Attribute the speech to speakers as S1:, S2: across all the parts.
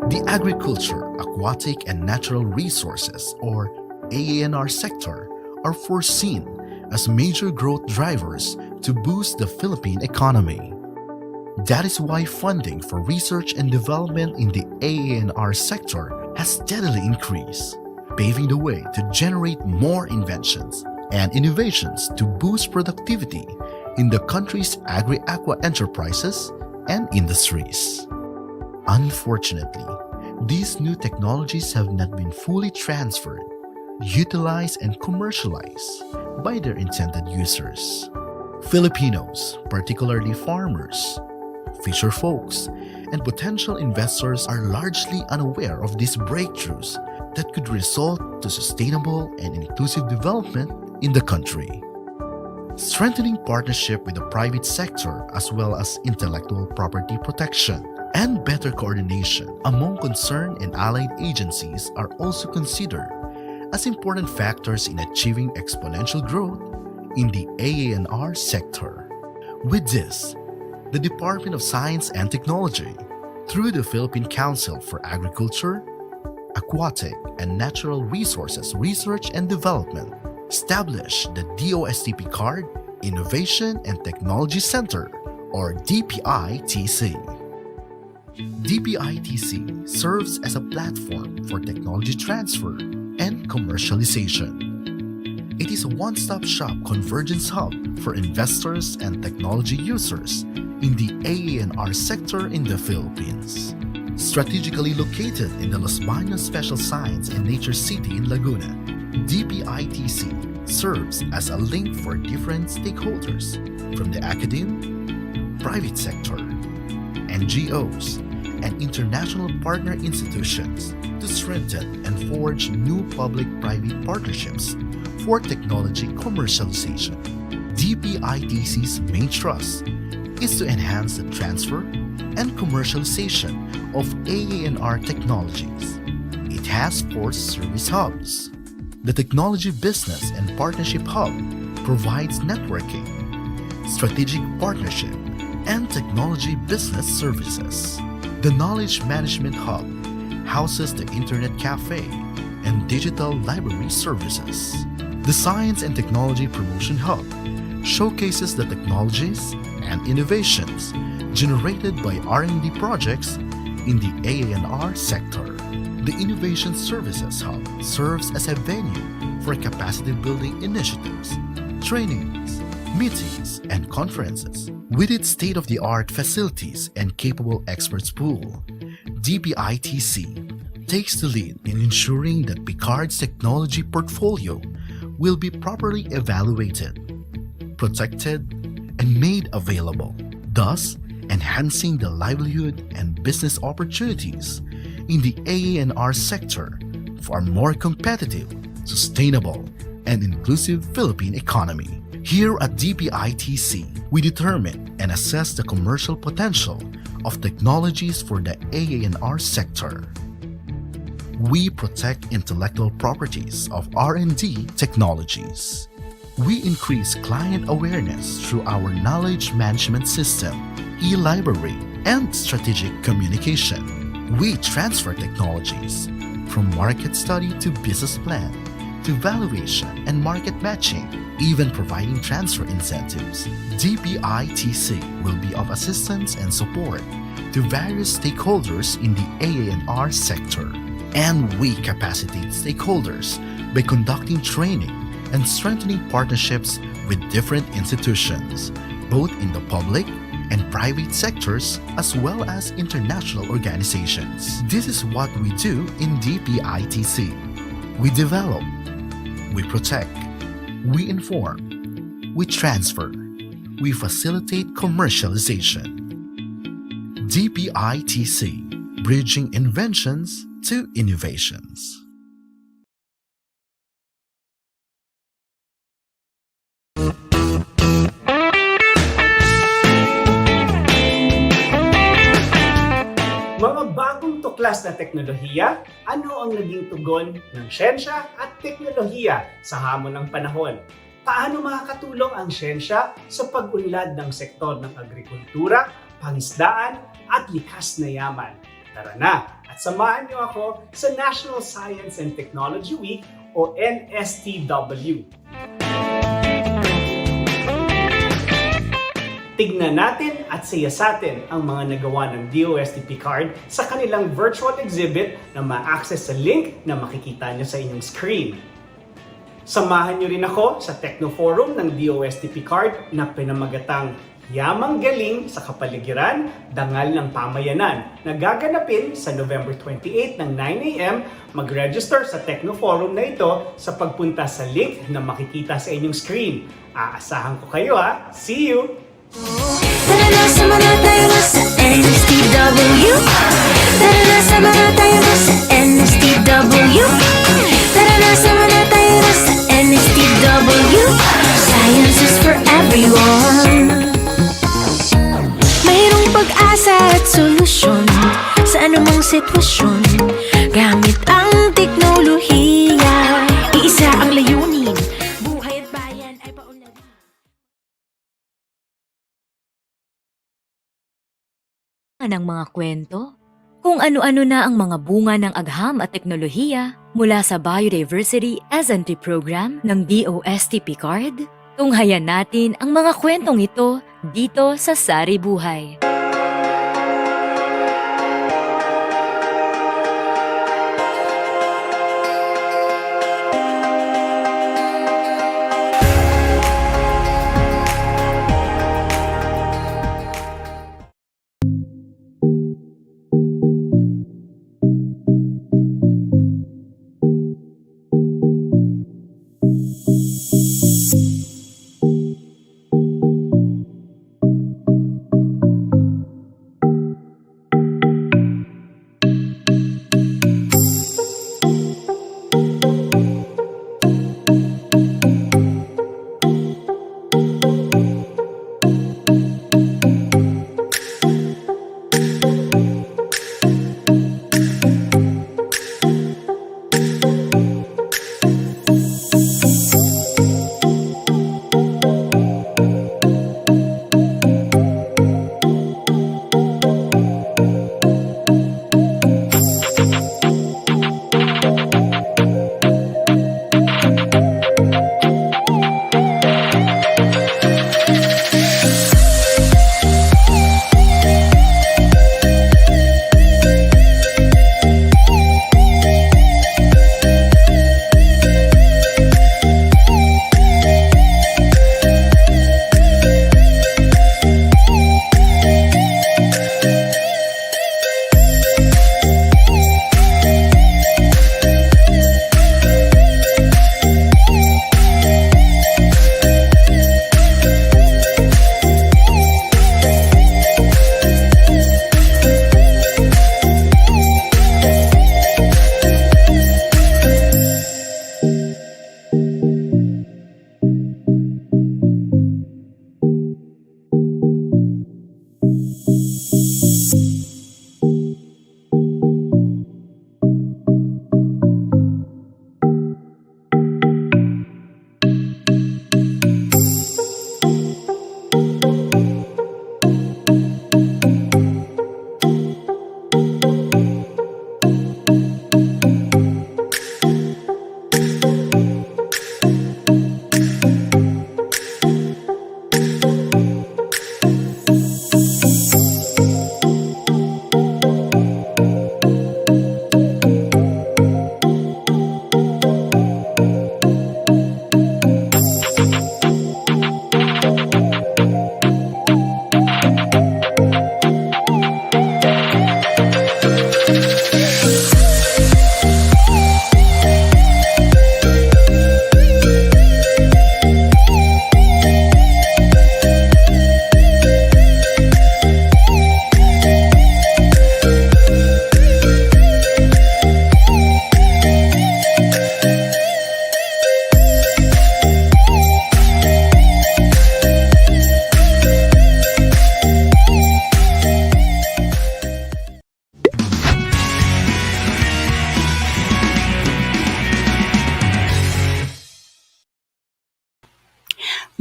S1: The agriculture, aquatic and natural resources or AANR sector are foreseen as major growth drivers to boost the Philippine economy. That is why funding for research and development in the AANR sector has steadily increased, paving the way to generate more inventions and innovations to boost productivity in the country's agri-aqua enterprises and industries. Unfortunately, these new technologies have not been fully transferred, utilized, and commercialized by their intended users. Filipinos, particularly farmers, fisher folks, and potential investors are largely unaware of these breakthroughs that could result to sustainable and inclusive development in the country. Strengthening partnership with the private sector as well as intellectual property protection and better coordination among concerned and allied agencies are also considered as important factors in achieving exponential growth in the AANR sector. With this, the Department of Science and Technology, through the Philippine Council for Agriculture, Aquatic and Natural Resources Research and Development, established the DOST and PCAAARRD Innovation and Technology Center, or DPITC. DPITC serves as a platform for technology transfer and commercialization. It is a one-stop shop convergence hub for investors and technology users in the AANR sector in the Philippines. Strategically located in the Los Baños Special Science and Nature City in Laguna, DPITC serves as a link for different stakeholders from the academe, private sector, NGOs, and international partner institutions to strengthen and forge new public-private partnerships for technology commercialization. DPITC's main thrust is to enhance the transfer and commercialization of AANR technologies. It has 4 service hubs. The Technology Business and Partnership Hub provides networking, strategic partnership, and technology business services. The Knowledge Management Hub houses the Internet Cafe and digital library services. The Science and Technology Promotion Hub showcases the technologies and innovations generated by R&D projects in the AANR sector. The Innovation Services Hub serves as a venue for capacity building initiatives, trainings, meetings, and conferences. With its state-of-the-art facilities and capable experts pool, DPITC takes the lead in ensuring that PCAARRD's technology portfolio will be properly evaluated, protected, and made available, thus enhancing the livelihood and business opportunities in the AANR sector for a more competitive, sustainable, and inclusive Philippine economy. Here at DPITC, we determine and assess the commercial potential of technologies for the AANR sector. We protect intellectual properties of R&D technologies. We increase client awareness through our knowledge management system, e-library, and strategic communication. We transfer technologies from market study to business plan to valuation and market matching, even providing transfer incentives. DPITC will be of assistance and support to various stakeholders in the AANR sector. And we capacitate stakeholders by conducting training and strengthening partnerships with different institutions, both in the public and private sectors as well as international organizations. This is what we do in DPITC. We develop, we protect, we inform, we transfer, we facilitate commercialization. DPITC, bridging inventions to innovations.
S2: Mga bagong tuklas na teknolohiya, ano ang naging tugon ng siyensya at teknolohiya sa hamon ng panahon? Paano makakatulong ang siyensya sa pag-unlad ng sektor ng agrikultura, pangisdaan at likas na yaman? Tara na at at samahan niyo ako sa National Science and Technology Week o NSTW. Tignan natin at siyasatin ang mga nagawa ng DOST and PCAARRD sa kanilang virtual exhibit na ma-access sa link na makikita nyo sa inyong screen. Samahan nyo rin ako sa Techno Forum ng DOST and PCAARRD na pinamagatang Yamang Galing sa Kapaligiran, Dangal ng Pamayanan na gaganapin sa November 28 ng 9 a.m. Mag-register sa Techno Forum na ito sa pagpunta sa link na makikita sa inyong screen. Aasahan ko kayo ha! See you!
S3: Tara na, sama na tayo sa NSTW. Tara na, sama na tayo sa NSTW. Tara na, sama na tayo sa NSTW. Science is for everyone. Mayroong pag-asa at solusyon sa anumang sitwasyon. Gamit ang teknolohiya, iisa ang layunin. Buhay at bayan ay paunlarin. Ng mga kwento, kung ano-ano na ang mga bunga ng agham at teknolohiya mula sa Biodiversity S&T program ng DOST PCAARRD, tunghayan natin ang mga kwentong ito dito sa Sari Buhay.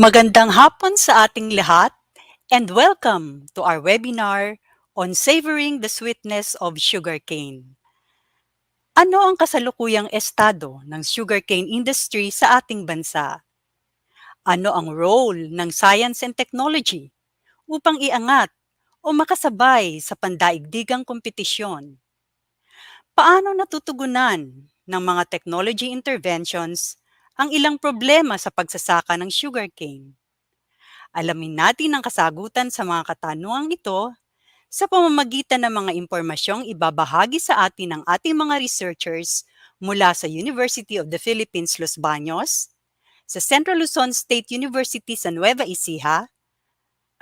S4: Magandang hapon sa ating lahat and welcome to our webinar on Savoring the Sweetness of Sugarcane. Ano ang kasalukuyang estado ng sugarcane industry sa ating bansa? Ano ang role ng science and technology upang iangat o makasabay sa pandaigdigang kompetisyon? Paano natutugunan ng mga technology interventions ang ilang problema sa pagsasaka ng sugarcane? Alamin natin ang kasagutan sa mga katanungang ito sa pamamagitan ng mga impormasyong ibabahagi sa atin ng ating mga researchers mula sa University of the Philippines, Los Baños, sa Central Luzon State University sa Nueva Ecija,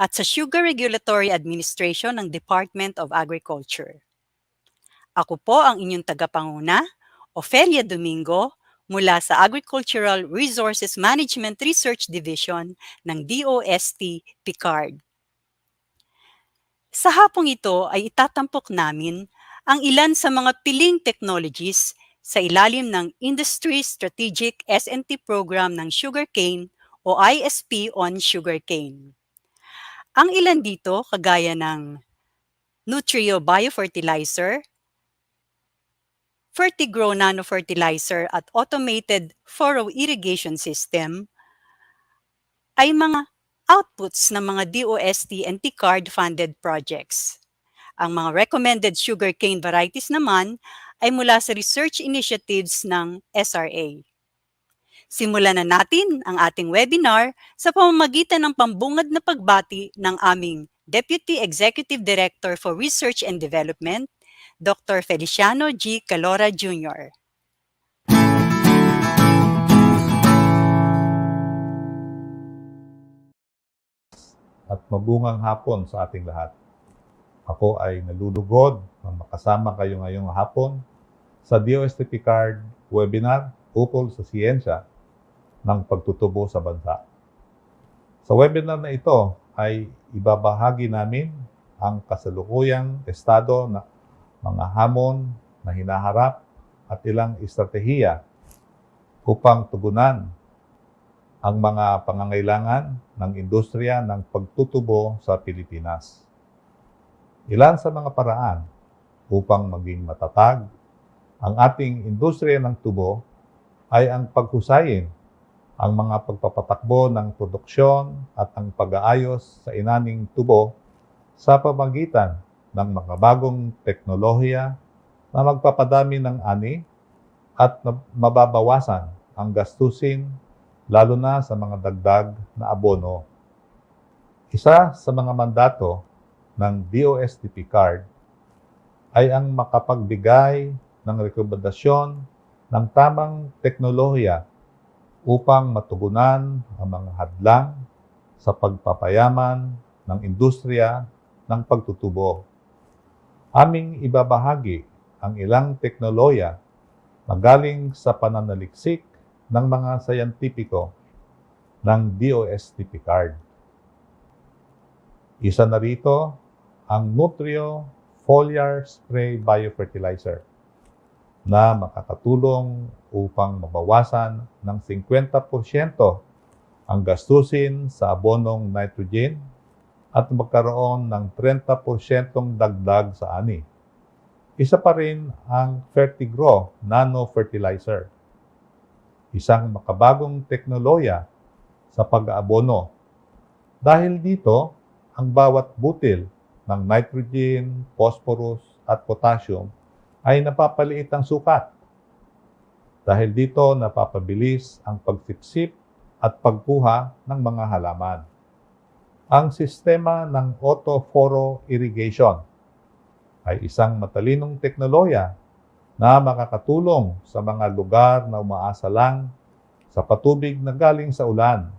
S4: at sa Sugar Regulatory Administration ng Department of Agriculture. Ako po ang inyong tagapanguna, Ofelia Domingo, mula sa Agricultural Resources Management Research Division ng DOST PCAARRD. Sa hapong ito ay itatampok namin ang ilan sa mga piling technologies sa ilalim ng Industry Strategic S&T Program ng Sugarcane o ISP on Sugarcane. Ang ilan dito kagaya ng Nutrio Biofertilizer, Fertigrow Nano Fertilizer at Automated Furrow Irrigation System ay mga outputs ng mga DOST and PCAARRD-funded projects. Ang mga recommended sugarcane varieties naman ay mula sa research initiatives ng SRA. Simulan na natin ang ating webinar sa pamamagitan ng pambungad na pagbati ng aming Deputy Executive Director for Research and Development, Dr. Feliciano G. Calora Jr.
S5: At mabungang hapon sa ating lahat. Ako ay nalulugod na makasama kayo ngayong hapon sa DOST PCAARRD webinar ukol sa siyensya ng pagtutubo sa bansa. Sa webinar na ito ay ibabahagi namin ang kasalukuyang estado ng mga hamon na hinaharap at ilang estratehiya upang tugunan ang mga pangangailangan ng industriya ng pagtutubo sa Pilipinas. Ilan sa mga paraan upang maging matatag ang ating industriya ng tubo ay ang paghusayin ang mga pagpapatakbo ng produksyon at ang pag-aayos sa inaning tubo sa pamamagitan ng makabagong teknolohiya na magpapadami ng ani at mababawasan ang gastusin lalo na sa mga dagdag na abono. Isa sa mga mandato ng DOST PCAARRD ay ang makapagbigay ng rekomendasyon ng tamang teknolohiya upang matugunan ang mga hadlang sa pagpapayaman ng industriya ng pagtutubo. Aming ibabahagi ang ilang teknolohiya na galing sa pananaliksik ng mga sayantipiko ng DOST PCAARRD. Isa na rito ang Nutrio Foliar Spray Biofertilizer na makakatulong upang mabawasan ng 50% ang gastusin sa abonong nitrogen at magkaroon ng 30% dagdag sa ani. Isa pa rin ang Fertigrow Nano Fertilizer, isang makabagong teknolohiya sa pag-aabono. Dahil dito, ang bawat butil ng nitrogen, phosphorus at potassium ay napapaliit ang sukat. Dahil dito, napapabilis ang pagsipsip at pagkuha ng mga halaman. Ang sistema ng auto-furrow irrigation ay isang matalinong teknolohiya na makakatulong sa mga lugar na umaasa lang sa patubig na galing sa ulan.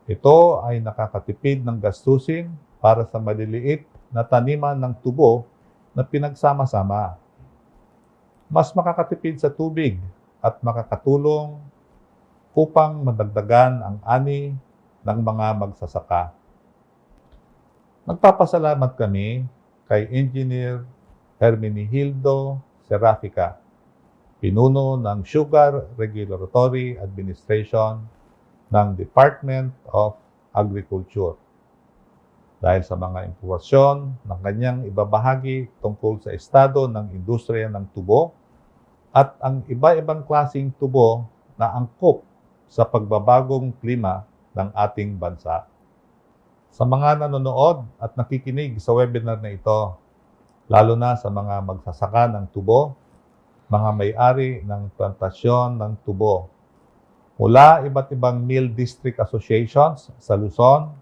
S5: Ito ay nakakatipid ng gastusin para sa maliliit na taniman ng tubo na pinagsama-sama. Mas makakatipid sa tubig at makakatulong upang madagdagan ang ani ng mga magsasaka. Nagpapasalamat kami kay Engineer Hermenegildo Serafica, pinuno ng Sugar Regulatory Administration ng Department of Agriculture, dahil sa mga impormasyon ng kanyang ibabahagi tungkol sa estado ng industriya ng tubo at ang iba-ibang klasing tubo na angkop sa pagbabagong klima ng ating bansa. Sa mga nanonood at nakikinig sa webinar na ito, lalo na sa mga magsasaka ng tubo, mga may-ari ng plantasyon ng tubo, mula iba't ibang mill district associations sa Luzon,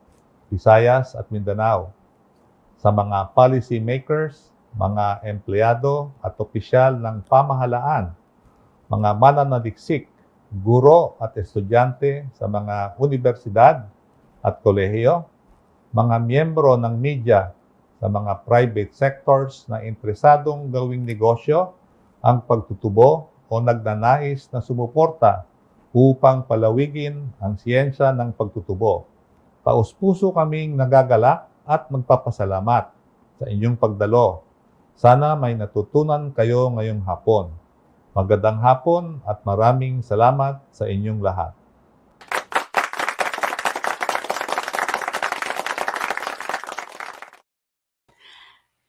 S5: Visayas at Mindanao, sa mga policy makers, mga empleyado at opisyal ng pamahalaan, mga mananaliksik, guro at estudyante sa mga universidad at kolehiyo, mga miyembro ng media sa mga private sectors na interesadong gawing negosyo ang pagtutubo o nagnanais na sumuporta upang palawigin ang siyensya ng pagtutubo. Taos-puso kaming nagagalak at magpapasalamat sa inyong pagdalo. Sana may natutunan kayo ngayong hapon. Magandang hapon at maraming salamat sa inyong lahat.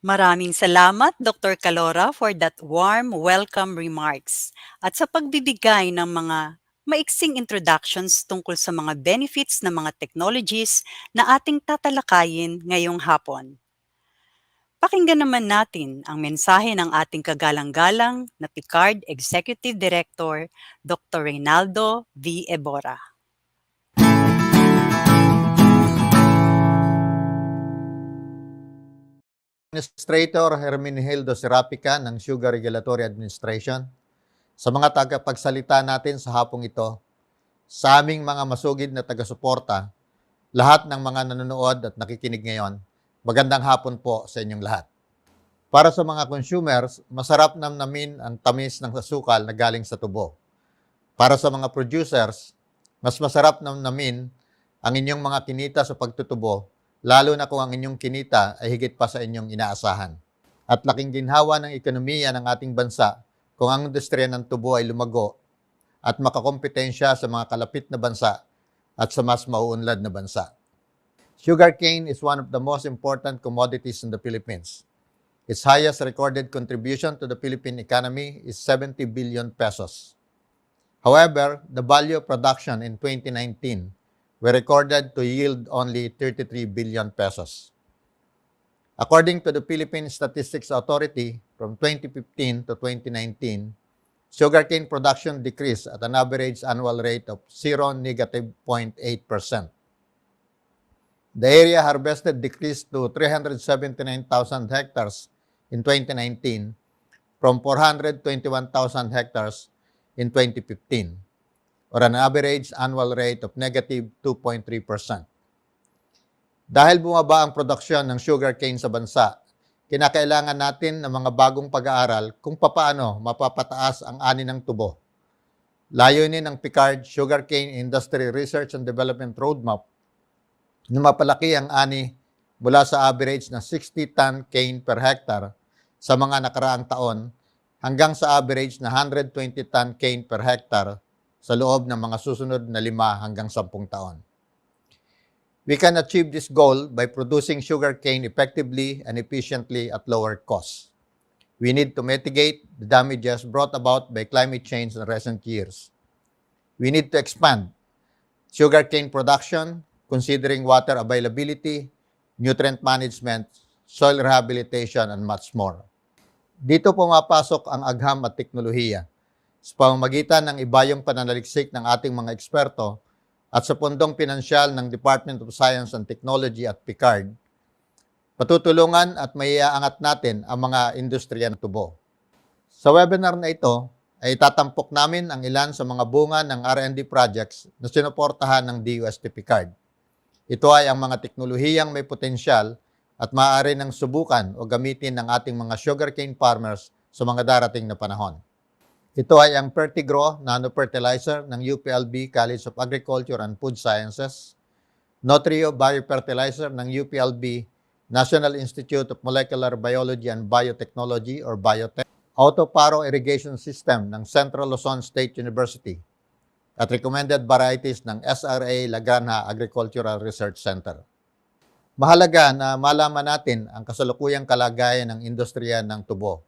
S4: Maraming salamat, Dr. Calora, for that warm welcome remarks at sa pagbibigay ng mga maiksing introductions tungkol sa mga benefits ng mga technologies na ating tatalakayin ngayong hapon. Pakinggan naman natin ang mensahe ng ating kagalang-galang na PCAARRD Executive Director, Dr. Reynaldo V. Ebora.
S6: Administrator Hermenegildo Serapica ng Sugar Regulatory Administration. Sa mga tagapagsalita natin sa hapong ito, sa aming mga masugid na taga-suporta, lahat ng mga nanonood at nakikinig ngayon, magandang hapon po sa inyong lahat. Para sa mga consumers, masarap namnamin ang tamis ng asukal na galing sa tubo. Para sa mga producers, mas masarap namnamin ang inyong mga kinita sa pagtutubo, lalo na kung ang inyong kinita ay higit pa sa inyong inaasahan. At laking ginhawa ng ekonomiya ng ating bansa kung ang industriya ng tubo ay lumago at makakompetensya sa mga kalapit na bansa at sa mas mauunlad na bansa. Sugarcane is one of the most important commodities in the Philippines. Its highest recorded contribution to the Philippine economy is 70 billion pesos. However, the value of production in 2019 were recorded to yield only 33 billion pesos. According to the Philippine Statistics Authority, from 2015 to 2019, sugarcane production decreased at an average annual rate of -0.8%. The area harvested decreased to 379,000 hectares in 2019 from 421,000 hectares in 2015. Or an average annual rate of -2.3%. Dahil bumaba ang produksyon ng sugarcane sa bansa, kinakailangan natin ng mga bagong pag-aaral kung papaano mapapataas ang ani ng tubo. Layunin ng PCAARRD Sugarcane Industry Research and Development Roadmap na mapalaki ang ani mula sa average na 60 ton cane per hectare sa mga nakaraang taon hanggang sa average na 120 ton cane per hectare sa loob ng mga susunod na 5 hanggang 10 taon. We can achieve this goal by producing sugarcane effectively and efficiently at lower costs. We need to mitigate the damages brought about by climate change in recent years. We need to expand sugarcane production, considering water availability, nutrient management, soil rehabilitation, and much more. Dito pumapasok ang agham at teknolohiya sa pamamagitan ng ibayong pananaliksik ng ating mga eksperto at sa pundong pinansyal ng Department of Science and Technology at PCAARRD, patutulungan at maiaangat natin ang mga industriya ng tubo. Sa webinar na ito, ay tatampok namin ang ilan sa mga bunga ng R&D projects na sinuportahan ng DOST PCAARRD. Ito ay ang mga teknolohiyang may potensyal at maaari ng subukan o gamitin ng ating mga sugarcane farmers sa mga darating na panahon. Ito ay ang Fertigro Nano Fertilizer ng UPLB College of Agriculture and Food Sciences, Nutrio Biofertilizer ng UPLB National Institute of Molecular Biology and Biotechnology or Biotech, Furrow Irrigation System ng Central Luzon State University, at recommended varieties ng SRA La Granja Agricultural Research Center. Mahalaga na malaman natin ang kasalukuyang kalagayan ng industriya ng tubo,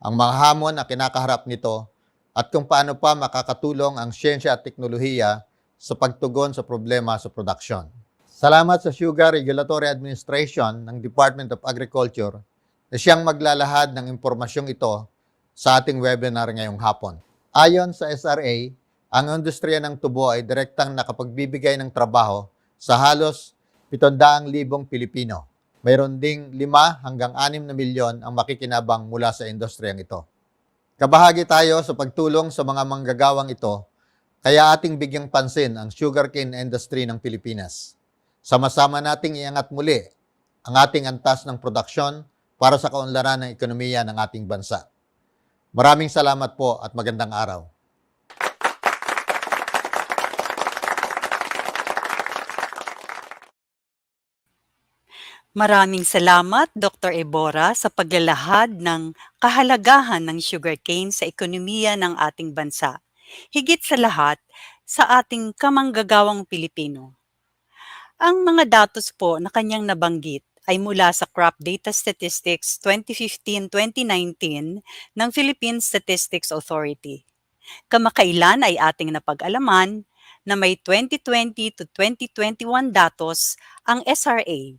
S6: ang mga hamon na kinakaharap nito at kung paano pa makakatulong ang siyensya at teknolohiya sa pagtugon sa problema sa produksyon. Salamat sa Sugar Regulatory Administration ng Department of Agriculture na siyang maglalahad ng impormasyong ito sa ating webinar ngayong hapon. Ayon sa SRA, ang industriya ng tubo ay direktang nakapagbibigay ng trabaho sa halos 700,000 Pilipino. Mayroon ding 5 hanggang 6 na milyon ang makikinabang mula sa industriyang ito. Kabahagi tayo sa pagtulong sa mga manggagawang ito, kaya ating bigyang pansin ang sugarcane industry ng Pilipinas. Sama-sama nating iangat muli ang ating antas ng produksyon para sa kaunlaran ng ekonomiya ng ating bansa. Maraming salamat po at magandang araw.
S4: Maraming salamat, Dr. Ebora, sa paglalahad ng kahalagahan ng sugarcane sa ekonomiya ng ating bansa. Higit sa lahat, sa ating kamanggagawang Pilipino. Ang mga datos po na kanyang nabanggit ay mula sa Crop Data Statistics 2015-2019 ng Philippine Statistics Authority. Kamakailan ay ating napag-alaman na may 2020 to 2021 datos ang SRA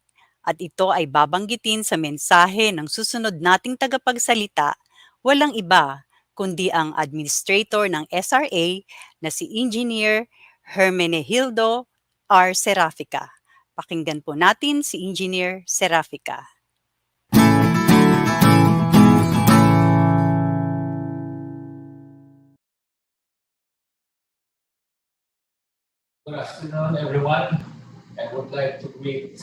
S4: at ito ay babanggitin sa mensahe ng susunod nating tagapagsalita, walang iba kundi ang administrator ng SRA na si Engineer Hermenegildo R. Serafica. Pakinggan po natin si Engineer Serafica.
S7: Good afternoon, everyone. I would like to greet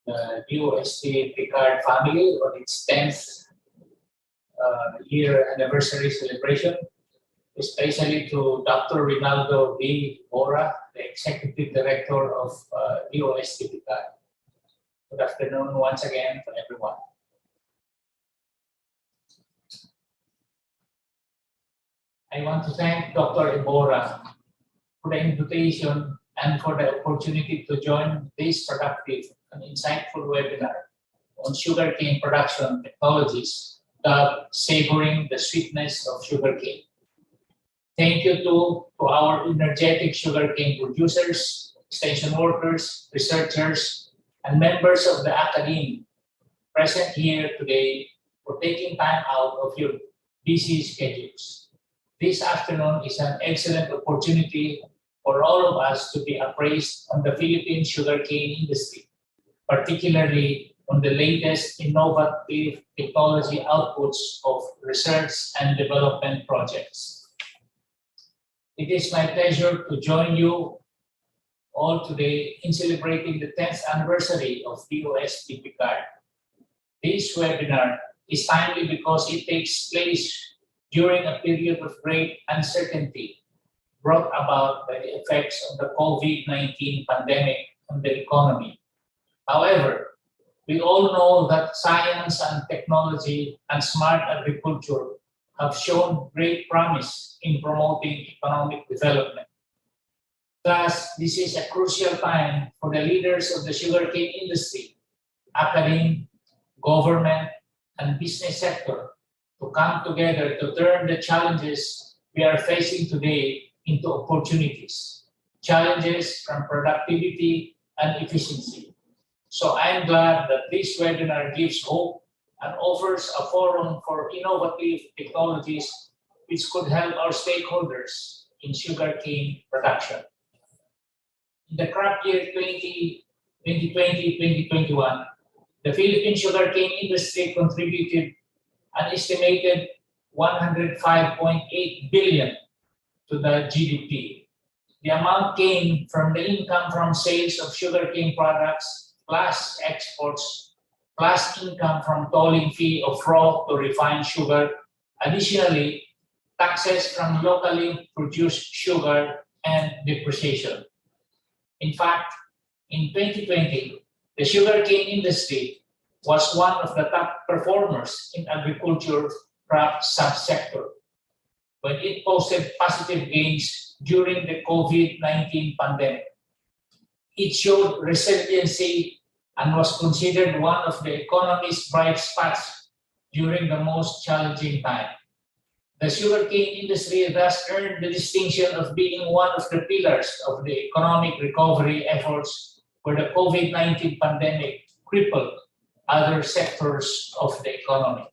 S7: the DOST and PCAARRD family on its 10th year anniversary celebration, especially to Dr. Rinaldo B. Bora, the Executive Director of DOST and PCAARRD. Good afternoon once again to everyone. I want to thank Dr. Ebora for the invitation and for the opportunity to join this productive and insightful webinar on sugarcane production technologies dubbed Savoring the Sweetness of Sugarcane. Thank you to our energetic sugarcane producers, extension workers, researchers, and members of the academy present here today for taking time out of your busy schedules. This afternoon is an excellent opportunity for all of us to be appraised on the Philippine sugarcane industry, particularly on the latest innovative technology outputs of research and development projects. It is my pleasure to join you all today in celebrating the 10th anniversary of DOST and PCAARRD. This webinar is timely because it takes place during a period of great uncertainty brought about by the effects of the COVID-19 pandemic on the economy. However, we all know that science and technology and smart agriculture have shown great promise in promoting economic development. Thus, this is a crucial time for the leaders of the sugarcane industry, academia, government, and business sector to come together to turn the challenges we are facing today into opportunities, challenges from productivity and efficiency. So I'm glad that this webinar gives hope and offers a forum for innovative technologies which could help our stakeholders in sugarcane production. In the crop year 2020-2021, the Philippine sugarcane industry contributed an estimated 105.8 billion to the GDP. The amount came from the income from sales of sugarcane products, plus exports, plus income from tolling fee of raw to refined sugar. Additionally, taxes from locally produced sugar and depreciation. In fact, in 2020, the sugarcane industry was one of the top performers in agriculture crop subsector when it posted positive gains during the COVID-19 pandemic. It showed resiliency and was considered one of the economy's bright spots during the most challenging time. The sugarcane industry thus earned the distinction of being one of the pillars of the economic recovery efforts where the COVID-19 pandemic crippled other sectors of the economy.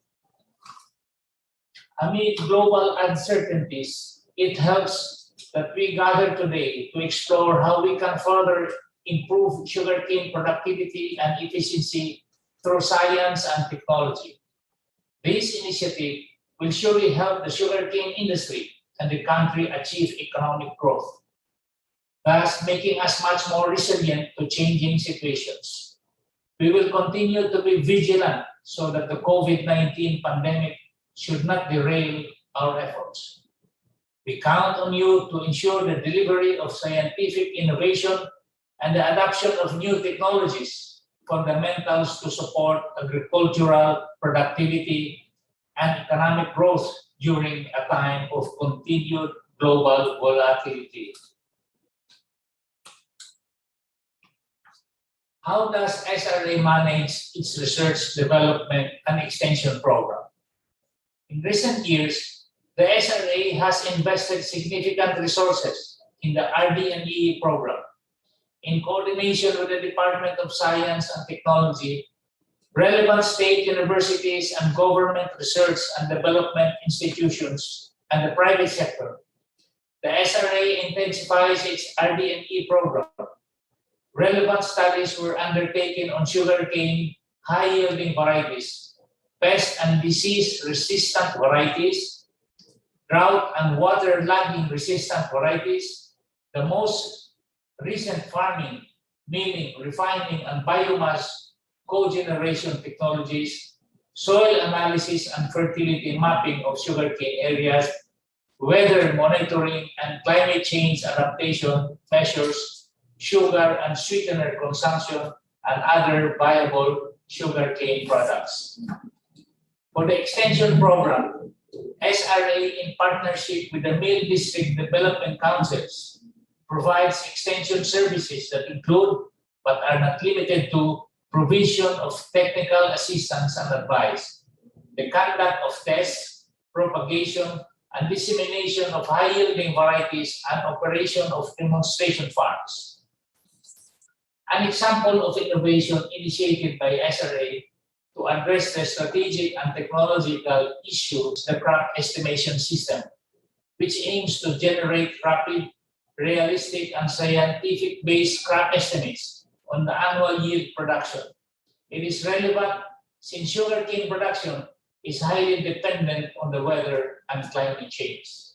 S7: Amid global uncertainties, it helps that we gather today to explore how we can further improve sugarcane productivity and efficiency through science and technology. This initiative will surely help the sugarcane industry and the country achieve economic growth, thus making us much more resilient to changing situations. We will continue to be vigilant so that the COVID-19 pandemic should not derail our efforts. We count on you to ensure the delivery of scientific innovation and the adoption of new technologies, fundamentals to support agricultural productivity and economic growth during a time of continued global volatility. How does SRA manage its research, development, and extension program? In recent years, the SRA has invested significant resources in the RD&E program. In coordination with the Department of Science and Technology, relevant state universities and government research and development institutions, and the private sector, the SRA intensifies its RD&E program. Relevant studies were undertaken on sugarcane high-yielding varieties, pest and disease-resistant varieties, drought and water-lagging resistant varieties, the most recent farming, milling, refining, and biomass cogeneration technologies, soil analysis and fertility mapping of sugarcane areas, weather monitoring and climate change adaptation measures, sugar and sweetener consumption, and other viable sugarcane products. For the extension program, SRA, in partnership with the Mill District Development Councils, provides extension services that include, but are not limited to, provision of technical assistance and advice, the conduct of tests, propagation, and dissemination of high-yielding varieties, and operation of demonstration farms. An example of innovation initiated by SRA to address the strategic and technological issues, the crop estimation system, which aims to generate rapid, realistic, and scientific-based crop estimates on the annual yield production. It is relevant since sugarcane production is highly dependent on the weather and climate change.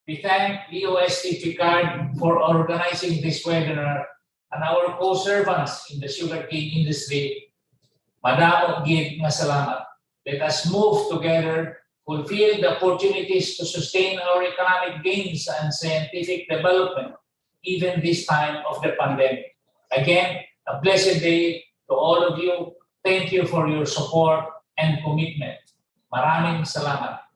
S7: We thank DOST and PCAARRD for organizing this webinar and our co-servants in the sugarcane industry. Madamo gid nga salamat. Let us move together, fulfill the opportunities to sustain our economic gains and scientific development, even this time of the pandemic. Again, a blessed day to all of you. Thank you for your support and commitment. Maraming salamat.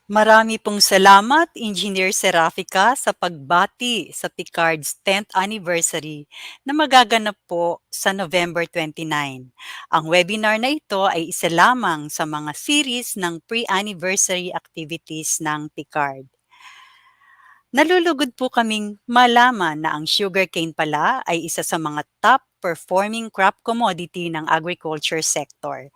S4: Marami pong salamat, Engineer Serafica, sa pagbati sa PCAARRD's 10th anniversary na magaganap po sa November 29. Ang webinar na ito ay isa lamang sa mga series ng pre-anniversary activities ng PCAARRD. Nalulugod po kaming malaman na ang sugarcane pala ay isa sa mga top-performing crop commodity ng agriculture sector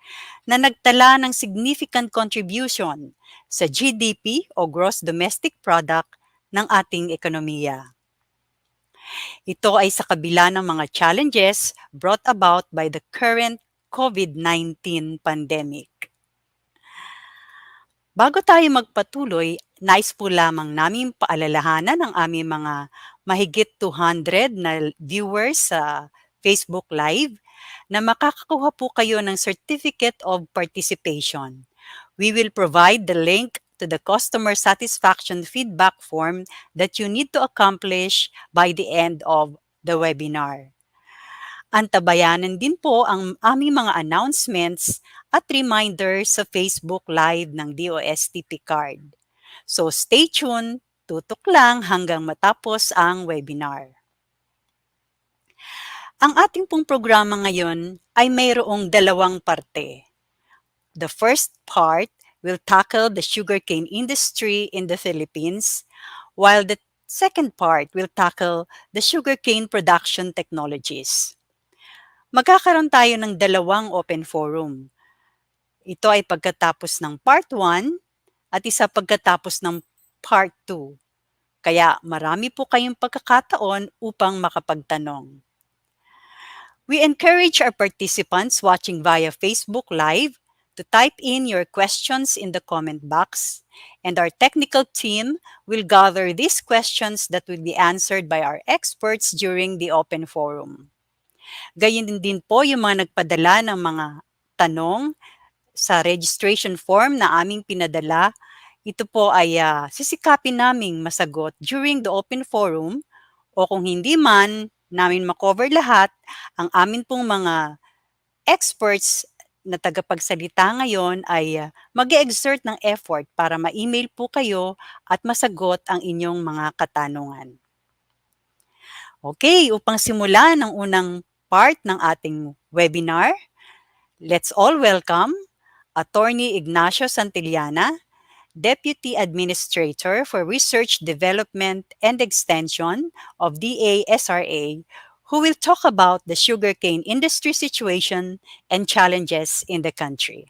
S4: na nagtala ng significant contribution sa GDP o Gross Domestic Product ng ating ekonomiya. Ito ay sa kabila ng mga challenges brought about by the current COVID-19 pandemic. Bago tayo magpatuloy, nais po lamang namin paalalahanan ang aming mga mahigit 200 na viewers sa Facebook Live na makakakuha po kayo ng Certificate of Participation. We will provide the link to the customer satisfaction feedback form that you need to accomplish by the end of the webinar. Antabayanan din po ang aming mga announcements at reminders sa Facebook Live ng DOST PCAARRD. So stay tuned, tutok lang hanggang matapos ang webinar. Ang ating pong programa ngayon ay mayroong dalawang parte. The first part will tackle the sugarcane industry in the Philippines, while the second part will tackle the sugarcane production technologies. Magkakaroon tayo ng dalawang open forum. Ito ay pagkatapos ng part 1 at isa pagkatapos ng part 2. Kaya marami po kayong pagkakataon upang makapagtanong. We encourage our participants watching via Facebook Live to type in your questions in the comment box, and our technical team will gather these questions that will be answered by our experts during the open forum. Gayon din po yung mga nagpadala ng mga tanong sa registration form na aming pinadala. Ito po ay sisikapin naming masagot during the open forum, o kung hindi man namin makover lahat, ang amin pong mga experts na tagapagsalita ngayon ay mag-exert ng effort para ma-email po kayo at masagot ang inyong mga katanungan. Okay, upang simulan ang unang part ng ating webinar, let's all welcome Attorney Ignacio Santillana, Deputy Administrator for Research, Development, and Extension of DASRA, who will talk about the sugarcane industry situation and challenges in the country.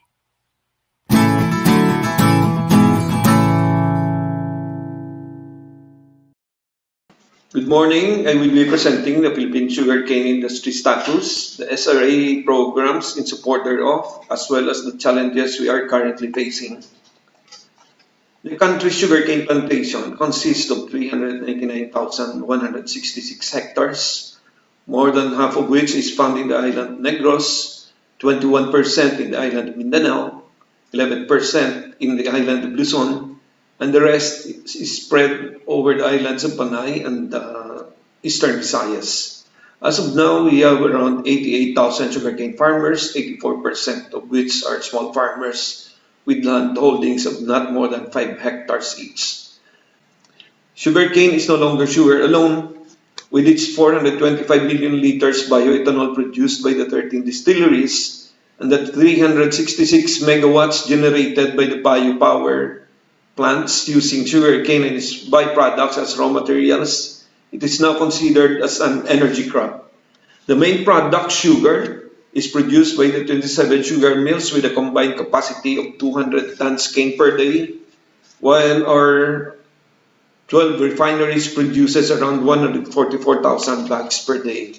S8: Good morning. I will be presenting the Philippine sugarcane industry status, the SRA programs in support thereof, as well as the challenges we are currently facing. The country's sugarcane plantation consists of 399,166 hectares, more than half of which is found in the island Negros, 21% in the island of Mindanao, 11% in the island of Luzon, and the rest is spread over the islands of Panay and Eastern Visayas. As of now, we have around 88,000 sugarcane farmers, 84% of which are small farmers with land holdings of not more than 5 hectares each. Sugarcane is no longer sugar alone. With its 425 million liters bioethanol produced by the 13 distilleries and the 366 megawatts generated by the biopower plants using sugarcane and its byproducts as raw materials, it is now considered as an energy crop. The main product, sugar, is produced by the 27 sugar mills with a combined capacity of 200 tons cane per day, while our 12 refineries produces around 144,000 bags per day.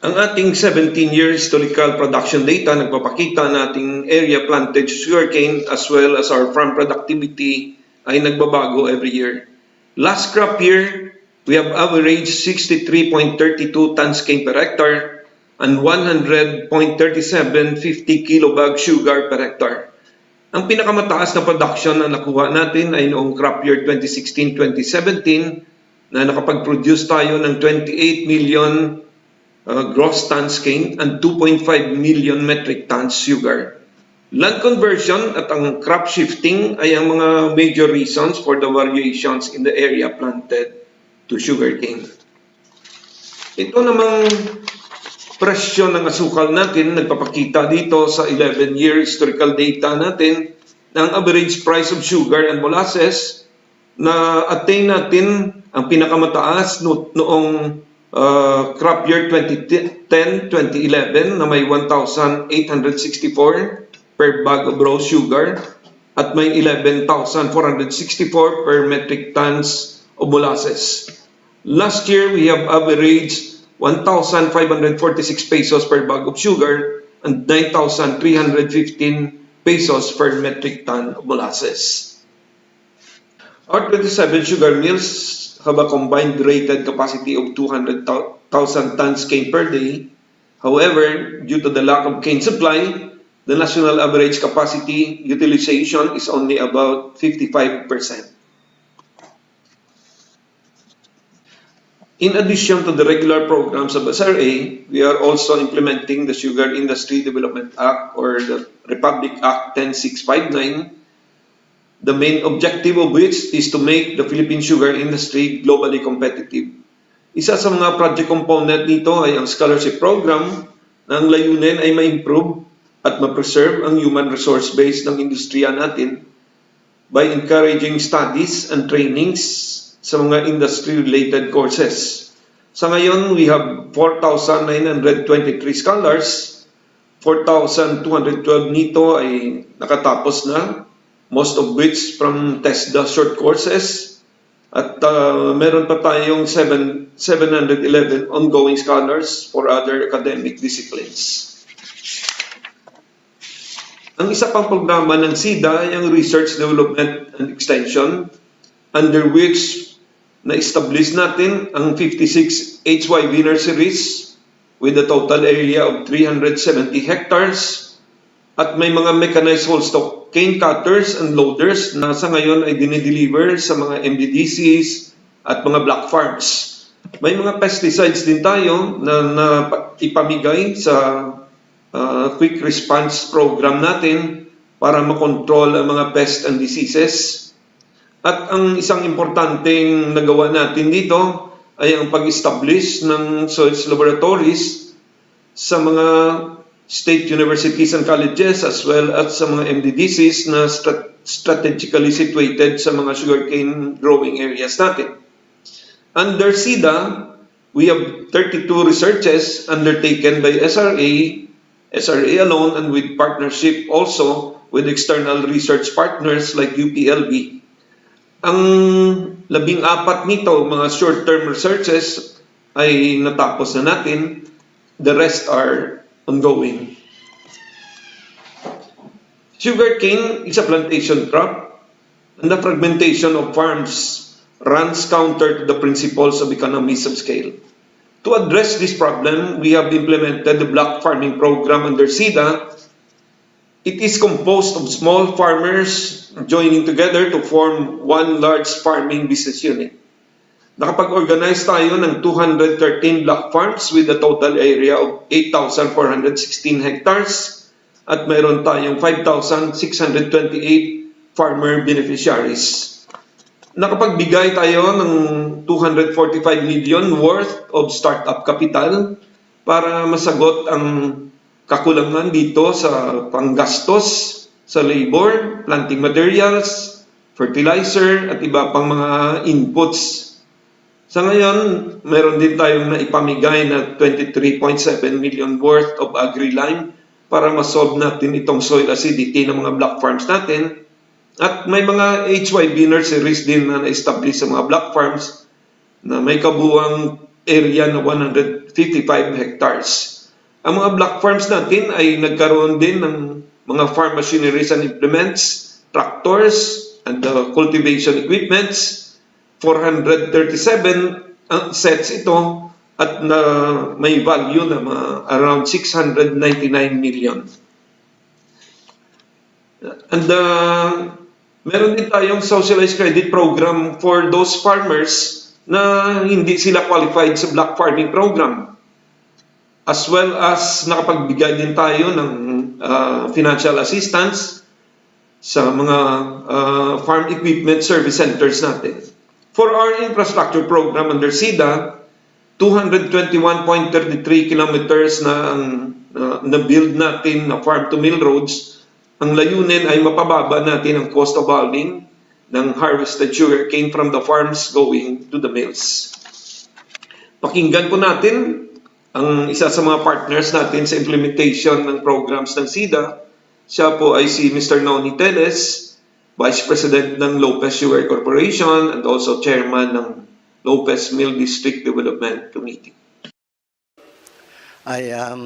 S8: Ang ating 17-year historical production data nagpapakita na ating area planted sugarcane as well as our farm productivity ay nagbabago every year. Last crop year, we have averaged 63.32 tons cane per hectare and 100.3750 kilobag sugar per hectare. Ang pinakamataas na production na nakuha natin ay noong crop year 2016-2017 na nakapag-produce tayo ng 28 million gross tons cane and 2.5 million metric tons sugar. Land conversion at ang crop shifting ay ang mga major reasons for the variations in the area planted to sugarcane. Ito namang presyo ng asukal natin, nagpapakita dito sa 11-year historical data natin na ang average price of sugar and molasses na attain natin ang pinakamataas noong crop year 2010-2011 na may 1,864 per bag of raw sugar at may 11,464 per metric tons of molasses. Last year, we have averaged 1,546 pesos per bag of sugar and 9,315 pesos per metric ton of molasses. Our 27 sugar mills have a combined rated capacity of 200,000 tons cane per day. However, due to the lack of cane supply, the national average capacity utilization is only about 55%. In addition to the regular programs of SRA, we are also implementing the Sugar Industry Development Act or the Republic Act 10659, the main objective of which is to make the Philippine sugar industry globally competitive. Isa sa mga project component nito ay ang scholarship program na ang layunin ay ma-improve at ma-preserve ang human resource base ng industriya natin by encouraging studies and trainings sa mga industry-related courses. Sa ngayon, we have 4,923 scholars. 4,212 nito ay nakatapos na, most of which from TESDA short courses. At meron pa tayong 711 ongoing scholars for other academic disciplines. Ang isa pang programa ng SIDA ay ang Research, Development and Extension, under which na-establish natin ang 56 HYV nurseries with a total area of 370 hectares at may mga mechanized whole stock cane cutters and loaders na sa ngayon ay dinideliver sa mga MDDCs at mga black farms. May mga pesticides din tayo na ipamigay sa quick response program natin para makontrol ang mga pests and diseases. At ang isang importanteng nagawa natin dito ay ang pag-establish ng soils laboratories sa mga state universities and colleges as well as sa mga MDDCs na strategically situated sa mga sugarcane growing areas natin. Under SIDA, we have 32 researches undertaken by SRA alone and with partnership also with external research partners like UPLB. Ang 14 nito, mga short-term researches, ay natapos na natin. The rest are ongoing. Sugarcane is a plantation crop, and the fragmentation of farms runs counter to the principles of economies of scale. To address this problem, we have implemented the block farming program under SIDA. It is composed of small farmers joining together to form one large farming business unit. Nakapag-organize tayo ng 213 block farms with a total area of 8,416 hectares at mayroon tayong 5,628 farmer beneficiaries. Nakapagbigay tayo ng 245 million worth of startup capital para masagot ang kakulangan dito sa panggastos sa labor, planting materials, fertilizer at iba pang mga inputs. Sa ngayon, meron din tayong naipamigay na 23.7 million worth of agri-lime para masolve natin itong soil acidity ng mga black farms natin. At may mga HYV nurseries din na na-establish sa mga black farms na may kabuuang area na 155 hectares. Ang mga black farms natin ay nagkaroon din ng mga farm machineries and implements, tractors, and cultivation equipments. 437 sets ito at may value na around 699 million. And meron din tayong socialized credit program for those farmers na hindi sila qualified sa block farming program. As well as nakapagbigay din tayo ng financial assistance sa mga farm equipment service centers natin. For our infrastructure program under SIDA, 221.33 kilometers na ang na-build natin na farm-to-mill roads. Ang layunin ay mapababa natin ang cost of hauling ng harvested sugarcane from the farms going to the mills. Pakinggan po natin ang isa sa mga partners natin sa implementation ng programs ng SIDA. Siya po ay si Mr. Noni Teles, Vice President ng Lopez Sugar Corporation and also Chairman ng Lopez Mill District Development Committee.
S9: I am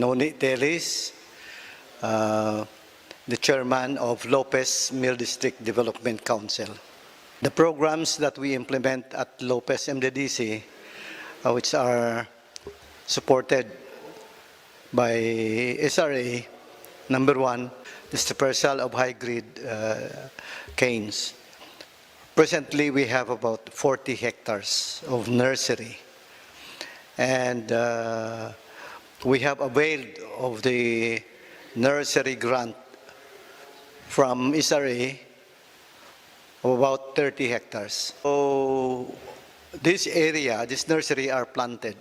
S9: Noni Teles, the Chairman of Lopez Mill District Development Council. The programs that we implement at Lopez MDDC, which are supported by SRA, number one, is the dispersal of high-grade canes. Presently, we have about 40 hectares of nursery. And we have availed of the nursery grant from SRA of about 30 hectares. So this area, this nursery are planted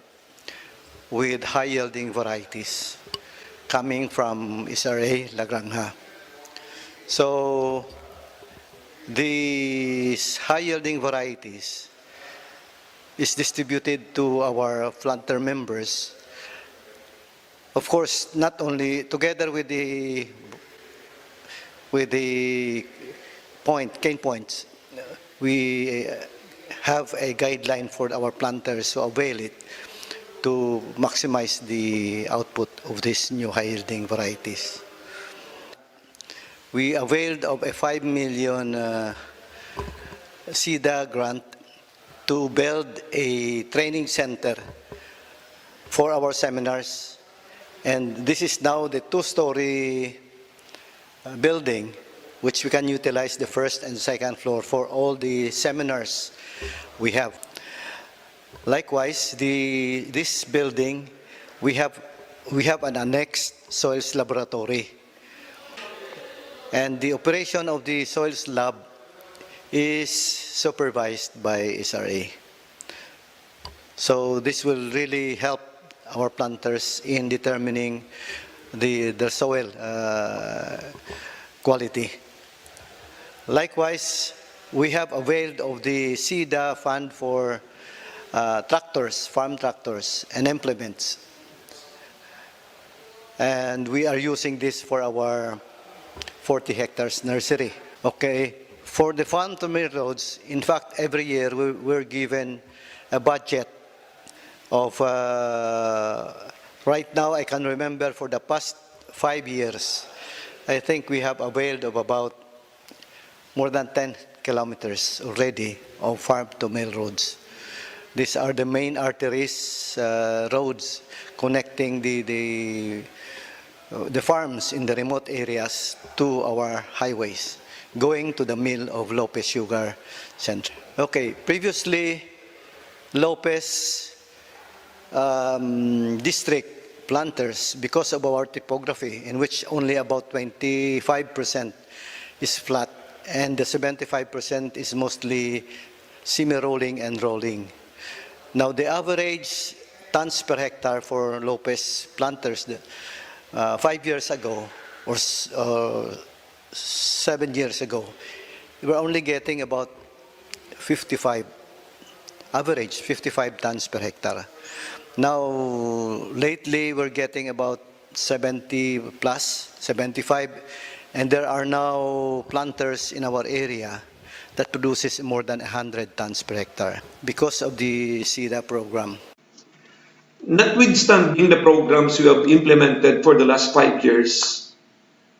S9: with high-yielding varieties coming from SRA La Granja. So these high-yielding varieties is distributed to our planter members. Of course, not only together with the cane points, we have a guideline for our planters to avail it to maximize the output of these new high-yielding varieties. We availed of a 5 million SIDA grant to build a training center for our seminars. And this is now the two-story building, which we can utilize the first and second floor for all the seminars we have. Likewise, this building, we have an annexed soils laboratory. And the operation of the soils lab is supervised by SRA. So this will really help our planters in determining the soil quality. Likewise, we have availed of the SIDA fund for tractors, farm tractors, and implements. And we are using this for our 40 hectares nursery. Okay, for the farm-to-mill roads, in fact, every year we're given a budget of, right now I can remember for the past 5 years, I think we have availed of about more than 10 kilometers already of farm-to-mill roads. These are the main arteries, roads connecting the farms in the remote areas to our highways, going to the mill of Lopez Sugar Center. Okay, previously, Lopez district planters, because of our topography, in which only about 25% is flat, and the 75% is mostly semi-rolling and rolling. Now, the average tons per hectare for Lopez planters 5 years ago or 7 years ago, we were only getting about 55, average 55 tons per hectare. Now, lately we're getting about 70 plus, 75, and there are now planters in our area that produces more than 100 tons per hectare because of the SIDA program.
S8: Notwithstanding the programs we have implemented for the last 5 years,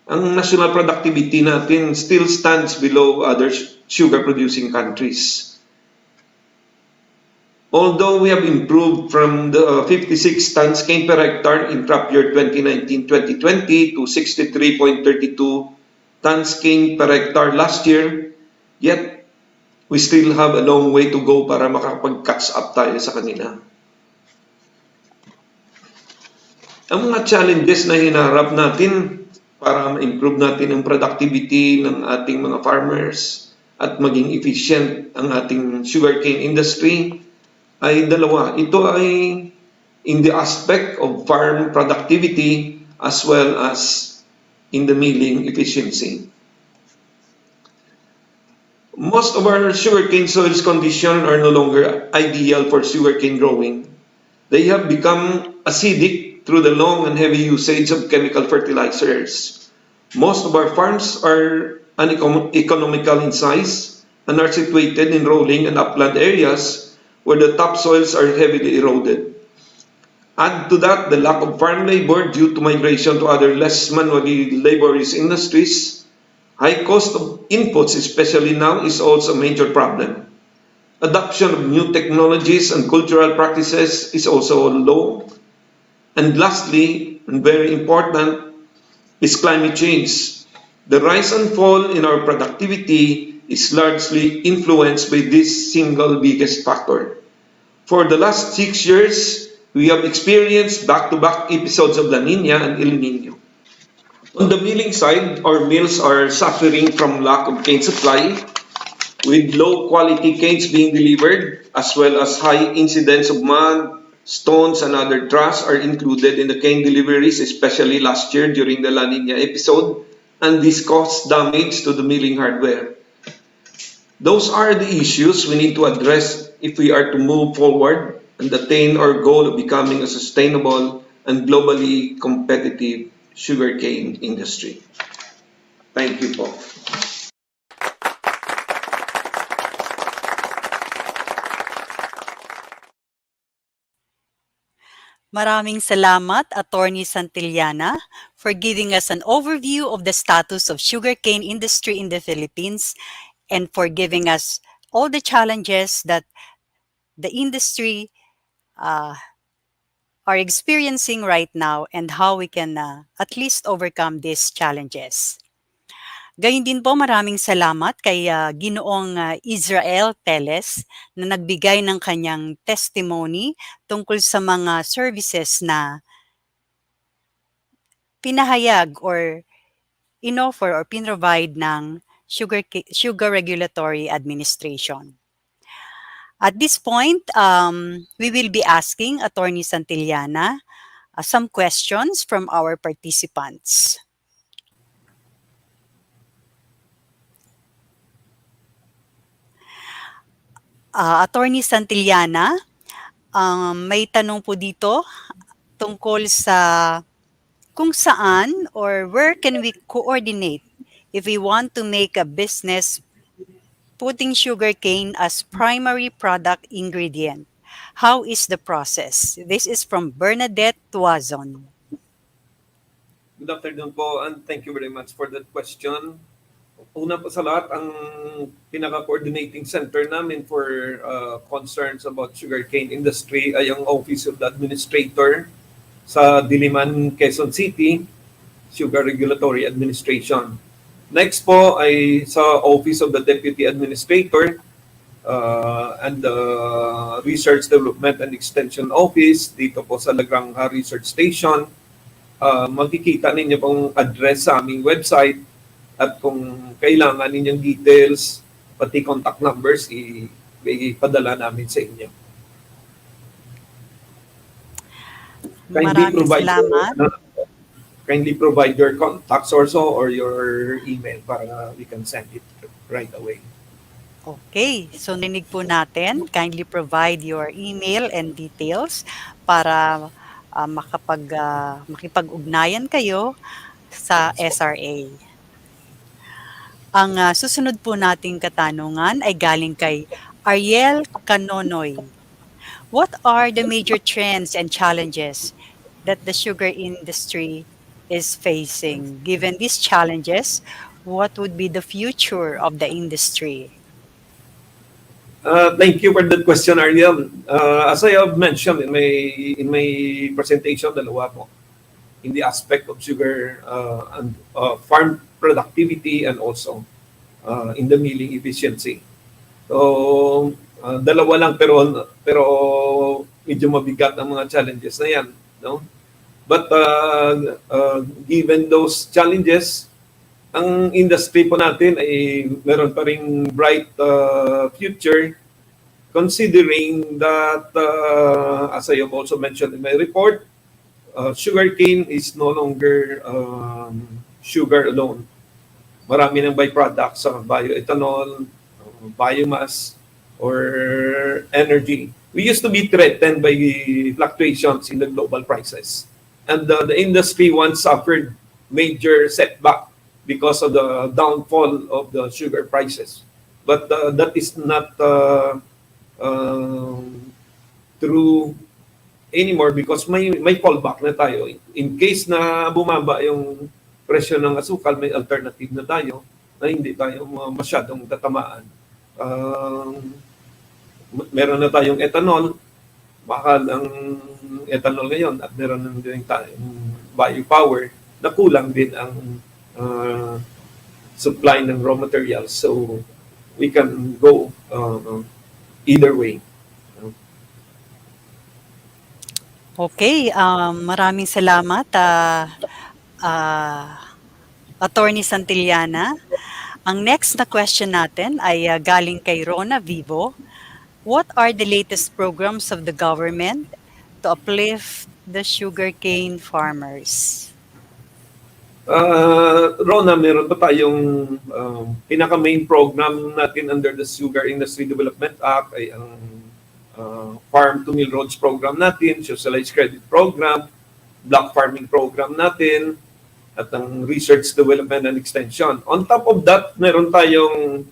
S8: ang national productivity natin still stands below other sugar-producing countries. Although we have improved from the 56 tons cane per hectare in crop year 2019-2020 to 63.32 tons cane per hectare last year, yet we still have a long way to go para makapag-catch up tayo sa kanila. Ang mga challenges na hinaharap natin para ma-improve natin ang productivity ng ating mga farmers at maging efficient ang ating sugarcane industry ay dalawa. Ito ay in the aspect of farm productivity as well as in the milling efficiency. Most of our sugarcane soils conditions are no longer ideal for sugarcane growing. They have become acidic through the long and heavy usage of chemical fertilizers. Most of our farms are uneconomical in size and are situated in rolling and upland areas where the topsoils are heavily eroded. Add to that the lack of farm labor due to migration to other less manually laborious industries. High cost of inputs, especially now, is also a major problem. Adoption of new technologies and cultural practices is also low. And lastly, and very important, is climate change. The rise and fall in our productivity is largely influenced by this single biggest factor. For the last 6 years, we have experienced back-to-back episodes of La Niña and El Niño. On the milling side, our mills are suffering from lack of cane supply. with low quality canes being delivered, as well as high incidence of mud, stones, and other trash are included in the cane deliveries, especially last year during the La Nina episode, and this caused damage to the milling hardware. Those are the issues we need to address if we are to move forward and attain our goal of becoming a sustainable and globally competitive sugarcane industry. Thank you po.
S4: Maraming salamat, Attorney Santillana, for giving us an overview of the status of sugarcane industry in the Philippines and for giving us all the challenges that the industry are experiencing right now and how we can at least overcome these challenges. Gayun din po, maraming salamat kay Ginoong Israel Teles na nagbigay ng kanyang testimony tungkol sa mga services na pinahayag or inoffer or pinrovide ng Sugar Regulatory Administration. At this point, we will be asking Attorney Santillana some questions from our participants. Attorney Santillana, may tanong po dito tungkol sa kung saan or where can we coordinate if we want to make a business putting sugarcane as primary product ingredient. How is the process? This is from Bernadette Tuazon.
S10: Good afternoon po and thank you very much for that question. Una po sa lahat, ang pinaka-coordinating center namin for concerns about sugarcane industry ay ang Office of the Administrator sa Diliman, Quezon City, Sugar Regulatory Administration. Next po ay sa Office of the Deputy Administrator and the Research Development and Extension Office dito po sa Lagrangha Research Station. Makikita ninyo pong address sa aming website at kung kailangan ninyong details, pati contact numbers, ipadala namin sa inyo.
S4: Maraming salamat.
S10: Kindly provide your contacts also or your email para we can send it right away.
S4: Okay, so narinig po natin, kindly provide your email and details para makipag-ugnayan kayo sa SRA. Ang susunod po nating katanungan ay galing kay Ariel Canonoy. What are the major trends and challenges that the sugar industry is facing? Given these challenges, what would be the future of the industry?
S10: Thank you for that question, Ariel. As I have mentioned in my presentation, dalawa po, in the aspect of sugar and farm productivity and also in the milling efficiency. So, dalawa lang pero medyo mabigat ang mga challenges na yan, no? But given those challenges, ang industry po natin ay meron pa ring bright future considering that as I have also mentioned in my report, sugarcane is no longer sugar alone. Marami ng byproducts sa bioethanol, biomass, or energy. We used to be threatened by fluctuations in the global prices. And the industry once suffered major setback because of the downfall of the sugar prices. But that is not true anymore because may fallback na tayo. In case na bumaba yung presyo ng asukal, may alternative na tayo na hindi tayo masyadong tatamaan. Meron na tayong ethanol, mahal ang ethanol ngayon at meron na din tayong biopower na kulang din ang supply ng raw materials. So we can go either way.
S4: Okay, maraming salamat, Attorney Santillana. Ang next na question natin ay galing kay Rona Vivo. What are the latest programs of the government to uplift the sugarcane farmers?
S10: Rona, meron pa tayong pinaka-main program natin under the Sugar Industry Development Act ay ang Farm to Mill Roads program natin, Socialized Credit Program, Block Farming program natin, at ang Research Development and Extension. On top of that, meron tayong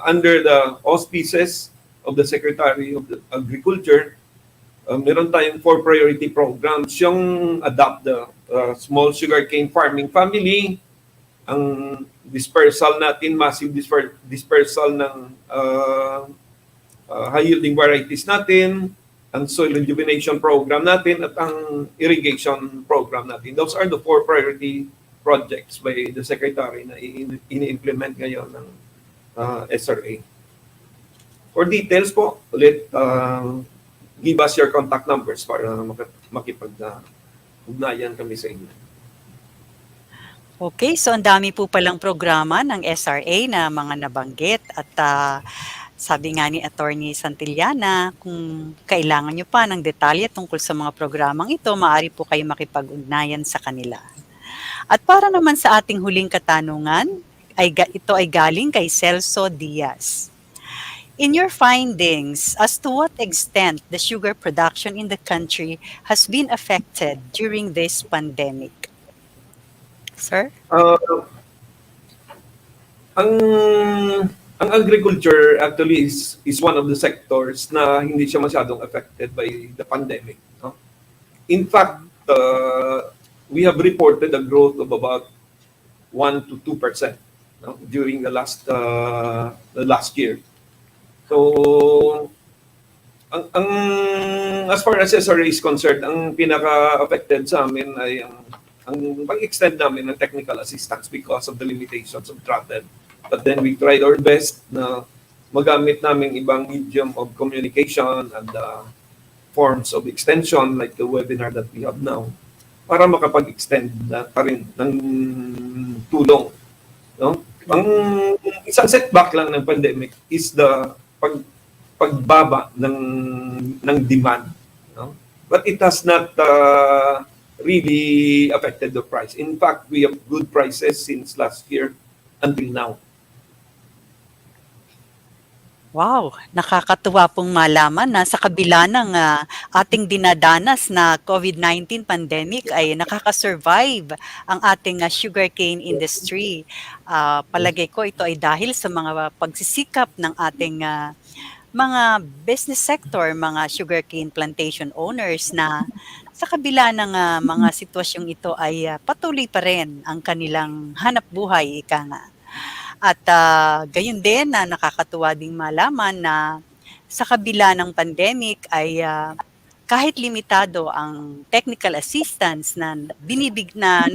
S10: under the auspices of the Secretary of the Agriculture, meron tayong 4 priority programs, yung adopt the small sugarcane farming family, ang dispersal natin, massive dispersal ng high-yielding varieties natin, ang soil rejuvenation program natin, at ang irrigation program natin. Those are the 4 priority projects by the Secretary na ini-implement ngayon ng SRA. For details po, ulit, give us your contact numbers para makipag-ugnayan kami sa inyo.
S4: Okay, so ang dami po palang programa ng SRA na mga nabanggit at sabi nga ni Attorney Santillana, kung kailangan nyo pa ng detalye tungkol sa mga programang ito, maaari po kayo makipag-ugnayan sa kanila. At para naman sa ating huling katanungan, ito ay galing kay Celso Diaz. In your findings, as to what extent the sugar production in the country has been affected during this pandemic? Sir?
S10: Ang agriculture actually is one of the sectors na hindi siya masyadong affected by the pandemic. No? In fact, we have reported a growth of about 1 to 2%, no, during the last year. So, as far as SRA is concerned, ang pinaka-affected sa amin ay ang pag-extend namin ng technical assistance because of the limitations of travel. But then we tried our best na magamit namin ibang medium of communication and forms of extension like the webinar that we have now para makapag-extend pa rin ng tulong. No? Ang isang setback lang ng pandemic is the pagbaba ng demand, no? But it has not really affected the price. In fact, we have good prices since last year until now.
S4: Wow, nakakatuwa pong malaman na sa kabila ng ating dinadanas na COVID-19 pandemic ay nakakasurvive ang ating sugarcane industry. Palagay ko ito ay dahil sa mga pagsisikap ng ating mga business sector, mga sugarcane plantation owners na sa kabila ng mga sitwasyong ito ay patuloy pa rin ang kanilang hanap buhay, ika nga. At gayon din na nakakatuwa ding malaman na sa kabila ng pandemic ay kahit limitado ang technical assistance na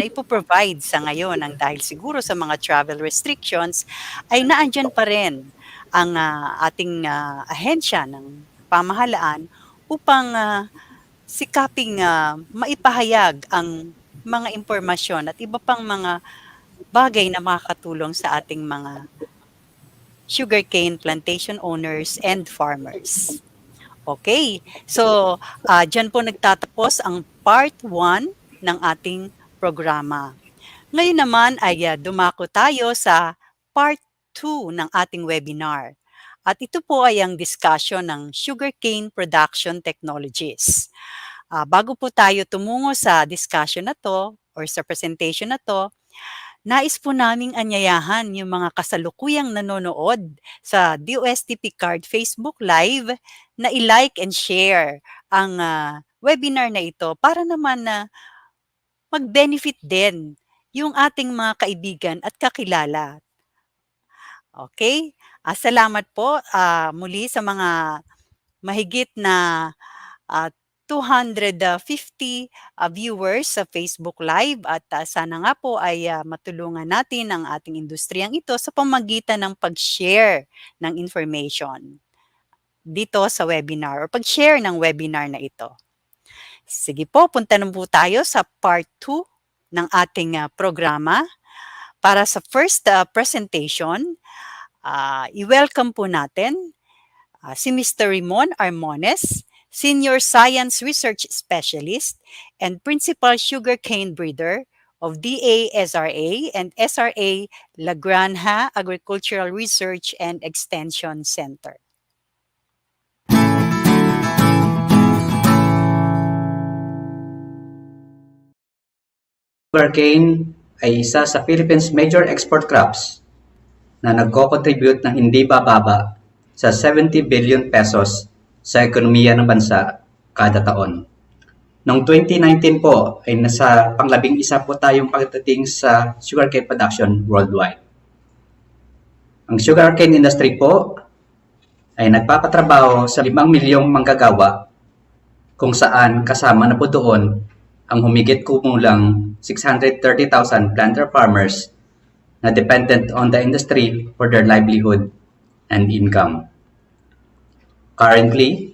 S4: ipoprovide sa ngayon ang dahil siguro sa mga travel restrictions ay naandyan pa rin ang ating ahensya ng pamahalaan upang sikaping maipahayag ang mga impormasyon at iba pang mga bagay na makakatulong sa ating mga sugarcane plantation owners and farmers. Okay, so dyan po nagtatapos ang part 1 ng ating programa. Ngayon naman ay dumako tayo sa part 2 ng ating webinar. At ito po ay ang discussion ng sugarcane production technologies. Bago po tayo tumungo sa discussion na to or sa presentation na to, nais po naming anyayahan yung mga kasalukuyang nanonood sa DOST PCAARRD Facebook Live na i-like and share ang webinar na ito para naman na mag-benefit din yung ating mga kaibigan at kakilala. Okay? Salamat po muli sa mga mahigit na 250 viewers sa Facebook Live at sana nga po ay matulungan natin ang ating industriyang ito sa pamamagitan ng pag-share ng information dito sa webinar o pag-share ng webinar na ito. Sige po, punta na po tayo sa part 2 ng ating programa. Para sa first presentation, i-welcome po natin si Mr. Ramon Armones, Senior Science Research Specialist and Principal Sugarcane Breeder of DASRA and SRA La Granja Agricultural Research and Extension Center.
S11: Sugarcane ay isa sa Philippines' major export crops na nagko-contribute ng hindi bababa sa 70 billion pesos sa ekonomiya ng bansa kada taon. Noong 2019 po ay nasa pang-11 po tayong pagdating sa sugarcane production worldwide. Ang sugarcane industry po ay nagpapatrabaho sa 5 milyong manggagawa kung saan kasama na po doon ang humigit kumulang 630,000 planter farmers na dependent on the industry for their livelihood and income. Currently,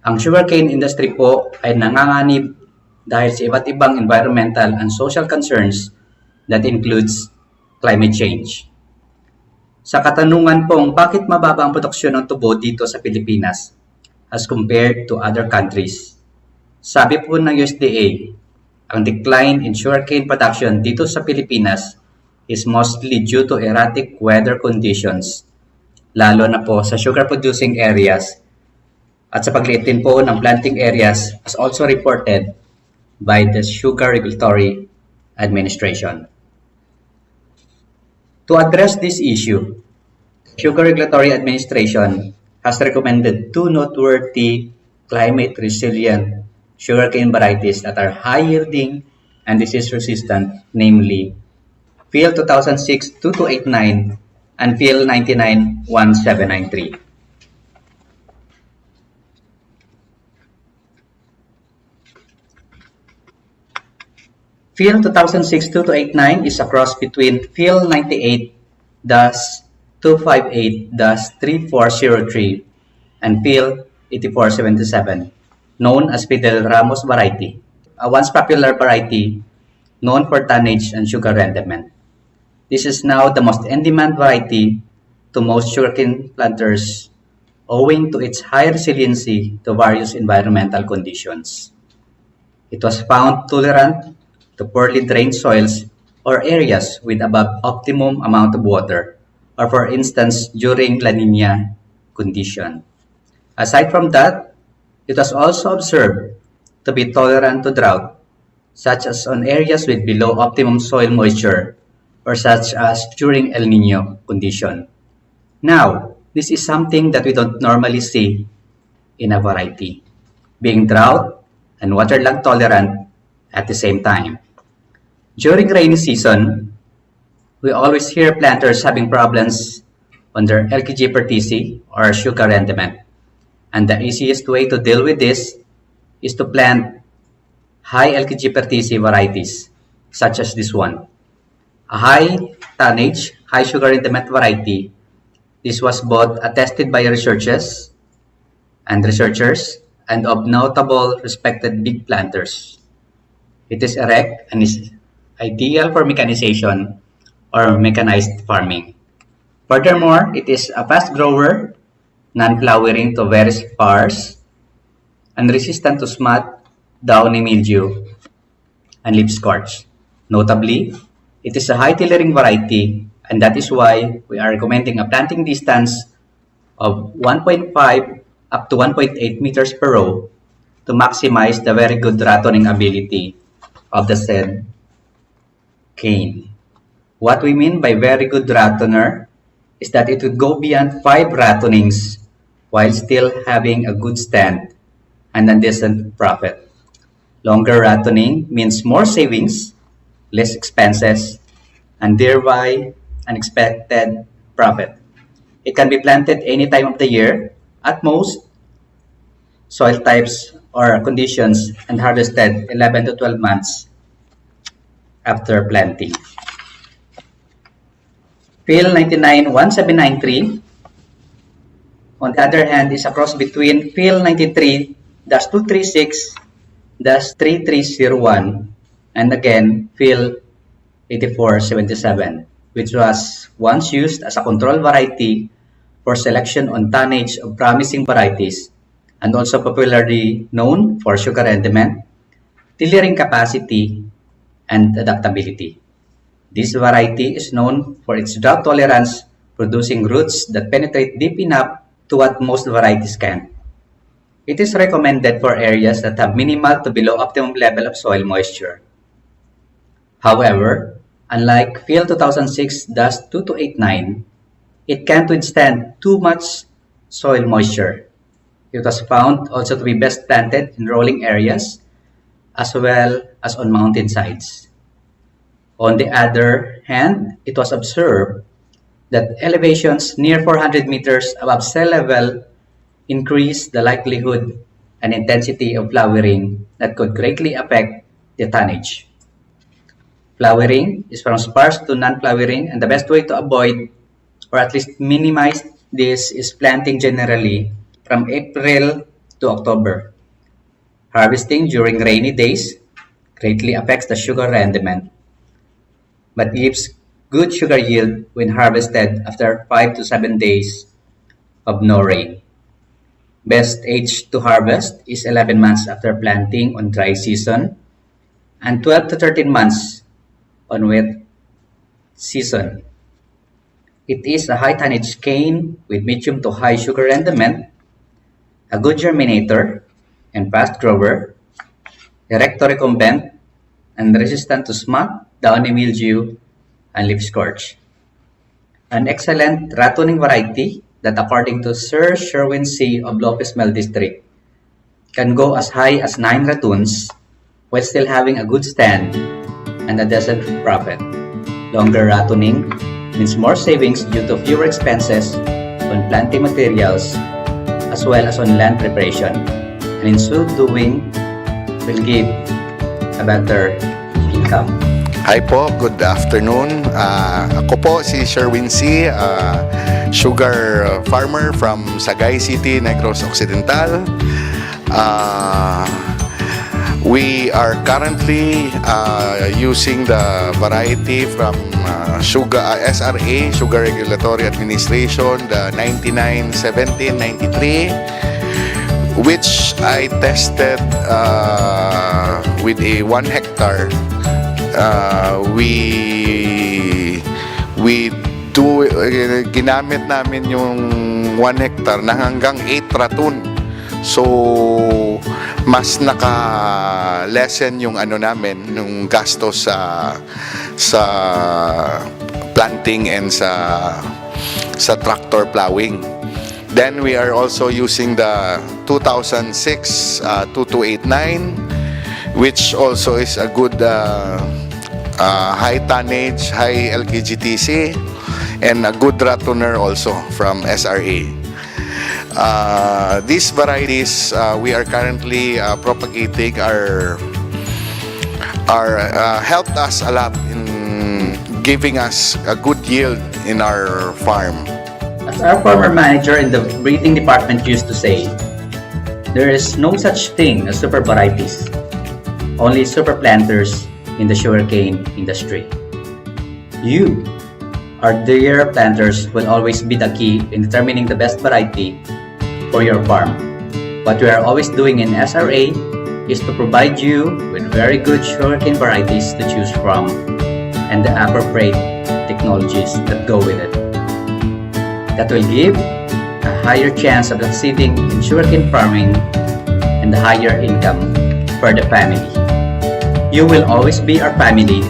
S11: ang sugarcane industry po ay nanganganib dahil sa iba't ibang environmental and social concerns that includes climate change. Sa katanungan pong bakit mababa ang produksyon ng tubo dito sa Pilipinas as compared to other countries, sabi po ng USDA, ang decline in sugarcane production dito sa Pilipinas is mostly due to erratic weather conditions, lalo na po sa sugar-producing areas at sa pagliit din po ng planting areas as also reported by the Sugar Regulatory Administration. To address this issue, Sugar Regulatory Administration has recommended 2 noteworthy climate-resilient sugarcane varieties that are high-yielding and disease-resistant, namely Phil 2006-2289 and Phil 99-1793. Phil 2006-2289 is a cross between Phil 98-258-3403 and Phil 8477, known as Fidel Ramos variety, a once popular variety known for tonnage and sugar rendement. This is now the most in-demand variety to most sugarcane planters owing to its high resiliency to various environmental conditions. It was found tolerant to poorly drained soils or areas with above optimum amount of water, or for instance during La Nina condition. Aside from that, it was also observed to be tolerant to drought, such as on areas with below optimum soil moisture or such as during El Nino condition. Now, this is something that we don't normally see in a variety, being drought and waterlogged tolerant at the same time. During rainy season, we always hear planters having problems on their LKG per TC or sugar rendement. And the easiest way to deal with this is to plant high LKG per TC varieties, such as this one. A high tonnage, high sugar rendement variety. This was both attested by researchers and of notable respected big planters. It is erect and is ideal for mechanization or mechanized farming. Furthermore, it is a fast grower, non-flowering to very sparse, and resistant to smut, downy mildew, and leaf scorch. Notably, it is a high tillering variety, and that is why we are recommending a planting distance of 1.5 up to 1.8 meters per row to maximize the very good rattoning ability of the said cane. What we mean by very good rattoner is that it would go beyond 5 rattonings while still having a good stand and a decent profit. Longer rattoning means more savings, less expenses, and thereby an expected profit. It can be planted any time of the year, at most soil types or conditions, and harvested 11 to 12 months after planting. Phil 99-1793, on the other hand, is a cross between Phil 93-236-3301 and again Phil 8477. which was once used as a control variety for selection on tonnage of promising varieties, and also popularly known for sugar rendement, tillering capacity, and adaptability. This variety is known for its drought tolerance, producing roots that penetrate deep enough to what most varieties can. It is recommended for areas that have minimal to below optimum level of soil moisture. However, unlike Phil 2006 DOST 2289, it can't withstand too much soil moisture. It was found also to be best planted in rolling areas as well as on mountainsides. On the other hand, it was observed that elevations near 400 meters above sea level increase the likelihood and intensity of flowering that could greatly affect the tonnage. Flowering is from sparse to non-flowering, and the best way to avoid or at least minimize this is planting generally from April to October. Harvesting during rainy days greatly affects the sugar rendement, but gives good sugar yield when harvested after 5 to 7 days of no rain. Best age to harvest is 11 months after planting on dry season and 12 to 13 months on wet season. It is a high tonnage cane with medium to high sugar rendement, a good germinator and fast grower, erect to recumbent, and resistant to smut, downy mildew, and leaf scorch. An excellent ratoning variety that, according to Sir Sherwin C. of Lopez Mill District, can go as high as 9 ratoons while still having a good stand and a decent profit. Longer ratoning means more savings due to fewer expenses on planting materials as well as on land preparation, and in so doing will give a better income.
S12: Hi po, good afternoon. Ako po si Sherwin C., sugar farmer from Sagay City, Negros Occidental. We are currently using the variety from SRA, Sugar Regulatory Administration, the 99-17-93, which I tested with a 1 hectare. Ginamit namin yung 1 hectare na hanggang 8 ratoon. So mas naka-lessen yung namin, yung gastos sa planting and sa tractor plowing. Then we are also using the 2006 2289, which also is a good high tonnage, high LKGTC, and a good ratoner also from SRA. These varieties we are currently propagating are helped us a lot in giving us a good yield in our farm.
S11: As our former manager in the breeding department used to say, there is no such thing as super varieties, only super planters in the sugarcane industry. You, our dear planters, will always be the key in determining the best variety for your farm. What we are always doing in SRA is to provide you with very good sugarcane varieties to choose from and the appropriate technologies that go with it. That will give a higher chance of succeeding in sugarcane farming and a higher income for the family. You will always be our family,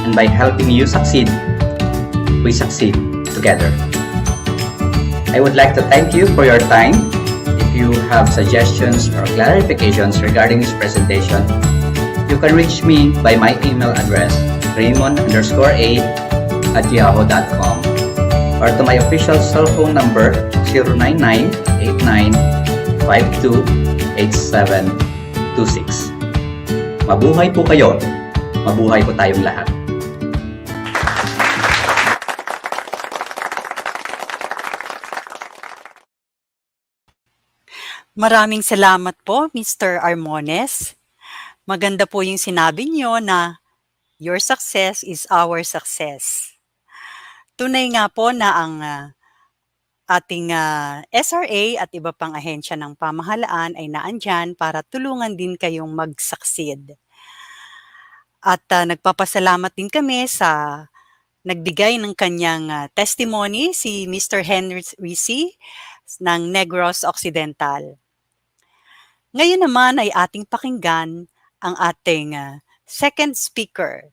S11: and by helping you succeed, we succeed together. I would like to thank you for your time. If you have suggestions or clarifications regarding this presentation, you can reach me by my email address, raymond_a@yahoo.com, or to my official cell phone number, 099-8952-8726. Mabuhay po kayo! Mabuhay po tayong lahat!
S4: Maraming salamat po, Mr. Armones. Maganda po yung sinabi niyo na your success is our success. Tunay nga po na ang ating SRA at iba pang ahensya ng pamahalaan ay naandyan para tulungan din kayong mag-succeed. At nagpapasalamat din kami sa nagbigay ng kanyang testimony, si Mr. Henry Risi ng Negros Occidental. Ngayon naman ay ating pakinggan ang ating second speaker.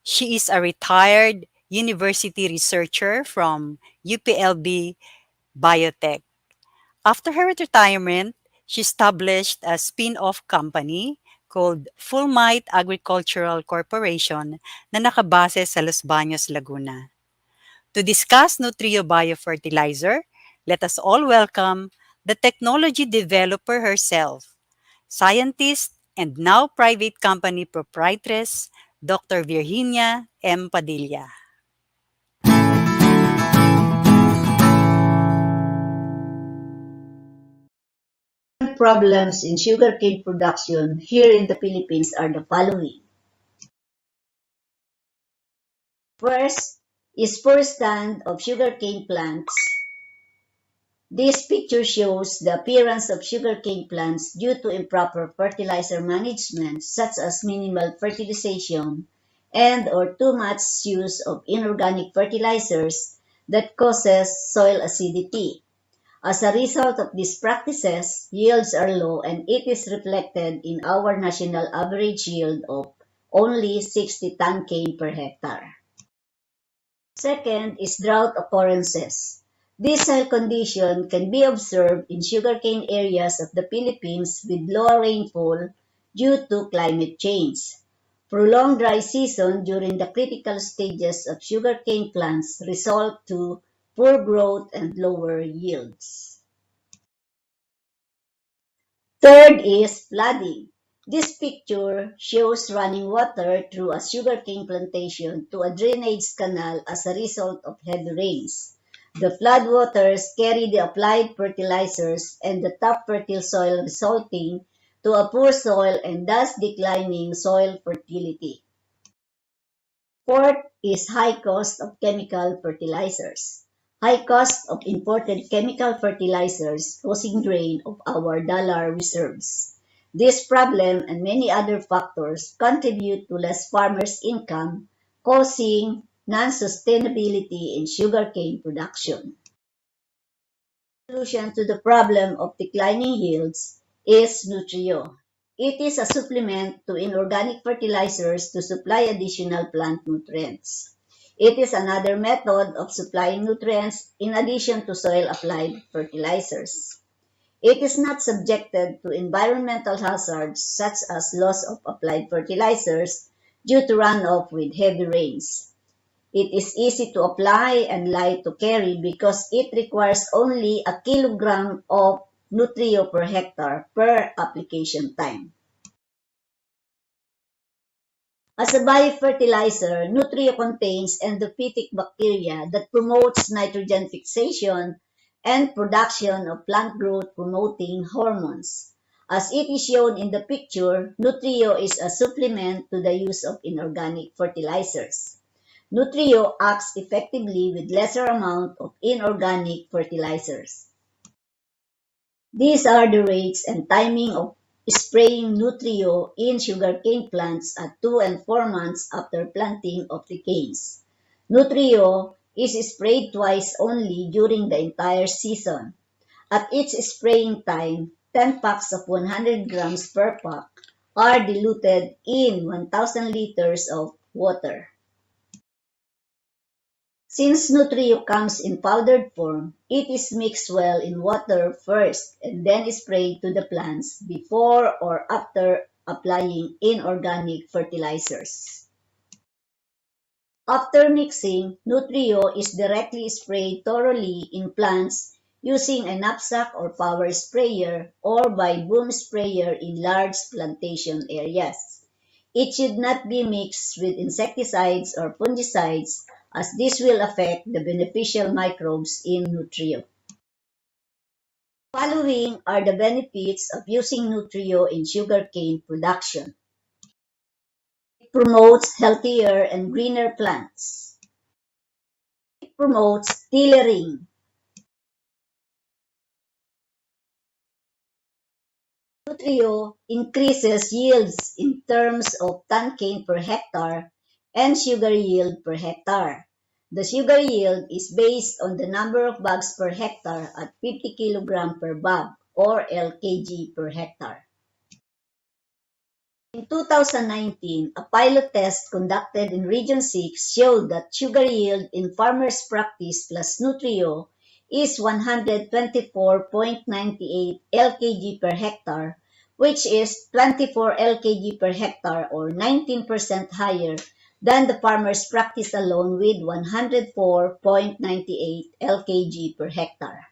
S4: She is a retired university researcher from UPLB Biotech. After her retirement, she established a spin-off company called Full Might Agricultural Corporation na nakabase sa Los Baños, Laguna. To discuss Nutrio biofertilizer, let us all welcome the technology developer herself, scientist and now private company proprietress, Dr. Virginia M. Padilla.
S13: Problems in sugarcane production here in the Philippines are the following. First is poor stand of sugarcane plants. This picture shows the appearance of sugarcane plants due to improper fertilizer management such as minimal fertilization and or too much use of inorganic fertilizers that causes soil acidity. As a result of these practices, yields are low and it is reflected in our national average yield of only 60 ton cane per hectare. Second is drought occurrences. This soil condition can be observed in sugarcane areas of the Philippines with lower rainfall due to climate change. Prolonged dry season during the critical stages of sugarcane plants result to poor growth and lower yields. Third is flooding. This picture shows running water through a sugarcane plantation to a drainage canal as a result of heavy rains. The floodwaters carry the applied fertilizers and the top fertile soil resulting to a poor soil and thus declining soil fertility. Fourth is high cost of chemical fertilizers. High cost of imported chemical fertilizers causing drain of our dollar reserves. This problem and many other factors contribute to less farmers' income, causing non-sustainability in sugarcane production. The solution to the problem of declining yields is Nutrio. It is a supplement to inorganic fertilizers to supply additional plant nutrients. It is another method of supplying nutrients in addition to soil-applied fertilizers. It is not subjected to environmental hazards such as loss of applied fertilizers due to runoff with heavy rains. It is easy to apply and light to carry because it requires only a kilogram of Nutrio per hectare per application time. As a biofertilizer, Nutrio contains endophytic bacteria that promotes nitrogen fixation and production of plant growth promoting hormones. As it is shown in the picture, Nutrio is a supplement to the use of inorganic fertilizers. Nutrio acts effectively with lesser amount of inorganic fertilizers. These are the rates and timing of spraying Nutrio in sugarcane plants at 2 and 4 months after planting of the canes. Nutrio is sprayed twice only during the entire season. At each spraying time, 10 packs of 100 grams per pack are diluted in 1,000 liters of water. Since Nutrio comes in powdered form, it is mixed well in water first and then sprayed to the plants before or after applying inorganic fertilizers. After mixing, Nutrio is directly sprayed thoroughly in plants using a knapsack or power sprayer or by boom sprayer in large plantation areas. It should not be mixed with insecticides or fungicides as this will affect the beneficial microbes in Nutrio. Following are the benefits of using Nutrio in sugarcane production. It promotes healthier and greener plants. It promotes tillering. Nutrio increases yields in terms of ton cane per hectare and sugar yield per hectare. The sugar yield is based on the number of bags per hectare at 50 kg per bag or LKG per hectare. In 2019, a pilot test conducted in Region 6 showed that sugar yield in farmers' practice plus Nutrio is 124.98 LKG per hectare, which is 24 LKG per hectare or 19% higher than the farmers' practice alone with 104.98 LKG per hectare.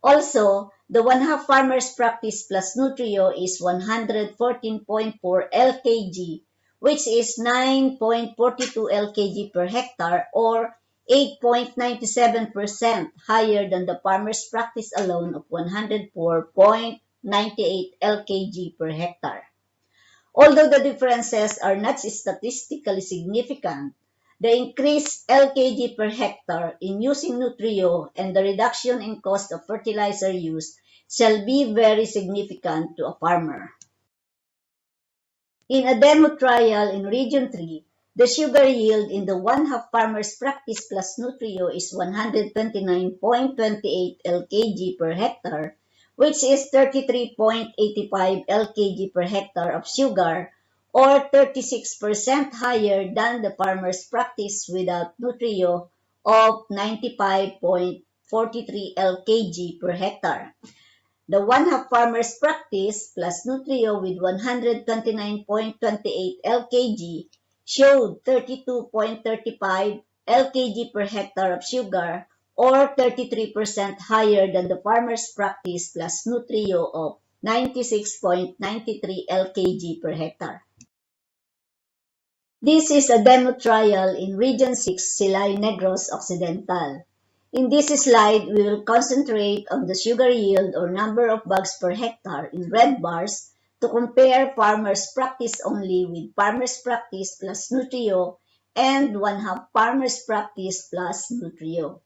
S13: Also, the one-half farmers practice plus Nutrio is 114.4 LKG, which is 9.42 LKG per hectare or 8.97% higher than the farmers practice alone of 104.98 LKG per hectare. Although the differences are not statistically significant, the increased LKG per hectare in using Nutrio and the reduction in cost of fertilizer use shall be very significant to a farmer. In a demo trial in Region 3, the sugar yield in the one-half farmers practice plus Nutrio is 129.28 LKG per hectare, which is 33.85 LKG per hectare of sugar, or 36% higher than the farmer's practice without Nutrio of 95.43 LKG per hectare. The one-half farmer's practice plus Nutrio with 129.28 LKG showed 32.35 LKG per hectare of sugar, or 33% higher than the farmer's practice plus Nutrio of 96.93 LKG per hectare. This is a demo trial in Region 6, Silay Negros Occidental. In this slide, we will concentrate on the sugar yield or number of bags per hectare in red bars to compare farmers' practice only with farmers' practice plus Nutrio and one-half farmers' practice plus Nutrio.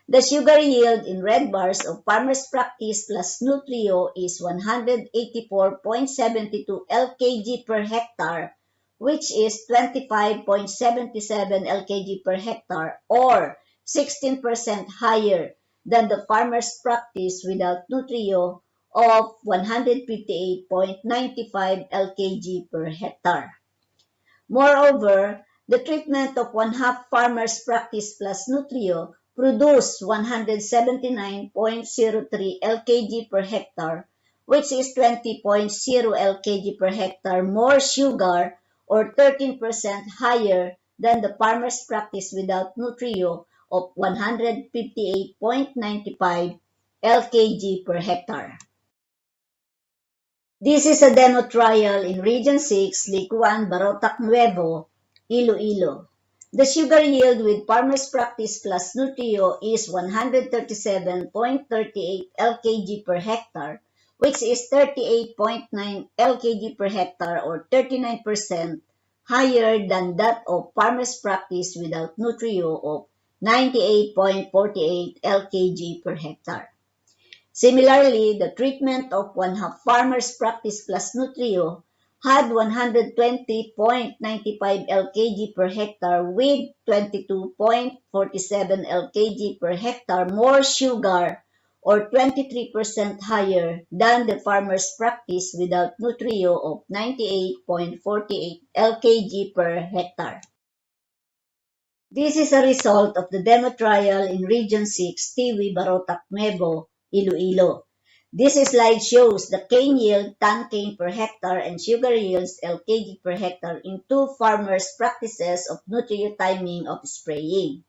S13: The sugar yield in red bars of farmers' practice plus Nutrio is 184.72 LKG per hectare, which is 25.77 LKG per hectare or 16% higher than the farmer's practice without Nutrio of 158.95 LKG per hectare. Moreover, the treatment of one-half farmer's practice plus Nutrio produced 179.03 LKG per hectare, which is 20.0 LKG per hectare more sugar or 13% higher than the farmer's practice without Nutrio of 158.95 LKG per hectare. This is a demo trial in Region 6, Licuan, Barotac Nuevo, Iloilo. The sugar yield with farmers practice plus Nutrio is 137.38 LKG per hectare, which is 38.9 LKG per hectare or 39% higher than that of farmers practice without Nutrio of 98.48 LKG per hectare. Similarly, the treatment of one-half farmers practice plus Nutrio had 120.95 LKG per hectare with 22.47 LKG per hectare more sugar or 23% higher than the farmer's practice without Nutrio of 98.48 LKG per hectare. This is a result of the demo trial in Region 6, Tiwi, Barotac Nuevo, Iloilo. This slide shows the cane yield, ton cane per hectare, and sugar yields, LKG per hectare, in two farmers' practices of Nutrio timing of spraying.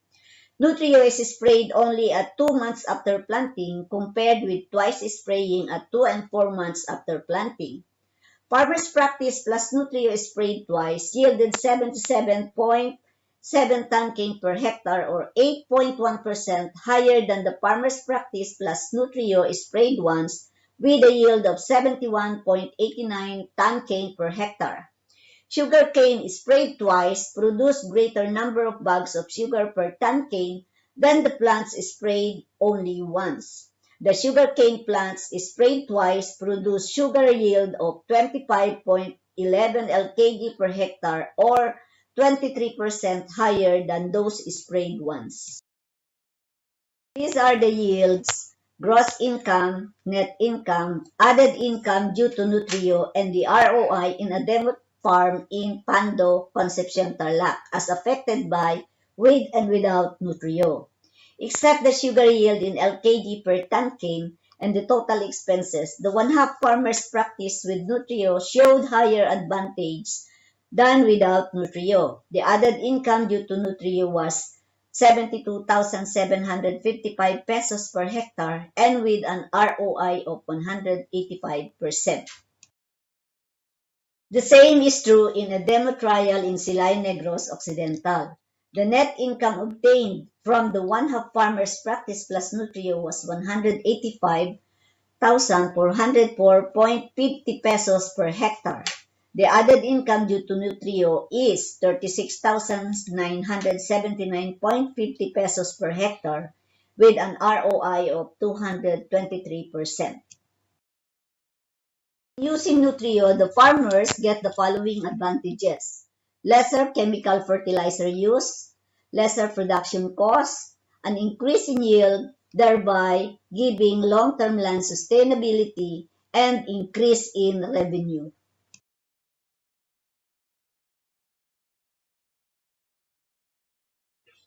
S13: Nutrio is sprayed only at 2 months after planting compared with twice spraying at 2 and 4 months after planting. Farmers' practice plus Nutrio sprayed twice yielded 77.7 ton cane per hectare or 8.1% higher than the farmer's practice plus Nutrio sprayed once with a yield of 71.89 ton cane per hectare. Sugarcane sprayed twice produced greater number of bags of sugar per ton cane Then the plants sprayed only once. The sugarcane plants sprayed twice produce sugar yield of 25.11 lkg per hectare or 23% higher than those sprayed once. These are the yields: gross income, net income, added income due to Nutrio, and the ROI in a demo farm in Pando, Concepcion, Tarlac, as affected by with and without Nutrio. Except the sugar yield in LKG per ton cane and the total expenses, the one-half farmers' practice with Nutrio showed higher advantage than without Nutrio. The added income due to Nutrio was 72,755 pesos per hectare and with an ROI of 185%. The same is true in a demo trial in Silay Negros Occidental. The net income obtained from the one-half farmers practice plus Nutrio was 185,404.50 pesos per hectare. The added income due to Nutrio is 36,979.50 pesos per hectare with an ROI of 223%. Using Nutrio, the farmers get the following advantages: lesser chemical fertilizer use, lesser production costs, an increase in yield, thereby giving long-term land sustainability, and increase in revenue.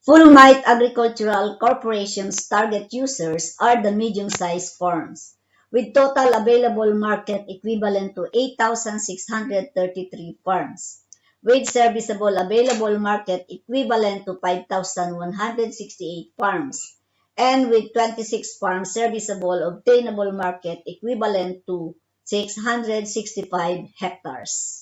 S13: Full Might Agricultural Corporation's target users are the medium-sized farms, with total available market equivalent to 8,633 farms, with serviceable available market equivalent to 5,168 farms, and with 26 farms serviceable obtainable market equivalent to 665 hectares.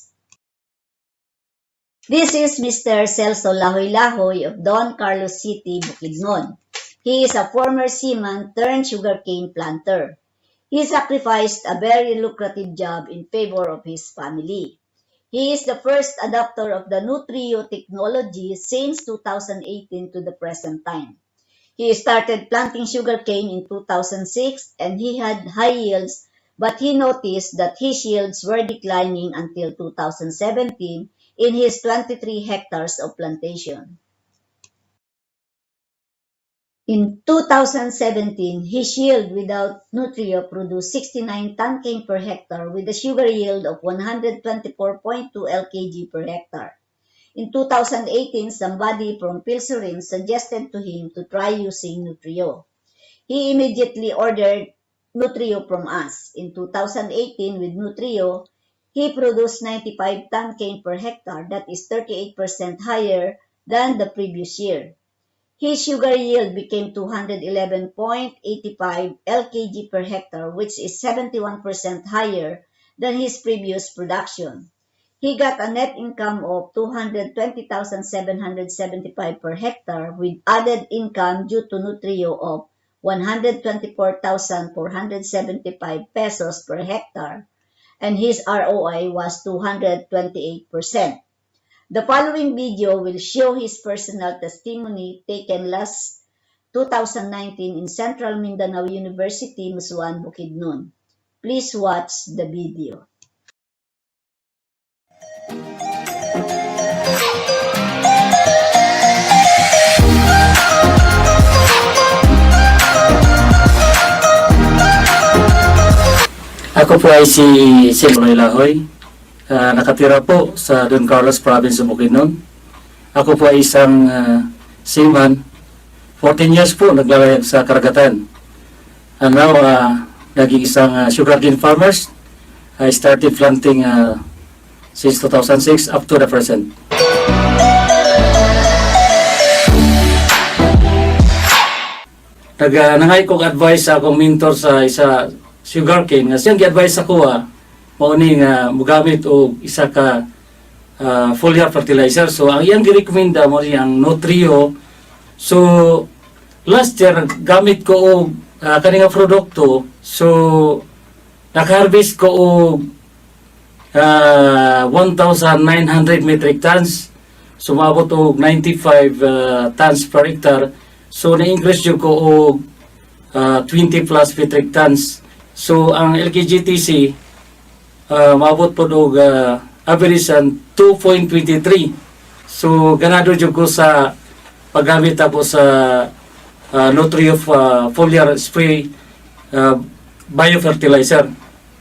S13: This is Mr. Celso Lahoy-Lahoy of Don Carlos City, Bukidnon. He is a former seaman turned sugarcane planter. He sacrificed a very lucrative job in favor of his family. He is the first adopter of the Nutrio technology since 2018 to the present time. He started planting sugarcane in 2006 and he had high yields, but he noticed that his yields were declining until 2017 in his 23 hectares of plantation. In 2017, his yield without Nutrio produced 69 ton cane per hectare with a sugar yield of 124.2 lkg per hectare. In 2018, somebody from Pilsurin suggested to him to try using Nutrio. He immediately ordered Nutrio from us. In 2018, with Nutrio, he produced 95 ton cane per hectare, that is 38% higher than the previous year. His sugar yield became 211.85 lkg per hectare, which is 71% higher than his previous production. He got a net income of 220,775 per hectare with added income due to Nutrio of 124,475 pesos per hectare, and his ROI was 228%. The following video will show his personal testimony taken last 2019 in Central Mindanao University, Musuan, Bukidnon. Please watch the video.
S14: Ako po ay si Celso Lahoy. Nakatira po sa Don Carlos Province of Bukidnon. Ako po ay isang seaman. 14 years po naglalakad sa karagatan. And now, naging isang sugarcane farmers. I started planting since 2006 up to the present. Nangay kong advice sa akong mentor sa isa sugarcane. Siyang gi-advise ako mauning mugamit o isa ka foliar fertilizer. So ang iyang gi-recommenda mo ang Nutrio. So last year gamit ko og kaning produkto. So nag-harvest ko og 1,900 metric tons. Sumabot og 95 tons per hectare. So na-increase jud ko og 20 plus metric tons. So ang LKGTC maabot po og average ang 2.23. So ganado jud ko sa paggamit po sa Nutrio foliar spray biofertilizer.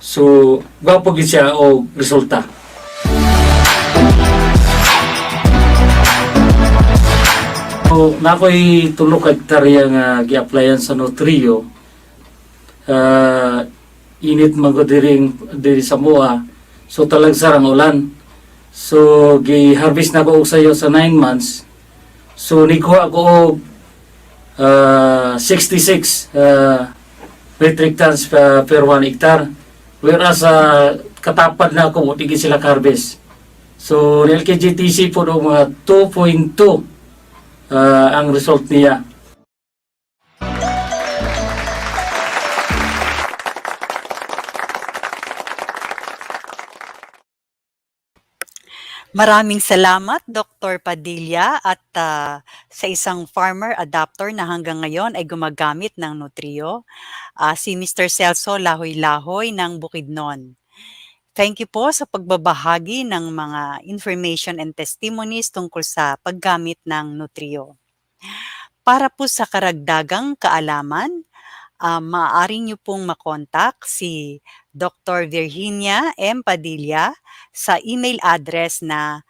S14: So gwapo gid siya og resulta. So, nakoy tulo ka hektarya nga gi-applyan sa Nutrio. Init diri sa Moa. So talagsar ang ulan. So gi-harvest na ko og sayo sa 9 months. So nikuha ko og 66 metric tons per 1 hectare. Whereas katapad na ako, hindi sila harvest. So LKGTC po do mga 2.2 ang result niya.
S4: Maraming salamat, Dr. Padilla, at sa isang farmer adapter na hanggang ngayon ay gumagamit ng Nutrio, si Mr. Celso Lahoy-Lahoy ng Bukidnon. Thank you po sa pagbabahagi ng mga information and testimonies tungkol sa paggamit ng Nutrio. Para po sa karagdagang kaalaman, maaari niyo pong makontak si Dr. Virginia M. Padilla sa email address na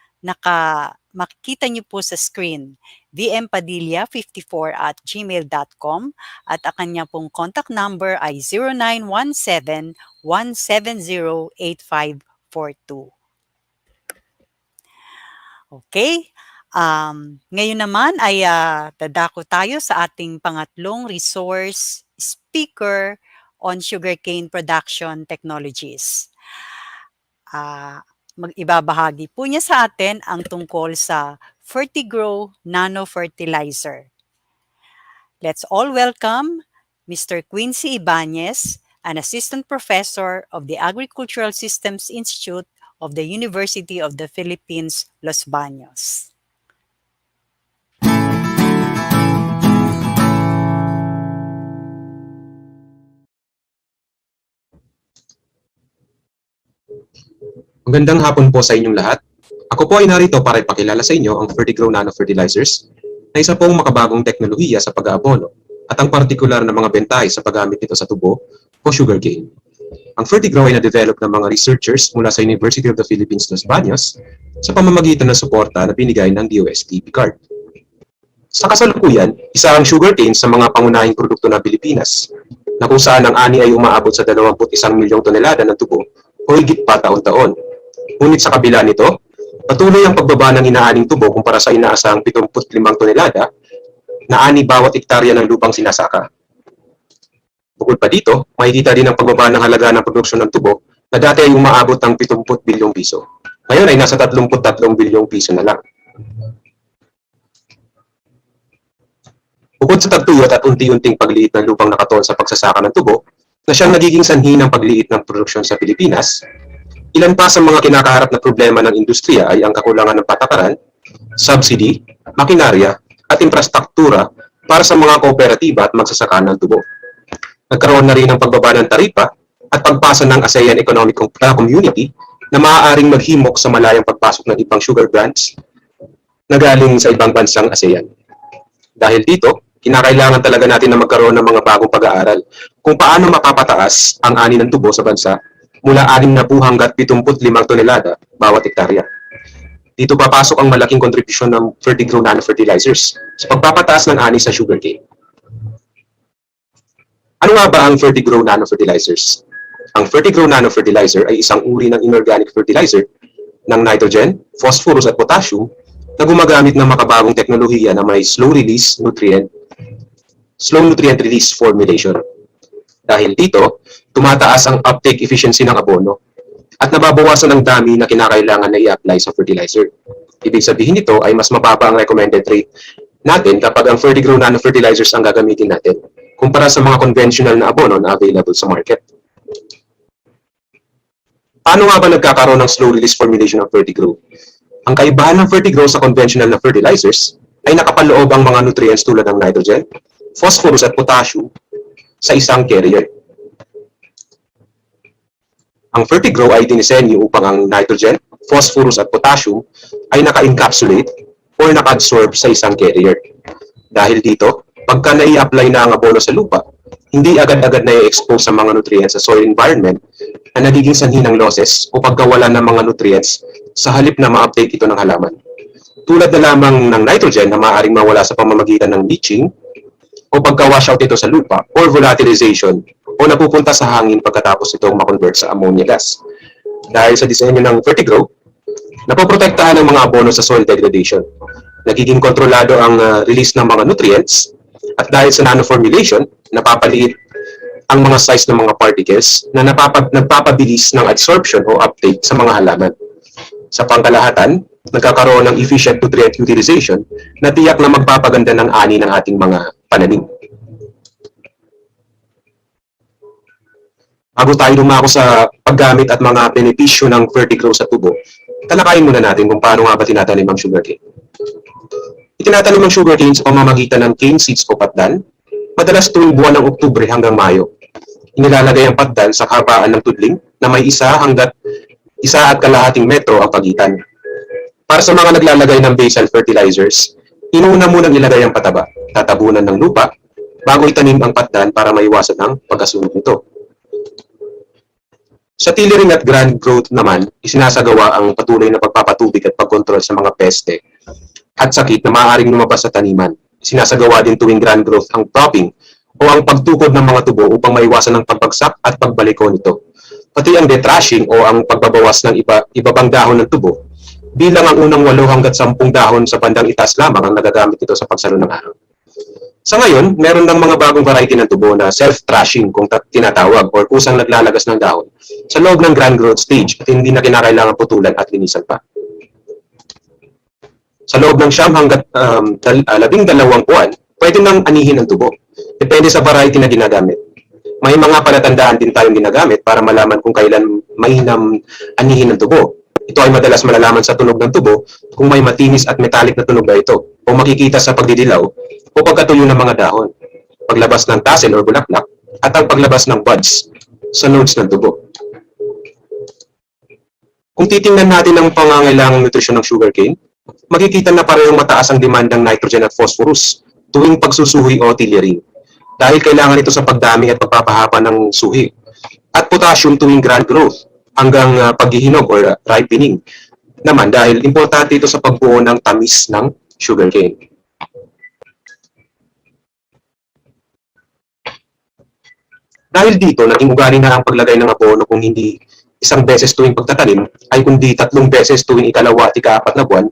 S4: makikita niyo po sa screen, vmpadilla54@gmail.com, at ang kanya pong contact number ay 0917-170-8542. Okay. Ngayon naman ay dadako tayo sa ating pangatlong resource speaker on sugarcane production technologies. Ibabahagi po niya sa atin ang tungkol sa Fertigrow Nano Fertilizer. Let's all welcome Mr. Quincy Ibanez, an Assistant Professor of the Agricultural Systems Institute of the University of the Philippines, Los Baños.
S15: Magandang hapon po sa inyong lahat. Ako po ay narito para ipakilala sa inyo ang Fertigrow Nano Fertilizers na isa pong makabagong teknolohiya sa pag-aabono at ang partikular na mga bentay sa paggamit nito sa tubo o sugarcane. Ang Fertigrow ay na-develop ng mga researchers mula sa University of the Philippines, Los Baños sa pamamagitan ng suporta na binigay ng DOST and PCAARRD. Sa kasalukuyan, isa ang sugarcane sa mga pangunahing produkto ng Pilipinas na kung saan ang ani ay umaabot sa 21 milyong tonelada ng tubo o higit pa taon-taon. Ngunit sa kabila nito, patuloy ang pagbaba ng inaaning tubo kumpara sa inaasahang 75 tonelada na ani bawat hektarya ng lupang sinasaka. Bukod pa dito, makikita din ang pagbaba ng halaga ng produksyon ng tubo na dati ay umaabot ng 70 bilyong piso. Ngayon ay nasa 33 bilyong piso na lang. Bukod sa tagtuyot at unti-unting pagliit ng lupang nakatuon sa pagsasaka ng tubo, na siyang nagiging sanhi ng pagliit ng produksyon sa Pilipinas, ilan pa sa mga kinakaharap na problema ng industriya ay ang kakulangan ng patakaran, subsidy, makinarya, at infrastruktura para sa mga kooperatiba at magsasaka ng tubo. Nagkaroon na rin ng pagbaba ng taripa at pagpasa ng ASEAN Economic Community na maaaring maghimok sa malayang pagpasok ng ibang sugar brands na galing sa ibang bansang ASEAN. Dahil dito, kinakailangan talaga natin na magkaroon ng mga bagong pag-aaral kung paano mapapataas ang ani ng tubo sa bansa mula 60 hanggat 75 tonelada bawat hektarya. Dito papasok ang malaking kontribusyon ng Fertigrow Nano Fertilizers sa pagpapataas ng ani sa sugarcane. Ano nga ba ang Fertigrow Nano Fertilizers? Ang Fertigrow Nano Fertilizer ay isang uri ng inorganic fertilizer ng nitrogen, phosphorus at potassium na gumagamit ng makabagong teknolohiya na may slow nutrient release formulation. Dahil dito, tumataas ang uptake efficiency ng abono at nababawasan ang dami na kinakailangan na i-apply sa fertilizer. Ibig sabihin nito ay mas mababa ang recommended rate natin kapag ang Fertigrow Nano Fertilizers ang gagamitin natin kumpara sa mga conventional na abono na available sa market. Paano nga ba nagkakaroon ng slow release formulation ng Fertigrow? Ang kaibahan ng Fertigrow sa conventional na fertilizers ay nakapaloob ang mga nutrients tulad ng nitrogen, phosphorus at potassium sa isang carrier. Ang Fertigrow ay dinisenyo upang ang nitrogen, phosphorus at potassium ay naka-encapsulate o naka-absorb sa isang carrier. Dahil dito, pagka nai-apply na ang abono sa lupa, hindi agad-agad na i-expose sa mga nutrients sa soil environment na nagiging sanhi ng losses o pagkawala ng mga nutrients sa halip na ma-uptake ito ng halaman. Tulad na lamang ng nitrogen na maaaring mawala sa pamamagitan ng leaching o pagka-washout ito sa lupa or volatilization o napupunta sa hangin pagkatapos itong makonvert sa ammonia gas. Dahil sa disenyo ng Fertigrow, napoprotektahan ang mga abono sa soil degradation. Nagiging kontrolado ang release ng mga nutrients at dahil sa nano-formulation, napapaliit ang mga size ng mga particles na nagpapabilis ng absorption o uptake sa mga halaman. Sa pangkalahatan, nagkakaroon ng efficient nutrient utilization na tiyak na magpapaganda ng ani ng ating mga pananim. Bago tayo dumako sa paggamit at mga benepisyo ng Fertigrow sa tubo, talakayin muna natin kung paano nga ba tinatanim ang sugarcane. Itinatanim ang sugarcane sa pamamagitan ng cane seeds o patdan, madalas tuwing buwan ng Oktubre hanggang Mayo. Inilalagay ang patdan sa kabaan ng tudling na may 1.5 metro ang pagitan. Para sa mga naglalagay ng basal fertilizers, inuuna munang ilagay ang pataba, tatabunan ng lupa, bago itanim ang patdan para maiwasan ang pagkasunog nito. Sa tillering at grand growth naman, isinasagawa ang patuloy na pagpapatubig at pagkontrol sa mga peste at sakit na maaaring lumabas sa taniman. Sinasagawa din tuwing grand growth ang topping o ang pagtukod ng mga tubo upang maiwasan ang pagbagsak at pagbaliko nito. Pati ang dethrashing o ang pagbabawas ng ibabang dahon ng tubo, bilang ang unang 8 hanggang 10 dahon sa bandang itaas lamang ang nagagamit ito sa pagsalo ng araw. Sa ngayon, meron ng mga bagong variety ng tubo na self-thrashing kung tinatawag or kusang naglalagas ng dahon sa loob ng grand growth stage at hindi na kinakailangan putulan at linisan pa. Sa loob ng 9 hanggang 12 buwan, pwede nang anihin ang tubo. Depende sa variety na ginagamit. May mga palatandaan din tayong ginagamit para malaman kung kailan mainam anihin ang tubo. Ito ay madalas malalaman sa tunog ng tubo kung may matinis at metallic na tunog na ito o makikita sa pagdidilaw o pagkatuyo ng mga dahon, paglabas ng tassel or bulaklak at ang paglabas ng buds sa nodes ng tubo. Kung titingnan natin ang pangangailangang nutrisyon ng sugarcane, makikita na parehong mataas ang demand ng nitrogen at phosphorus tuwing pagsusuhi o tillering dahil kailangan ito sa pagdami at pagpapahaba ng suhi at potassium tuwing grand growth hanggang paghihinog or ripening naman dahil importante ito sa pagbuo ng tamis ng sugarcane. Dahil dito, naging ugali na ang paglagay ng abono kung hindi isang beses tuwing pagtatanim, ay kundi 3 beses tuwing ikalawa at ika-4 na buwan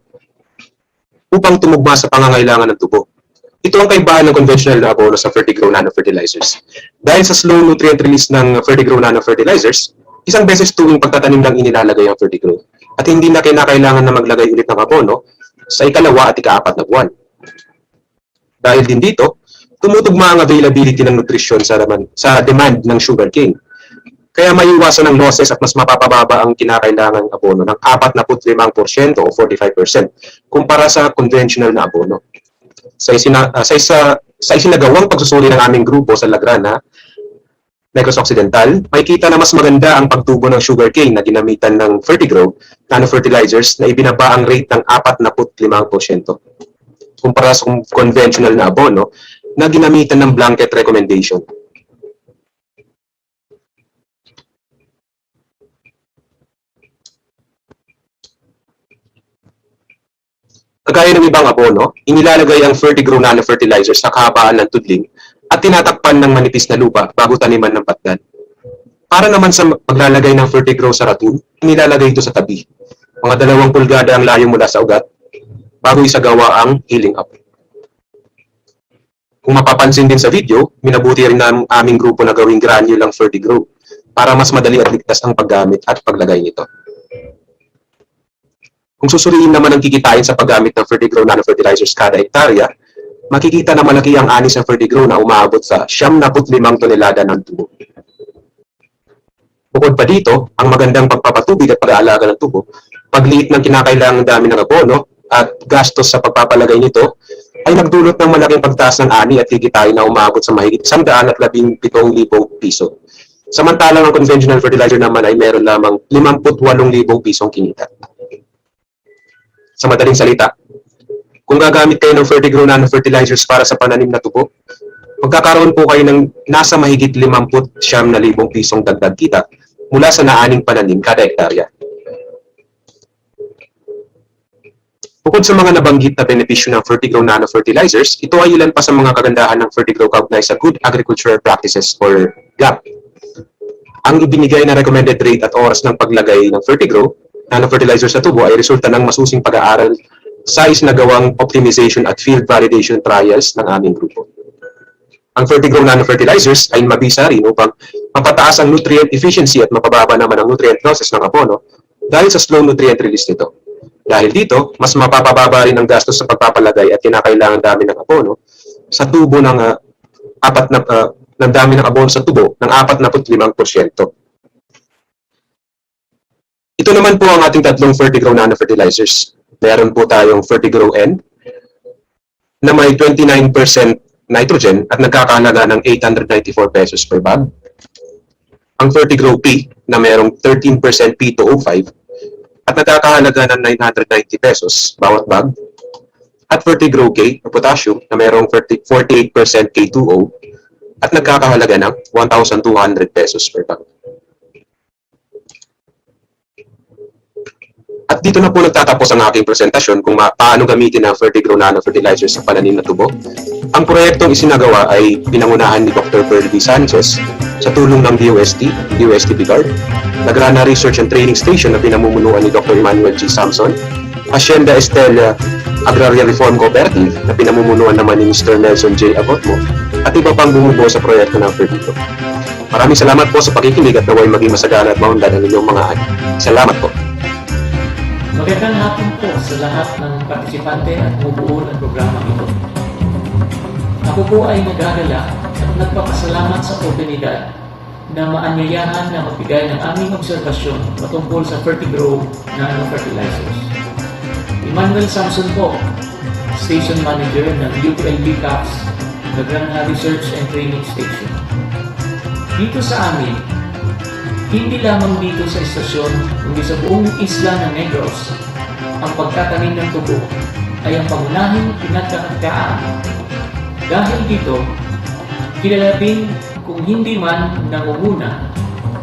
S15: upang tumugma sa pangangailangan ng tubo. Ito ang kaibahan ng conventional na abono sa Fertigrow Nano Fertilizers. Dahil sa slow nutrient release ng Fertigrow Nano Fertilizers, isang beses tuwing pagtatanim lang inilalagay ang Fertigrow at hindi na kinakailangan na maglagay ulit ng abono sa ikalawa at ika-4 na buwan. Dahil din dito, tumutugma ang availability ng nutrisyon sa demand ng sugarcane. Kaya maiwasan ng losses at mas mapapababa ang kinakailangang abono ng 45% o 45% kumpara sa conventional na abono. Sa isinagawang pagsusuri ng aming grupo sa Lagrana, Negros Occidental, makikita na mas maganda ang pagtubo ng sugarcane na ginamitan ng Fertigrow Nano Fertilizers na ibinaba ang rate ng 45% kumpara sa conventional na abono na ginamitan ng blanket recommendation. Kagaya ng ibang abono, inilalagay ang Fertigrow Nano Fertilizer sa kahabaan ng tudling at tinatakpan ng manipis na lupa bago taniman ng patdan. Para naman sa paglalagay ng Fertigrow sa ratun, inilalagay ito sa tabi. Mga 2 pulgada ang layo mula sa ugat bago isagawa ang healing up. Kung mapapansin din sa video, minabuti rin ng aming grupo na gawing granule ang Fertigrow para mas madali at ligtas ang paggamit at paglagay nito. Kung susuriin naman ang kikitain sa paggamit ng Fertigrow Nano Fertilizers kada hektarya, makikita na malaki ang ani sa Fertigrow na umaabot sa 75 tonelada ng tubo. Bukod pa dito, ang magandang pagpapatubig at pag-aalaga ng tubo, pagliit ng kinakailangang dami ng abono, at gastos sa pagpapalagay nito ay nagdulot ng malaking pagtaas ng ani at kikitain na umabot sa mahigit 117,000 piso. Samantalang ang conventional fertilizer naman ay meron lamang 58,000 pisong kinita. Sa madaling salita, kung gagamit kayo ng Fertigro Nano Fertilizers para sa pananim na tubo, magkakaroon po kayo ng nasa mahigit 59,000 pisong dagdag kita mula sa naaning pananim kada hektarya. Bukod sa mga nabanggit na benepisyo ng Fertigro Nano Fertilizers, ito ay ilan pa sa mga kagandahan ng Fertigro kaugnay sa Good Agricultural Practices or GAP. Ang ibinigay na recommended rate at oras ng paglagay ng Fertigro Nano Fertilizer sa tubo ay resulta ng masusing pag-aaral sa isinagawang optimization at field validation trials ng aming grupo. Ang Fertigro Nano Fertilizers ay mabisa rin upang mapataas ang nutrient efficiency at mapababa naman ang nutrient losses ng abono dahil sa slow nutrient release nito. Dahil dito, mas mapapababa rin ang gastos sa pagpapalagay at kinakailangan dami ng abono sa tubo ng ng dami ng abono sa tubo ng 45%. Ito naman po ang ating tatlong Fertigro Nano Fertilizers. Meron po tayong Fertigro N na may 29% nitrogen at nagkakahalaga ng 894 pesos per bag. Ang Fertigro P na mayroong 13% P2O5 at nagkakahalaga ng 990 pesos bawat bag. At Fertigro K na potassium na mayroong 48% K2O at nagkakahalaga ng 1,200 pesos per bag. At dito na po nagtatapos ang aking presentasyon kung paano gamitin ang Fertigro Nano Fertilizer sa pananim na tubo. Ang proyektong isinagawa ay pinangunahan ni Dr. Ferdy Sanchez sa tulong ng DOST PCAARRD, Agrana Research and Training Station na pinamumunuan ni Dr. Emmanuel G. Samson, Hacienda Estella Agraria Reform Cooperative na pinamumunuan naman ni Mr. Nelson J. Agotmo at iba pang bumubuo sa proyekto ng Fertigro. Maraming salamat po sa pakikinig at naway maging masagana at maunlad ang inyong mga ani. Salamat po.
S7: Magandang hapon po sa lahat ng partisipante at bumubuo ng programa ito. Ako po ay nag-aalala at nagpapasalamat sa oportunidad na maanyayahan na magbigay ng aming obserbasyon patungkol sa Fertigro Nano Fertilizers. Emmanuel Samson po, Station Manager ng UPLB CAPS, Agrana Research and Training Station. Dito sa amin, hindi lamang dito sa istasyon, kundi sa buong isla ng Negros, ang pagtatanim ng tubo ay ang pangunahing pinagkakakitaan. Dahil dito, kilala din kung hindi man nangunguna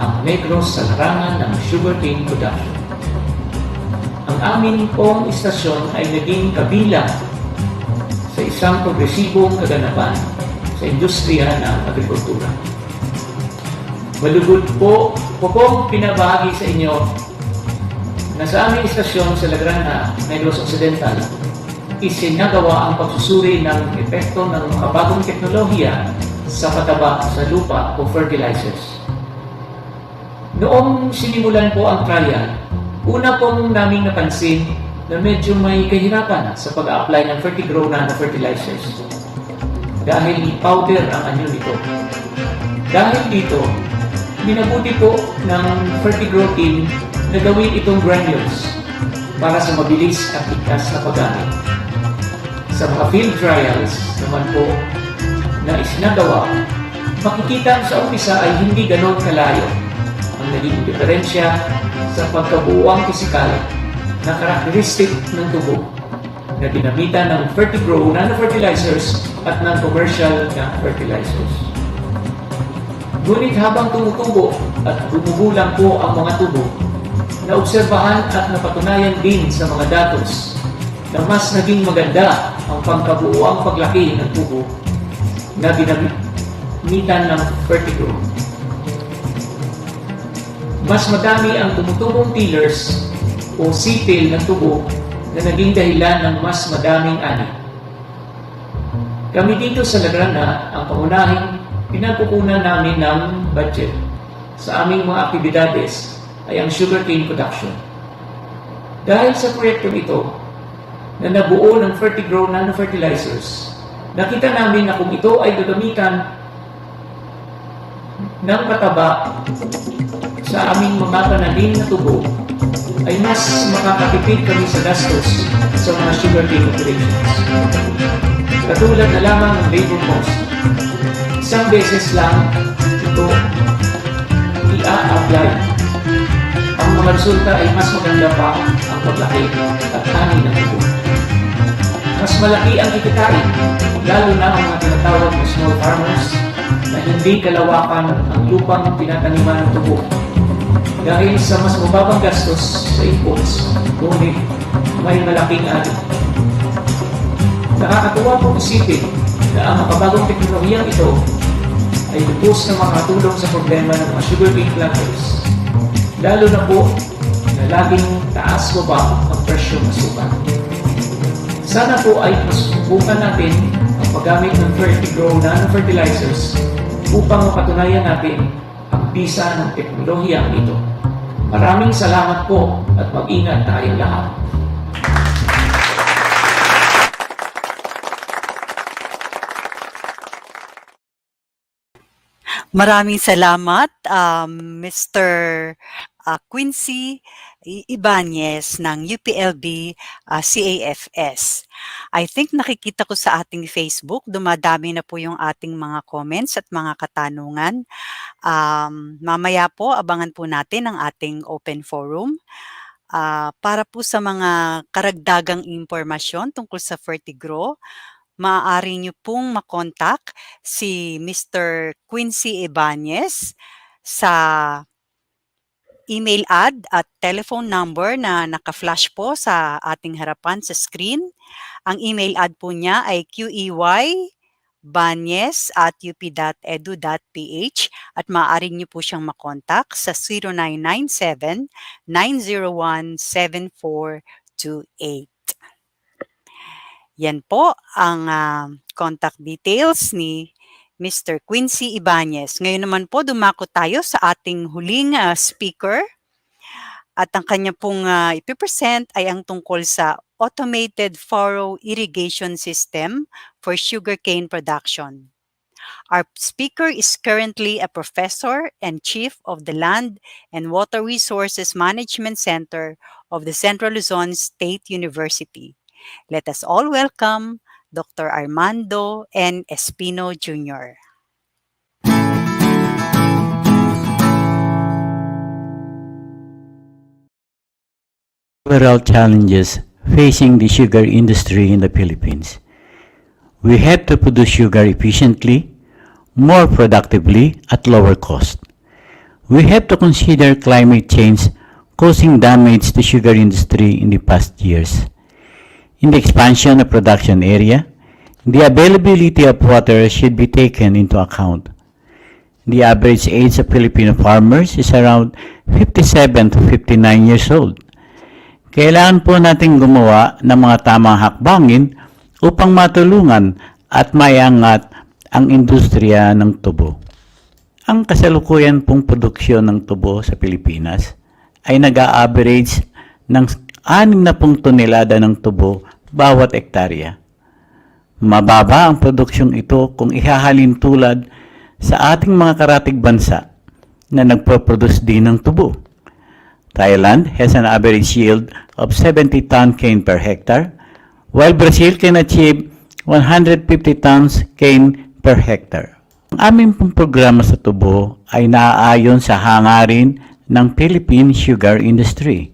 S7: ang Negros sa larangan ng sugarcane production. Ang amin pong istasyon ay naging kabilang sa isang progresibong kaganapan sa industriya ng agrikultura. Malugod po pong pinabahagi sa inyo na sa aming istasyon sa Lagrana, Negros Occidental, isinagawa ang pagsusuri ng epekto ng makabagong teknolohiya sa pataba sa lupa o fertilizers. Noong sinimulan po ang trial, una pong naming napansin na medyo may kahirapan sa pag-a-apply ng Fertigro Nano Fertilizers dahil powder ang anyo nito. Dahil dito, minabuti po ng Fertigro team na gawin itong granules para sa mabilis at ligtas na paggamit. Sa mga field trials naman po na isinagawa, makikita sa umpisa ay hindi ganon kalayo ang naging diferensya sa pagkabuuang pisikal na karakteristik ng tubo na ginamitan ng Fertigro Nano Fertilizers at ng commercial na fertilizers. Ngunit habang tumutubo at bumubulang po ang mga tubo, naobserbahan at napatunayan din sa mga datos na mas naging maganda ang pangkabuuang paglaki ng tubo na ginamitan ng Fertigro. Mas madami ang tumutubong tillers o sipil ng tubo na naging dahilan ng mas madaming ani. Kami dito sa Lagrana ang pangunahing pinagkukunan namin ng budget sa aming mga aktibidades ay ang sugarcane production. Dahil sa proyektong ito na nabuo ng Fertigro Nano Fertilizers, nakita namin na kung ito ay gagamitan ng pataba sa aming mga pananim na tubo, ay mas makakatipid kami sa gastos sa mga sugarcane operations. Katulad na lamang ng labor cost. Isang beses lang ito i-apply. Ang mga resulta ay mas maganda pa ang paglaki at ani ng tubo. Mas malaki ang ikitain, lalo na ang mga tinatawag na small farmers na hindi kalawakan ang lupang pinataniman ng tubo. Dahil sa mas mababang gastos sa inputs, ngunit may malaking ani. Nakakatuwa pong isipin na ang makabagong teknolohiyang ito ay lubos na makatulong sa problema ng mga sugarcane planters. Lalo na po na laging taas-baba ang presyo ng sukat. Sana po ay masubukan natin ang paggamit ng Fertilizer Nano Fertilizers upang mapatunayan natin ang bisa ng teknolohiyang ito. Maraming salamat po at mag-ingat tayong lahat.
S4: Maraming salamat, Mr. Quincy Ibanez ng UPLB CAFS. I think nakikita ko sa ating Facebook, dumadami na po yung ating mga comments at mga katanungan. Mamaya po, abangan po natin ang ating open forum. Para po sa mga karagdagang impormasyon tungkol sa Fertigro, maaari niyo pong makontak si Mr. Quincy Ibanez sa email ad at telephone number na naka-flash po sa ating harapan sa screen. Ang email ad po niya ay qeybanez@up.edu.ph at maaari niyo po siyang makontak sa 0997-901-7428. Yan po ang contact details ni Mr. Quincy Ibanez. Ngayon naman po, dumako tayo sa ating huling speaker. At ang kanya pong ipipresent ay ang tungkol sa Automated Furrow Irrigation System for Sugarcane Production. Our speaker is currently a professor and chief of the Land and Water Resources Management Center of the Central Luzon State University. Let us all welcome Dr. Armando N. Espino Jr.
S16: Several challenges facing the sugar industry in the Philippines. We have to produce sugar efficiently, more productively, at lower cost. We have to consider climate change causing damage to sugar industry in the past years. In the expansion of production area, the availability of water should be taken into account. The average age of Filipino farmers is around 57 to 59 years old. Kailangan po natin gumawa ng mga tamang hakbangin upang matulungan at maiangat ang industriya ng tubo. Ang kasalukuyan pong produksyon ng tubo sa Pilipinas ay nag-a-average ng 60 tonelada ng tubo bawat ektarya. Mababa ang produksyong ito kung ihahalin tulad sa ating mga karatig bansa na nagpo-produce din ng tubo. Thailand has an average yield of 70 ton cane per hectare, while Brazil can achieve 150 tons cane per hectare. Ang aming pong programa sa tubo ay naaayon sa hangarin ng Philippine sugar industry.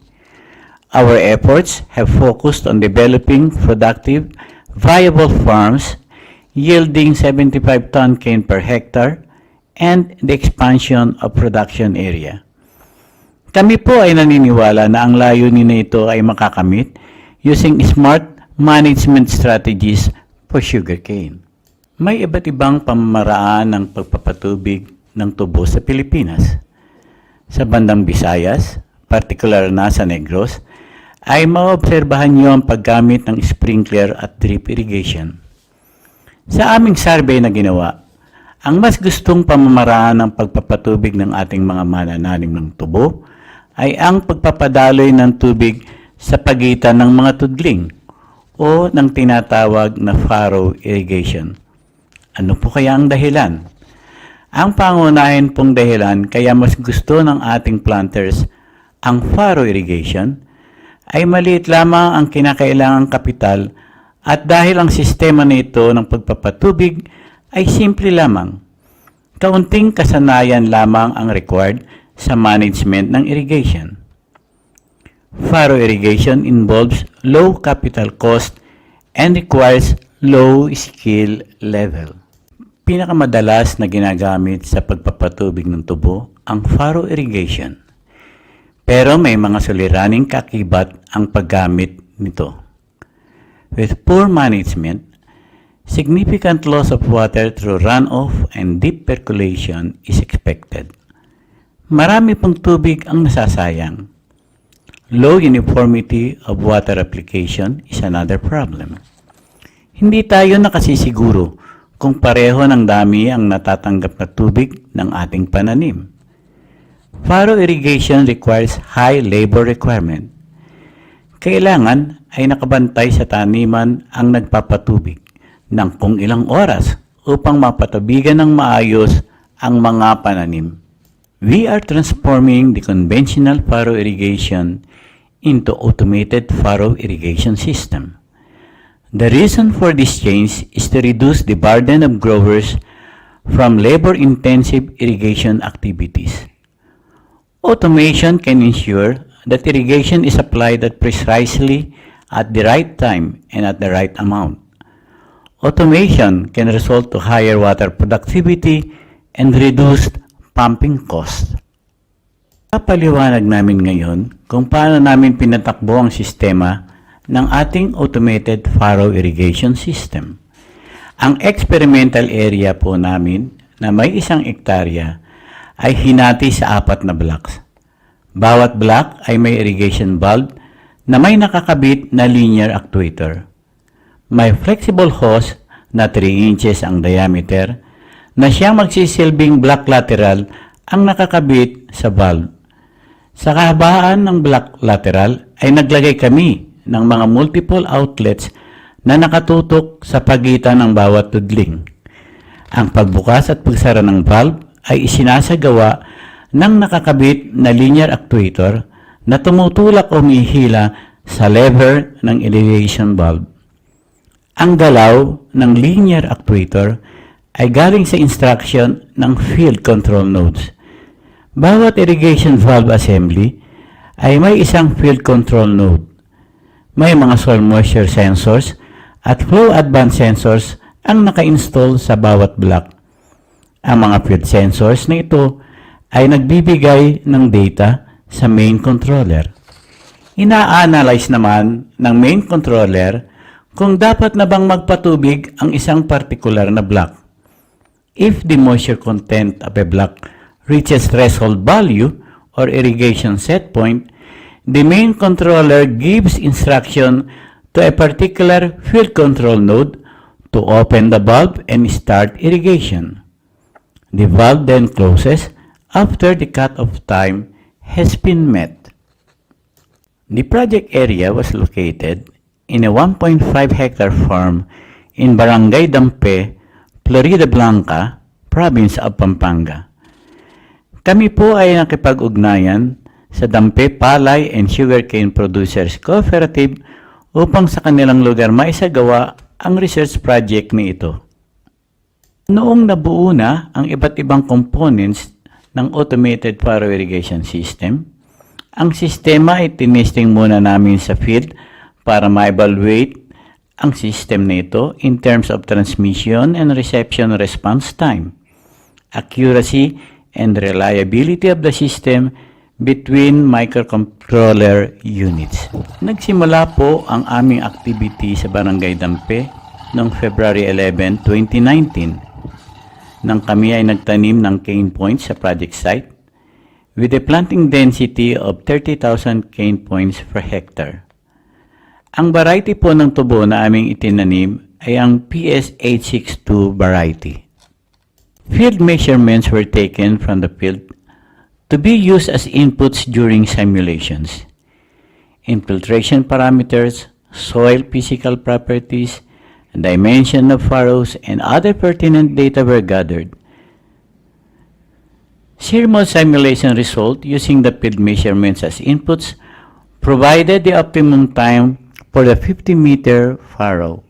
S16: Our efforts have focused on developing productive, viable farms yielding 75 ton cane per hectare and the expansion of production area. Kami po ay naniniwala na ang layunin na ito ay makakamit using smart management strategies for sugarcane. May iba't ibang pamamaraan ng pagpapatubig ng tubo sa Pilipinas. Sa bandang Visayas, particular na sa Negros, ay maobserbahan niyo ang paggamit ng sprinkler at drip irrigation. Sa aming survey na ginawa, ang mas gustong pamamaraan ng pagpapatubig ng ating mga manananim ng tubo ay ang pagpapadaloy ng tubig sa pagitan ng mga tudling o ng tinatawag na Furrow irrigation. Ano po kaya ang dahilan? Ang pangunahin pong dahilan kaya mas gusto ng ating planters ang Furrow Irrigation, ay maliit lamang ang kinakailangang kapital at dahil ang sistema nito ng pagpapatubig ay simple lamang. Kaunting kasanayan lamang ang required sa management ng irrigation. Furrow irrigation involves low capital cost and requires low skill level. Pinakamadalas na ginagamit sa pagpapatubig ng tubo ang furrow irrigation. Pero may mga suliraning kaakibat ang paggamit nito. With poor management, significant loss of water through runoff and deep percolation is expected. Marami pang tubig ang nasasayang. Low uniformity of water application is another problem. Hindi tayo nakasisiguro kung pareho ng dami ang natatanggap na tubig ng ating pananim. Furrow irrigation requires high labor requirement. Kailangan ay nakabantay sa taniman ang nagpapatubig ng kung ilang oras upang mapatubigan ng maayos ang mga pananim. We are transforming the conventional furrow irrigation into automated furrow irrigation system. The reason for this change is to reduce the burden of growers from labor-intensive irrigation activities. Automation can ensure that irrigation is applied precisely at the right time and at the right amount. Automation can result to higher water productivity and reduced pumping costs. Papaliwanag namin ngayon kung paano namin pinatakbo ang sistema ng ating automated furrow irrigation system. Ang experimental area po namin na may 1 hektarya ay hinati sa 4 na blocks. Bawat block ay may irrigation valve na may nakakabit na linear actuator. May flexible hose na 3 inches ang diameter na siyang magsisilbing block lateral ang nakakabit sa valve. Sa kahabaan ng block lateral ay naglagay kami ng mga multiple outlets na nakatutok sa pagitan ng bawat tudling. Ang pagbukas at pagsara ng valve ay isinasagawa ng nakakabit na linear actuator na tumutulak o umihila sa lever ng irrigation valve. Ang galaw ng linear actuator ay galing sa instruction ng field control nodes. Bawat irrigation valve assembly ay may isang field control node. May mga soil moisture sensors at flow advance sensors ang naka-install sa bawat block. Ang mga field sensors na ito ay nagbibigay ng data sa main controller. Ina-analyze naman ng main controller kung dapat na bang magpatubig ang isang particular na block. If the moisture content of a block reaches threshold value or irrigation set point, the main controller gives instruction to a particular field control node to open the valve and start irrigation. The valve then closes after the cut-off time has been met. The project area was located in a 1.5 hectare farm in Barangay Dampe, Florida Blanca, Province of Pampanga. Kami po ay nakipag-ugnayan sa Dampe Palay and Sugarcane Producers Cooperative upang sa kanilang lugar maisagawa ang research project ni ito. Noong nabuo na ang iba't ibang components ng automated furrow irrigation system, ang sistema ay tinesting muna namin sa field para ma-evaluate ang system nito in terms of transmission and reception response time, accuracy and reliability of the system between microcontroller units. Nagsimula po ang aming activity sa Barangay Dampe noong February 11, 2019 nang kami ay nagtanim ng cane points sa project site with a planting density of 30,000 cane points per hectare. Ang variety po ng tubo na aming itinanim ay ang PS862 variety. Field measurements were taken from the field to be used as inputs during simulations. Infiltration parameters, soil physical properties, dimension of furrows, and other pertinent data were gathered. Remote simulation result using the field measurements as inputs provided the optimum time for the 50-meter furrow.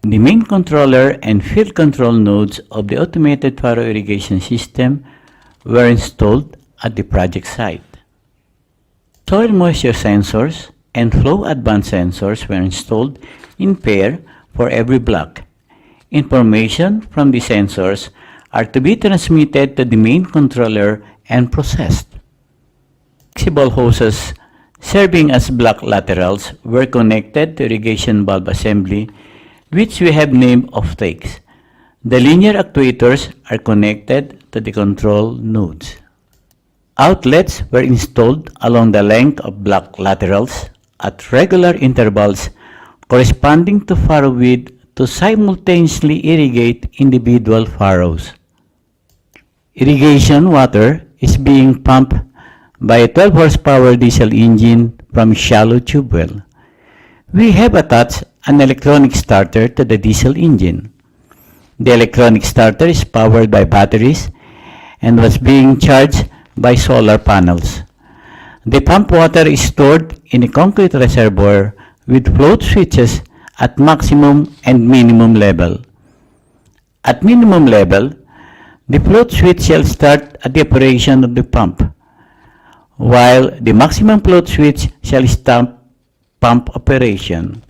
S16: The main controller and field control nodes of the automated furrow irrigation system were installed at the project site. Soil moisture sensors and flow advance sensors were installed in pair for every block. Information from the sensors are to be transmitted to the main controller and processed. Flexible hoses serving as block laterals were connected to irrigation valve assembly, which we have named offtakes. The linear actuators are connected to the control nodes. Outlets were installed along the length of block laterals at regular intervals corresponding to furrow width to simultaneously irrigate individual furrows. Irrigation water is being pumped by a 12 horsepower diesel engine from a shallow tube well. We have attached an electronic starter to the diesel engine. The electronic starter is powered by batteries and was being charged by solar panels. The pump water is stored in a concrete reservoir with float switches at maximum and minimum level. At minimum level, the float switch shall start at the operation of the pump, while the maximum float switch shall stop pump operation.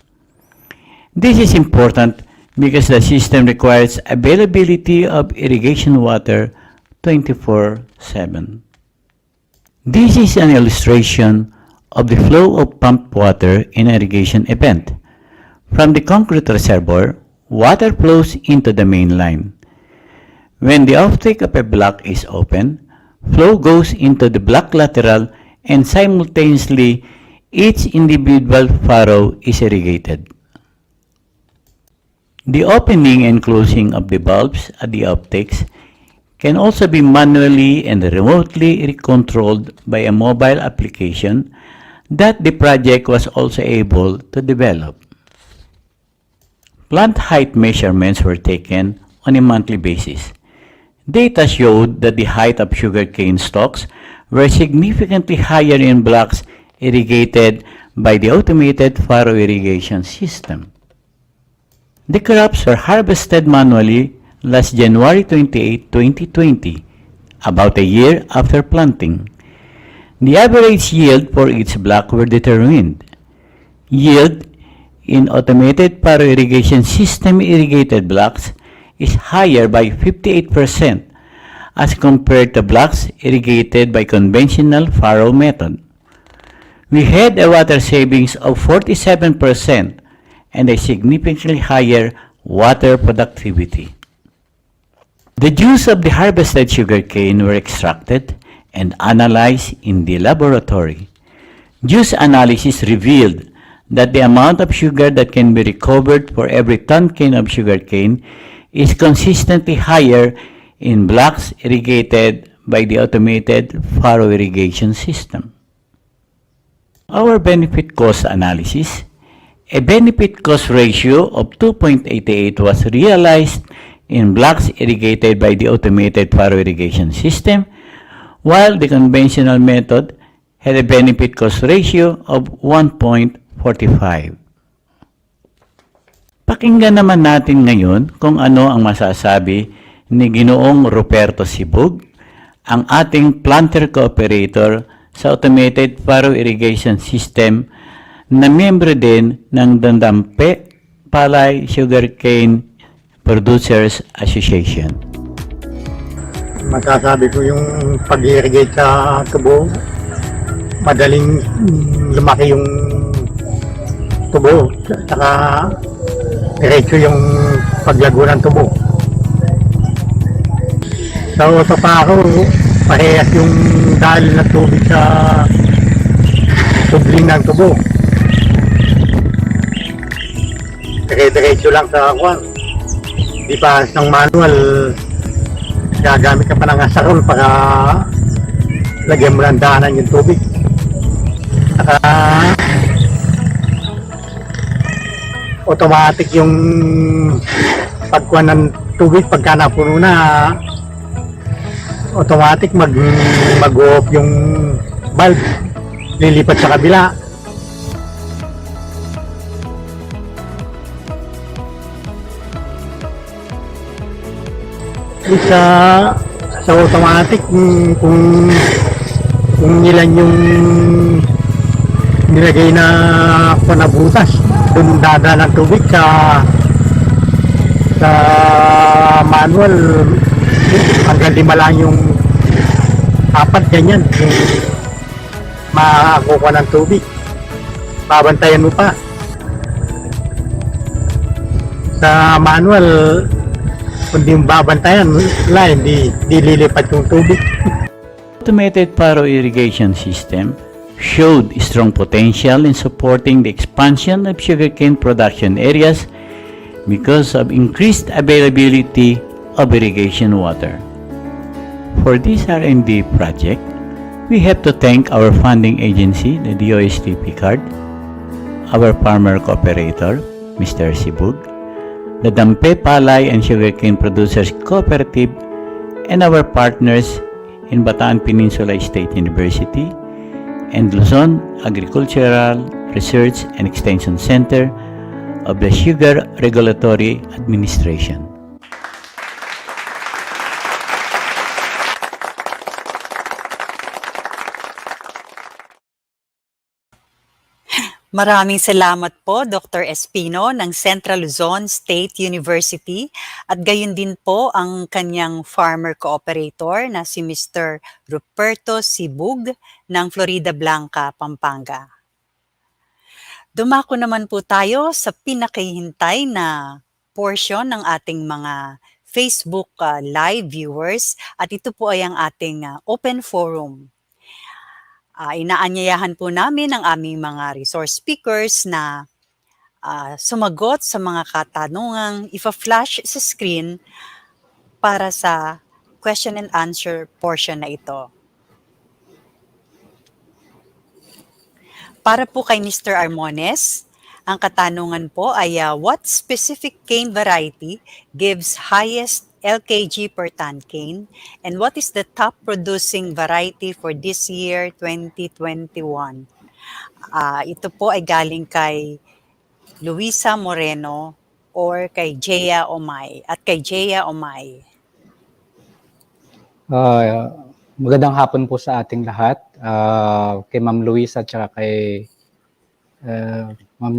S16: This is important because the system requires availability of irrigation water 24/7. This is an illustration of the flow of pumped water in an irrigation event. From the concrete reservoir, water flows into the main line. When the offtake of a block is open, flow goes into the block lateral and simultaneously each individual furrow is irrigated. The opening and closing of the valves at the offtakes can also be manually and remotely controlled by a mobile application that the project was also able to develop. Plant height measurements were taken on a monthly basis. Data showed that the height of sugarcane stalks were significantly higher in blocks irrigated by the automated furrow irrigation system. The crops were harvested manually last January 28, 2020, about a year after planting. The average yield for each block were determined. Yield in automated furrow irrigation system irrigated blocks is higher by 58% as compared to blocks irrigated by conventional furrow method. We had a water savings of 47% and a significantly higher water productivity. The juice of the harvested sugarcane were extracted and analyzed in the laboratory. Juice analysis revealed that the amount of sugar that can be recovered for every ton cane of sugarcane is consistently higher in blocks irrigated by the automated furrow irrigation system. Our benefit cost analysis, a benefit cost ratio of 2.88 was realized in blocks irrigated by the automated furrow irrigation system, while the conventional method had a benefit cost ratio of 1.45. Pakinggan naman natin ngayon kung ano ang masasabi ni Ginoong Ruperto Sibug, ang ating planter cooperator sa automated furrow irrigation system na miyembro din ng Dandampe Palay Sugarcane Producers Association.
S17: Masasabi ko yung pag-irrigate sa tubo, madaling lumaki yung tubo, saka diretso yung paglago ng tubo. Sa uso pa ako, parehas yung dali ng tubig sa tubling ng tubo. Diretso lang sa kwan. Di pa ng manual, gagamit ka pa ng asarol para lagyan mo ng daanan yung tubig. Saka automatic yung pagkuha ng tubig pagka napuno na, automatic mag-off yung valve, lilipat sa kabila. Sa automatic, kung ilan yung nilagay na panabutas, doon dadaan ng tubig sa manual, hanggang 5 lang yung 4 ganyan yung makakuha ng tubig, babantayan mo pa. Sa manual, kundi yung babantayan, hindi lilipat yung tubig.
S16: Automated Furrow irrigation system showed strong potential in supporting the expansion of sugarcane production areas because of increased availability of irrigation water. For this R&D project, we have to thank our funding agency, the DOST and PCAARRD, our farmer cooperator, Mr. Sibug, the Dampe Palay and Sugarcane Producers Cooperative, and our partners in Bataan Peninsula State University and Luzon Agricultural Research and Extension Center of the Sugar Regulatory Administration.
S4: Maraming salamat po, Dr. Espino ng Central Luzon State University at gayon din po ang kanyang farmer cooperator na si Mr. Ruperto Sibug ng Florida Blanca, Pampanga. Dumako naman po tayo sa pinakahihintay na portion ng ating mga Facebook live viewers at ito po ay ang ating open forum. Inaanyayahan po namin ang aming mga resource speakers na sumagot sa mga katanungang ipa-flash sa screen para sa question and answer portion na ito. Para po kay Mr. Armones, ang katanungan po ay what specific cane variety gives highest LKG per ton cane, and what is the top producing variety for this year 2021? Ito po ay galing kay Luisa Moreno or kay Jea Omay at kay Jea Omay.
S18: Magandang hapon po sa ating lahat, kay Ma'am Luisa at saka kay Ma'am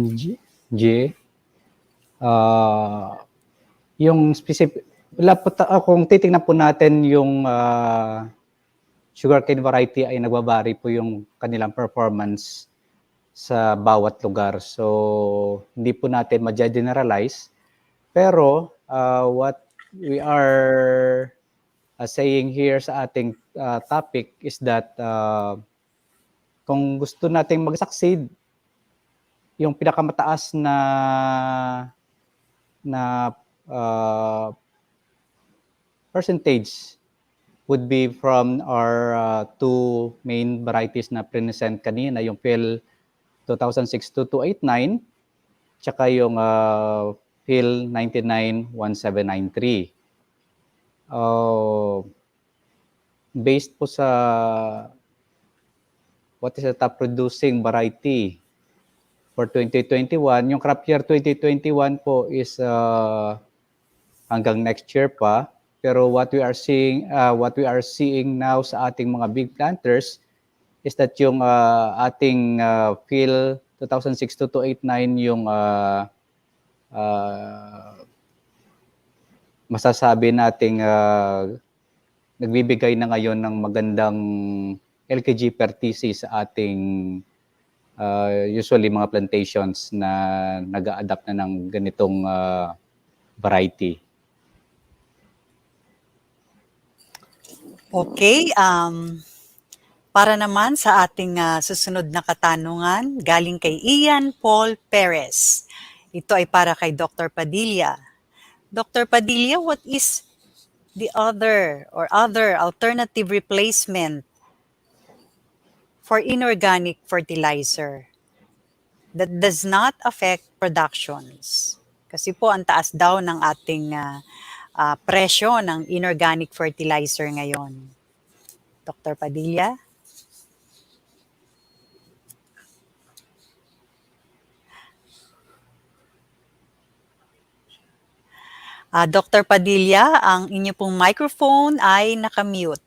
S18: G. Yung specific, kung titingnan po natin yung sugarcane variety ay nagbabari po yung kanilang performance sa bawat lugar. So, hindi po natin ma-generalize. Pero, what we are saying here sa ating topic is that kung gusto nating mag-succeed, yung pinakamataas na percentage would be from our two main varieties na present kanina, yung Phil 2006-2289, tsaka yung Phil 991793. Based po sa what is the top producing variety for 2021, yung crop year 2021 po is hanggang next year pa. Pero what we are seeing now sa ating mga big planters is that yung ating Phil 2006-2289 yung masasabi nating nagbibigay na ngayon ng magandang LKG per TC sa ating usually mga plantations na nag-a-adapt na ng ganitong variety.
S4: Okay, para naman sa ating susunod na katanungan, galing kay Ian Paul Perez. Ito ay para kay Dr. Padilla. Dr. Padilla, what is the other alternative replacement for inorganic fertilizer that does not affect productions? Kasi po ang taas daw ng ating presyo ng inorganic fertilizer ngayon. Dr. Padilla? Dr. Padilla, ang inyo pong microphone ay nakamute.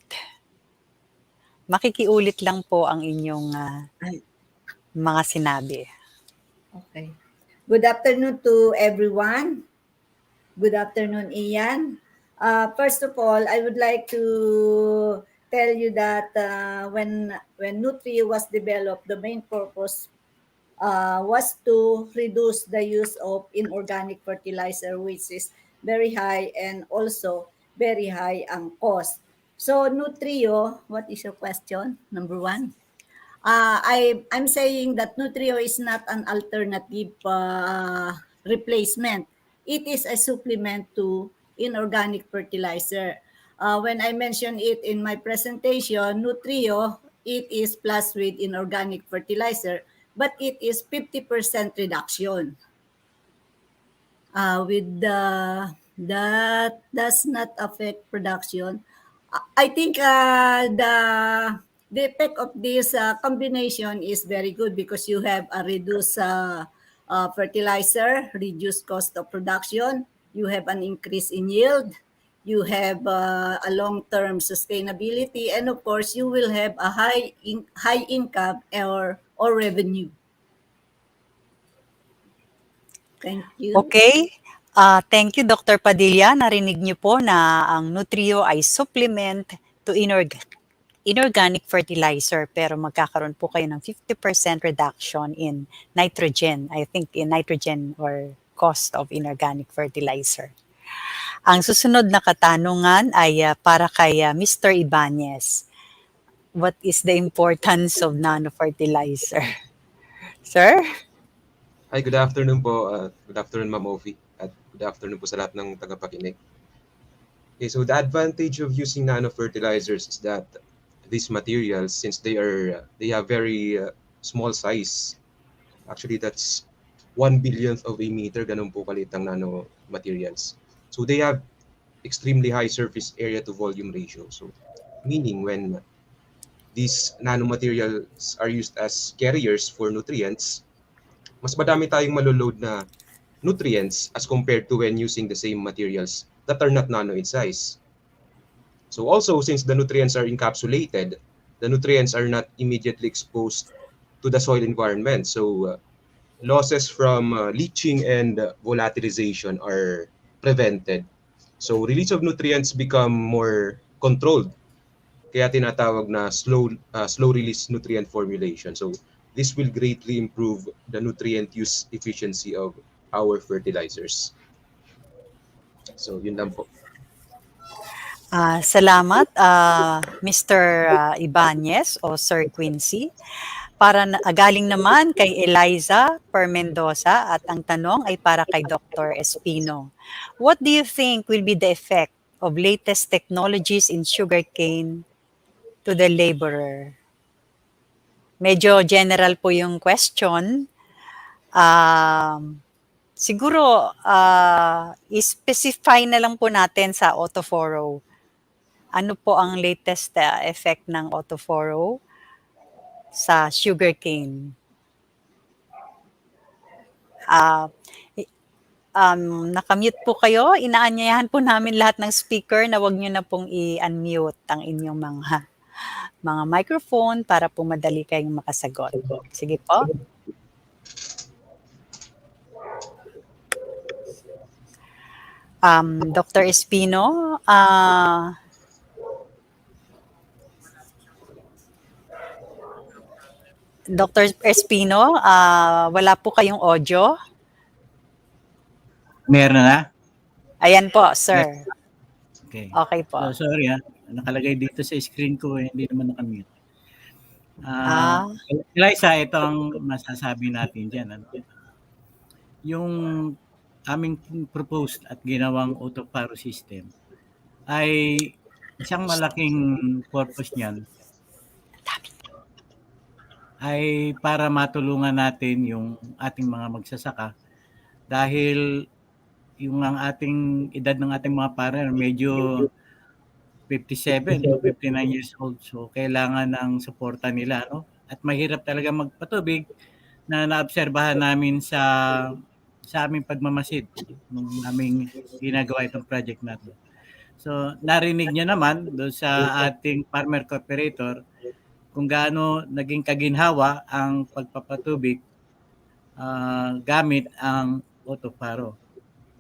S4: Makikiulit lang po ang inyong mga sinabi.
S19: Okay. Good afternoon to everyone. Good afternoon, Ian. First of all, I would like to tell you that when Nutrio was developed, the main purpose was to reduce the use of inorganic fertilizer, which is very high and also very high ang cost. So Nutrio, what is your question? Number one. I'm saying that Nutrio is not an alternative replacement. It is a supplement to inorganic fertilizer. When I mentioned it in my presentation, Nutrio, it is plus with inorganic fertilizer, but it is 50% reduction. With that does not affect production. I think the effect of this combination is very good because you have a reduced fertilizer, reduced cost of production, you have an increase in yield, you have a long-term sustainability, and of course, you will have a high income or revenue. Thank you.
S4: Okay. Thank you, Dr. Padilla. Narinig niyo po na ang Nutrio ay supplement to inorganic fertilizer, pero magkakaroon po kayo ng 50% reduction in nitrogen. I think in nitrogen or cost of inorganic fertilizer. Ang susunod na katanungan ay para kay Mr. Ibanez. What is the importance of nano fertilizer? Sir?
S15: Hi, good afternoon po. Good afternoon, Ma'am Ovi. At good afternoon po sa lahat ng tagapakinig. Okay, so the advantage of using nano fertilizers is that these materials, since they have very small size, actually that's 1/1,000,000th of a meter, ganun po kalit ang nano materials. So they have extremely high surface area to volume ratio. So meaning when these nanomaterials are used as carriers for nutrients, mas madami tayong maloload na nutrients as compared to when using the same materials that are not nano in size. So also, since the nutrients are encapsulated, the nutrients are not immediately exposed to the soil environment. So losses from leaching and volatilization are prevented. So release of nutrients become more controlled. Kaya tinatawag na slow release nutrient formulation. So this will greatly improve the nutrient use efficiency of our fertilizers. So yun lang po.
S4: Salamat, Mr. Ibanez o Sir Quincy. Galing naman kay Eliza Per Mendoza at ang tanong ay para kay Dr. Espino. What do you think will be the effect of latest technologies in sugarcane to the laborer? Medyo general po yung question. Siguro, i-specify na lang po natin sa auto-furrow. Ano po ang latest effect ng auto-furrow sa sugarcane? Nakamute po kayo. Inaanyayahan po namin lahat ng speaker na wag nyo na pong i-unmute ang inyong mga microphone para po madali kayong makasagot. Sige po. Dr. Espino, Dr. Espino, wala po kayong audio?
S16: Meron na?
S4: Ayan po, sir.
S16: Okay.
S4: Okay po.
S16: So, sorry nakalagay dito sa screen ko, hindi naman nakamute. Eliza, ito ang masasabi natin dyan. Yung aming proposed at ginawang auto-furrow system ay isang malaking purpose niyan ay para matulungan natin yung ating mga magsasaka dahil yung ang ating edad ng ating mga partner medyo
S14: 57 to 59 years old. So kailangan ng suporta nila, no? At mahirap talaga magpatubig na naobserbahan namin sa aming pagmamasid nung aming ginagawa itong project natin. So narinig niyo naman doon sa ating farmer cooperator kung gaano naging kaginhawa ang pagpapatubig gamit ang autofurrow.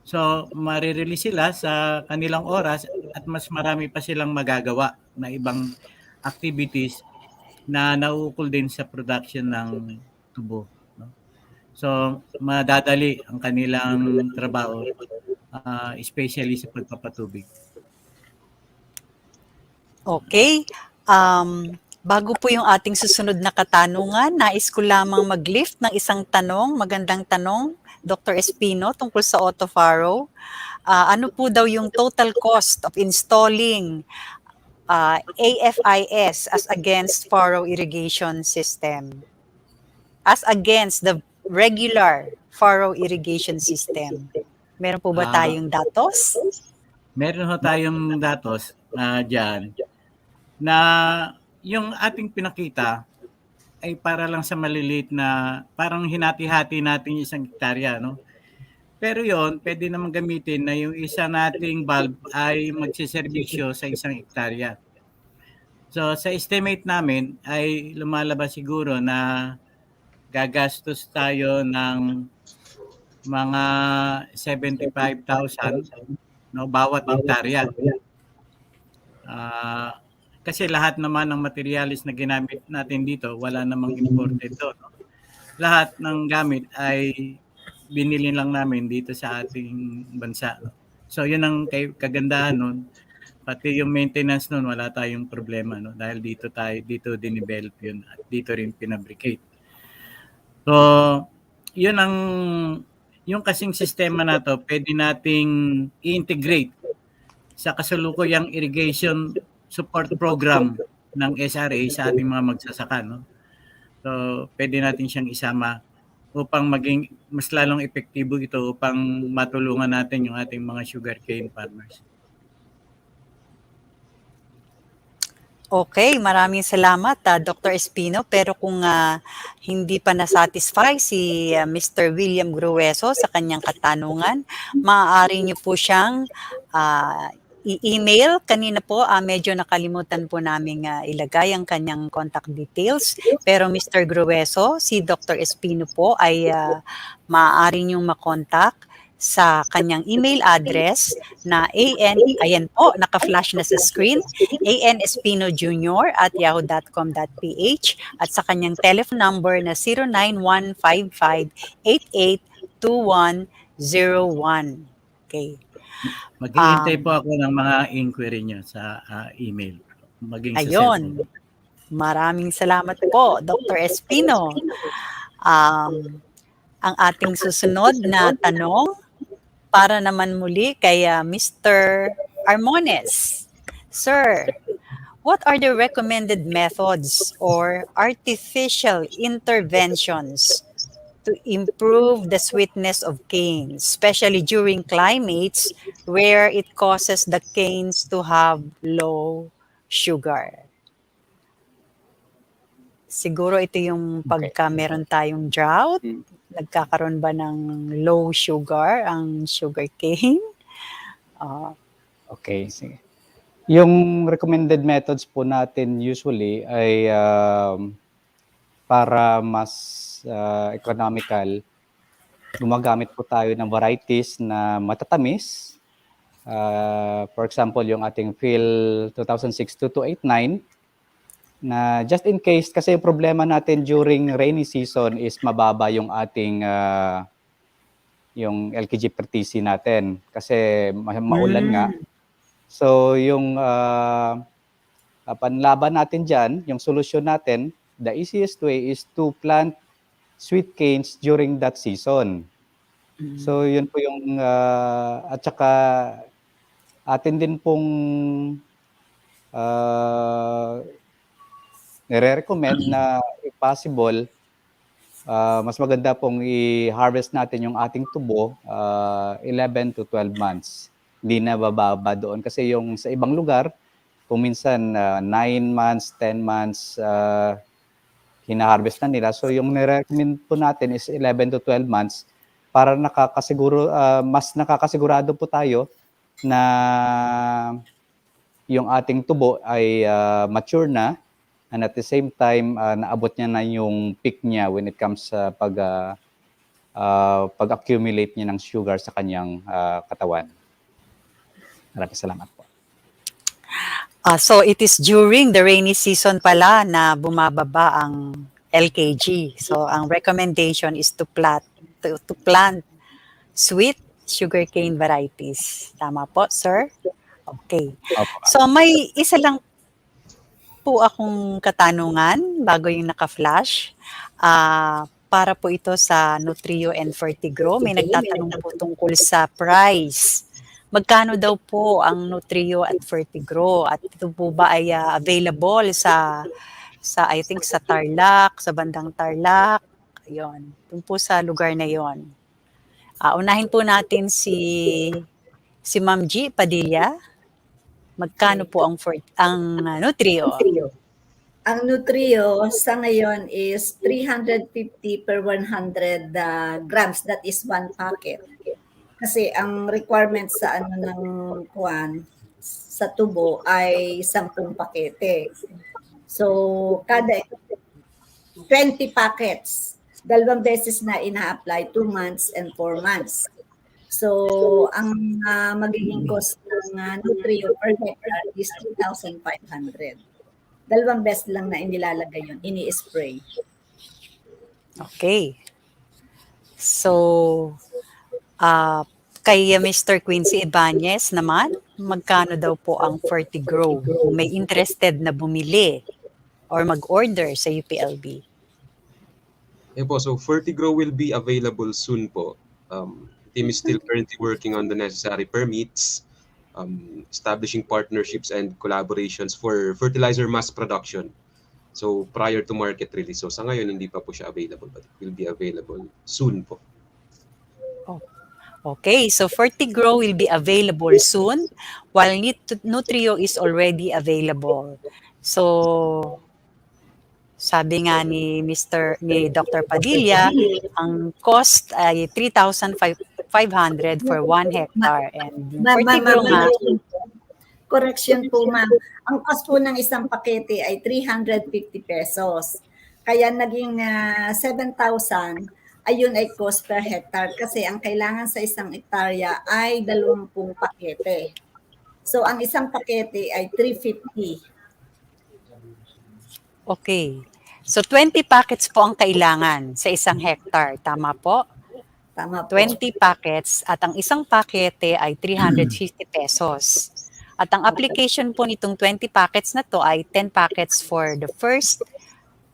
S14: So marirelease sila sa kanilang oras at mas marami pa silang magagawa na ibang activities na nauukol din sa production ng tubo. No? So madadali ang kanilang trabaho, especially sa pagpapatubig.
S4: Okay. Bago po yung ating susunod na katanungan, nais ko lamang mag-lift ng isang tanong, magandang tanong, Dr. Espino, tungkol sa autofurrow. Ano po daw yung total cost of installing AFIS as against furrow irrigation system? As against the regular furrow irrigation system. Meron po ba tayong datos?
S14: Meron ho tayong datos dyan na yung ating pinakita ay para lang sa maliliit na parang hinati-hati natin yung isang hektarya, no? Pero yon pwede naman gamitin na yung isa nating bulb ay magsiservisyo sa isang hektarya. So sa estimate namin ay lumalabas siguro na gagastos tayo ng mga 75,000 no, bawat hektarya. Kasi lahat naman ng materialis na ginamit natin dito, wala namang imported doon. No? Lahat ng gamit ay binili lang namin dito sa ating bansa. No? So yun ang kagandahan nun. Pati yung maintenance nun, wala tayong problema. No? Dahil dito dinevelop yun at dito rin pinabricate. So yun ang yung kasing sistema na to, pwede nating i-integrate sa kasalukuyang irrigation support program ng SRA sa ating mga magsasaka. No? So, pwede natin siyang isama upang maging mas lalong epektibo ito upang matulungan natin yung ating mga sugarcane farmers.
S4: Okay, maraming salamat Dr. Espino. Pero kung hindi pa na-satisfy si Mr. William Grueso sa kanyang katanungan, maaari niyo po siyang i-email. Kanina po medyo nakalimutan po namin ilagay ang kanyang contact details. Pero Mr. Grueso, si Dr. Espino po ay maaari niyong makontak sa kanyang email address na ayan po, naka-flash na sa screen, anespinojr@yahoo.com.ph at sa kanyang telephone number na 09155882101. Okay.
S14: Maghihintay po ako ng mga inquiry niyo sa email. Maging
S4: ayun. Maraming salamat po, Dr. Espino. Ang ating susunod na tanong, para naman muli kay Mr. Armones. Sir, what are the recommended methods or artificial interventions to improve the sweetness of canes, especially during climates where it causes the canes to have low sugar? Siguro ito yung pagka meron tayong drought, nagkakaroon ba ng low sugar ang sugarcane?
S18: Okay, sige. Yung recommended methods po natin usually ay para mas economical, gumagamit po tayo ng varieties na matatamis. For example, yung ating Phil 2006-2289 na just in case, kasi yung problema natin during rainy season is mababa yung ating yung LKG per TC natin kasi maulan nga. So yung panlaban natin dyan, yung solusyon natin, the easiest way is to plant sweet canes during that season. So yun po yung at saka atin din pong nire-recommend na if possible, mas maganda pong i-harvest natin yung ating tubo 11 to 12 months. Hindi na bababa doon kasi yung sa ibang lugar, kung minsan 9 months, 10 months hina-harvest na nila. So yung nire-recommend po natin is 11 to 12 months para mas nakakasigurado po tayo na yung ating tubo ay mature na, and at the same time naabot niya na yung peak niya when it comes sa pag-accumulate niya ng sugar sa kanyang katawan. Maraming salamat po.
S4: So it is during the rainy season pala na bumababa ang LKG. So ang recommendation is to plant sweet sugarcane varieties. Tama po, sir? Okay. So may isa lang po akong katanungan bago yung naka-flash. Para po ito sa Nutrio and Fertigro. May nagtatanong po tungkol sa price. Magkano daw po ang Nutrio at Fertigro? At ito po ba ay available sa I think sa Tarlac, sa bandang Tarlac? Ayun. Doon po sa lugar na 'yon. Unahin po natin si Ma'am G Padilla. Magkano po ang Nutrio?
S19: Ang Nutrio sa ngayon is 350 per 100 grams. That is 1 packet. Kasi ang requirement sa sa tubo ay 10 pakete. So kada 20 packets, 2 beses na ina-apply, 2 months and 4 months. So ang magiging cost ng Nutrio per hectare is 2,500. 2 beses lang na inilalagay yun, ini-spray.
S4: Okay. So, kay Mr. Quincy Ibanez naman, magkano daw po ang Fertigro? Kung may interested na bumili or mag-order sa UPLB.
S15: Po, so Fertigro will be available soon po. Team is still currently working on the necessary permits, establishing partnerships and collaborations for fertilizer mass production. So prior to market release. So sa ngayon hindi pa po siya available, but it will be available soon po.
S4: Okay, so Fertigro will be available soon while Nutrio is already available. So sabi nga ni Dr. Padilla, ang cost ay 3,500 for 1 hectare. And Fertigro nga,
S19: correction po ma'am, ang cost po ng isang pakete ay 350 pesos. Kaya naging 7,000, ayun ay cost per hectare kasi ang kailangan sa isang hektarya ay 20 pakete. So ang isang pakete ay 350.
S4: Okay. So 20 packets po ang kailangan sa isang hectare. Tama po?
S19: Tama po.
S4: 20 packets at ang isang pakete ay 350 pesos. At ang application po nitong 20 packets na to ay 10 packets for the first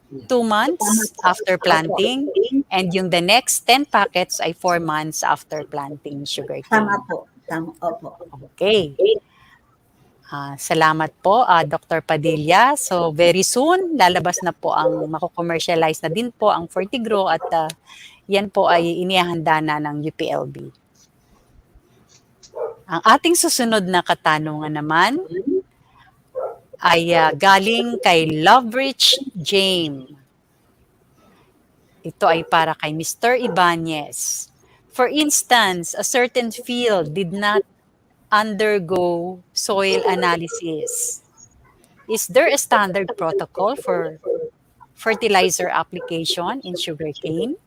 S4: 2 months after planting, and yung the next 10 packets ay 4 months after planting sugarcane.
S19: Tama po. Tama po.
S4: Okay. Salamat po, Dr. Padilla. So very soon, lalabas na po ang mako-commercialize na din po ang Fertigro at yan po ay inihanda na ng UPLB. Ang ating susunod na katanungan naman ay galing kay Loverich James. Ito ay para kay Mr. Ibanez. For instance, a certain field did not undergo soil analysis. Is there a standard protocol for fertilizer application in sugarcane?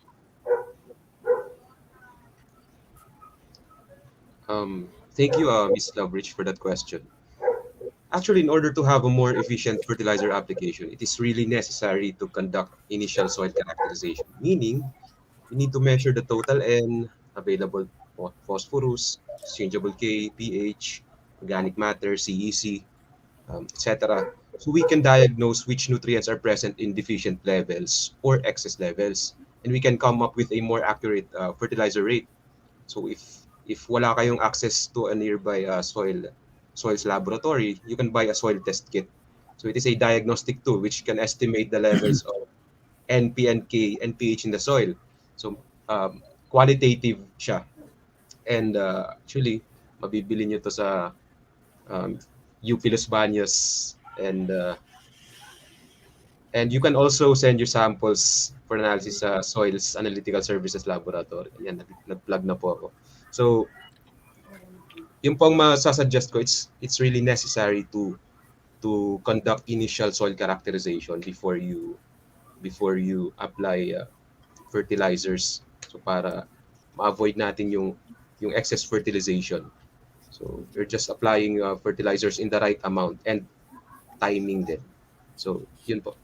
S15: Thank you, Ms. Loveridge, for that question. Actually, in order to have a more efficient fertilizer application, it is really necessary to conduct initial soil characterization, meaning we need to measure the total N, available phosphorus, exchangeable K, pH, organic matter, CEC, etc. So we can diagnose which nutrients are present in deficient levels or excess levels, and we can come up with a more accurate fertilizer rate. So if wala kayong access to a nearby soils laboratory, you can buy a soil test kit. So it is a diagnostic tool which can estimate the levels of NP, NK, and pH in the soil. So qualitative siya. And actually, mabibili nyo to sa UP Los Baños, and you can also send your samples for analysis sa Soils Analytical Services Laboratory. Yan, nag-plug na po ako. So, yung pong masasuggest ko, it's really necessary to conduct initial soil characterization before you apply fertilizers. So para ma-avoid natin yung excess fertilization. So you're just applying fertilizers in the right amount and timing din. So yun po.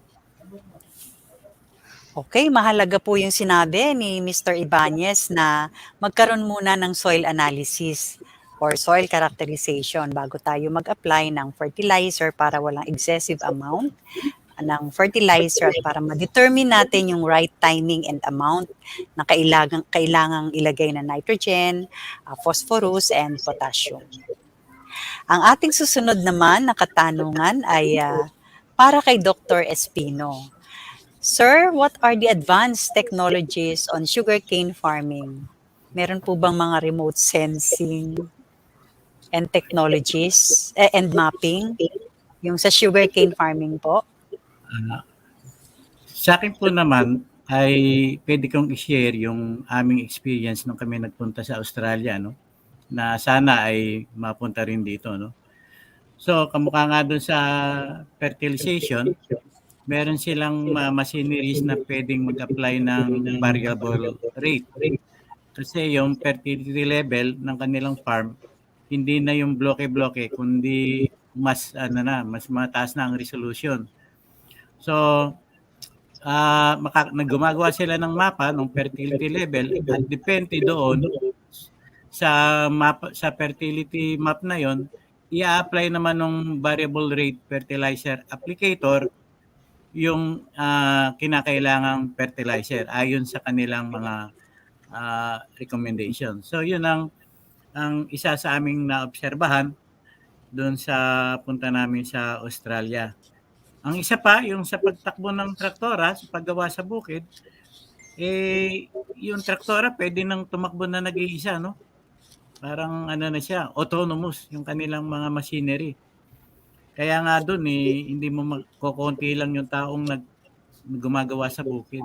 S4: Okay, mahalaga po yung sinabi ni Mr. Ibanez na magkaroon muna ng soil analysis or soil characterization bago tayo mag-apply ng fertilizer para walang excessive amount ng fertilizer at para ma-determine natin yung right timing and amount na kailangang ilagay na nitrogen, phosphorus, and potassium. Ang ating susunod naman na katanungan ay para kay Dr. Espino. Sir, what are the advanced technologies on sugarcane farming? Meron po bang mga remote sensing and technologies and mapping yung sa sugarcane farming po?
S14: Sa akin po naman ay pwede kong i-share yung aming experience nung kami nagpunta sa Australia, no? Na sana ay mapunta rin dito, no? So, kamukha nga doon sa fertilization, meron silang machineries na pwedeng mag-apply ng variable rate. Kasi yung fertility level ng kanilang farm, hindi na yung bloke-bloke, kundi mas mataas na ang resolution. So, gumagawa sila ng mapa ng fertility level at depende doon sa fertility map na yon, i-apply naman ng variable rate fertilizer applicator yung kinakailangang fertilizer ayon sa kanilang mga recommendation. So yun ang isa sa aming naobserbahan doon sa punta namin sa Australia. Ang isa pa, yung sa pagtakbo ng traktora, sa paggawa sa bukid, yung traktora pwede nang tumakbo na nag-iisa, no? Parang na siya, autonomous yung kanilang mga machinery. Kaya nga doon hindi mo kukunti lang yung taong gumagawa sa bukid.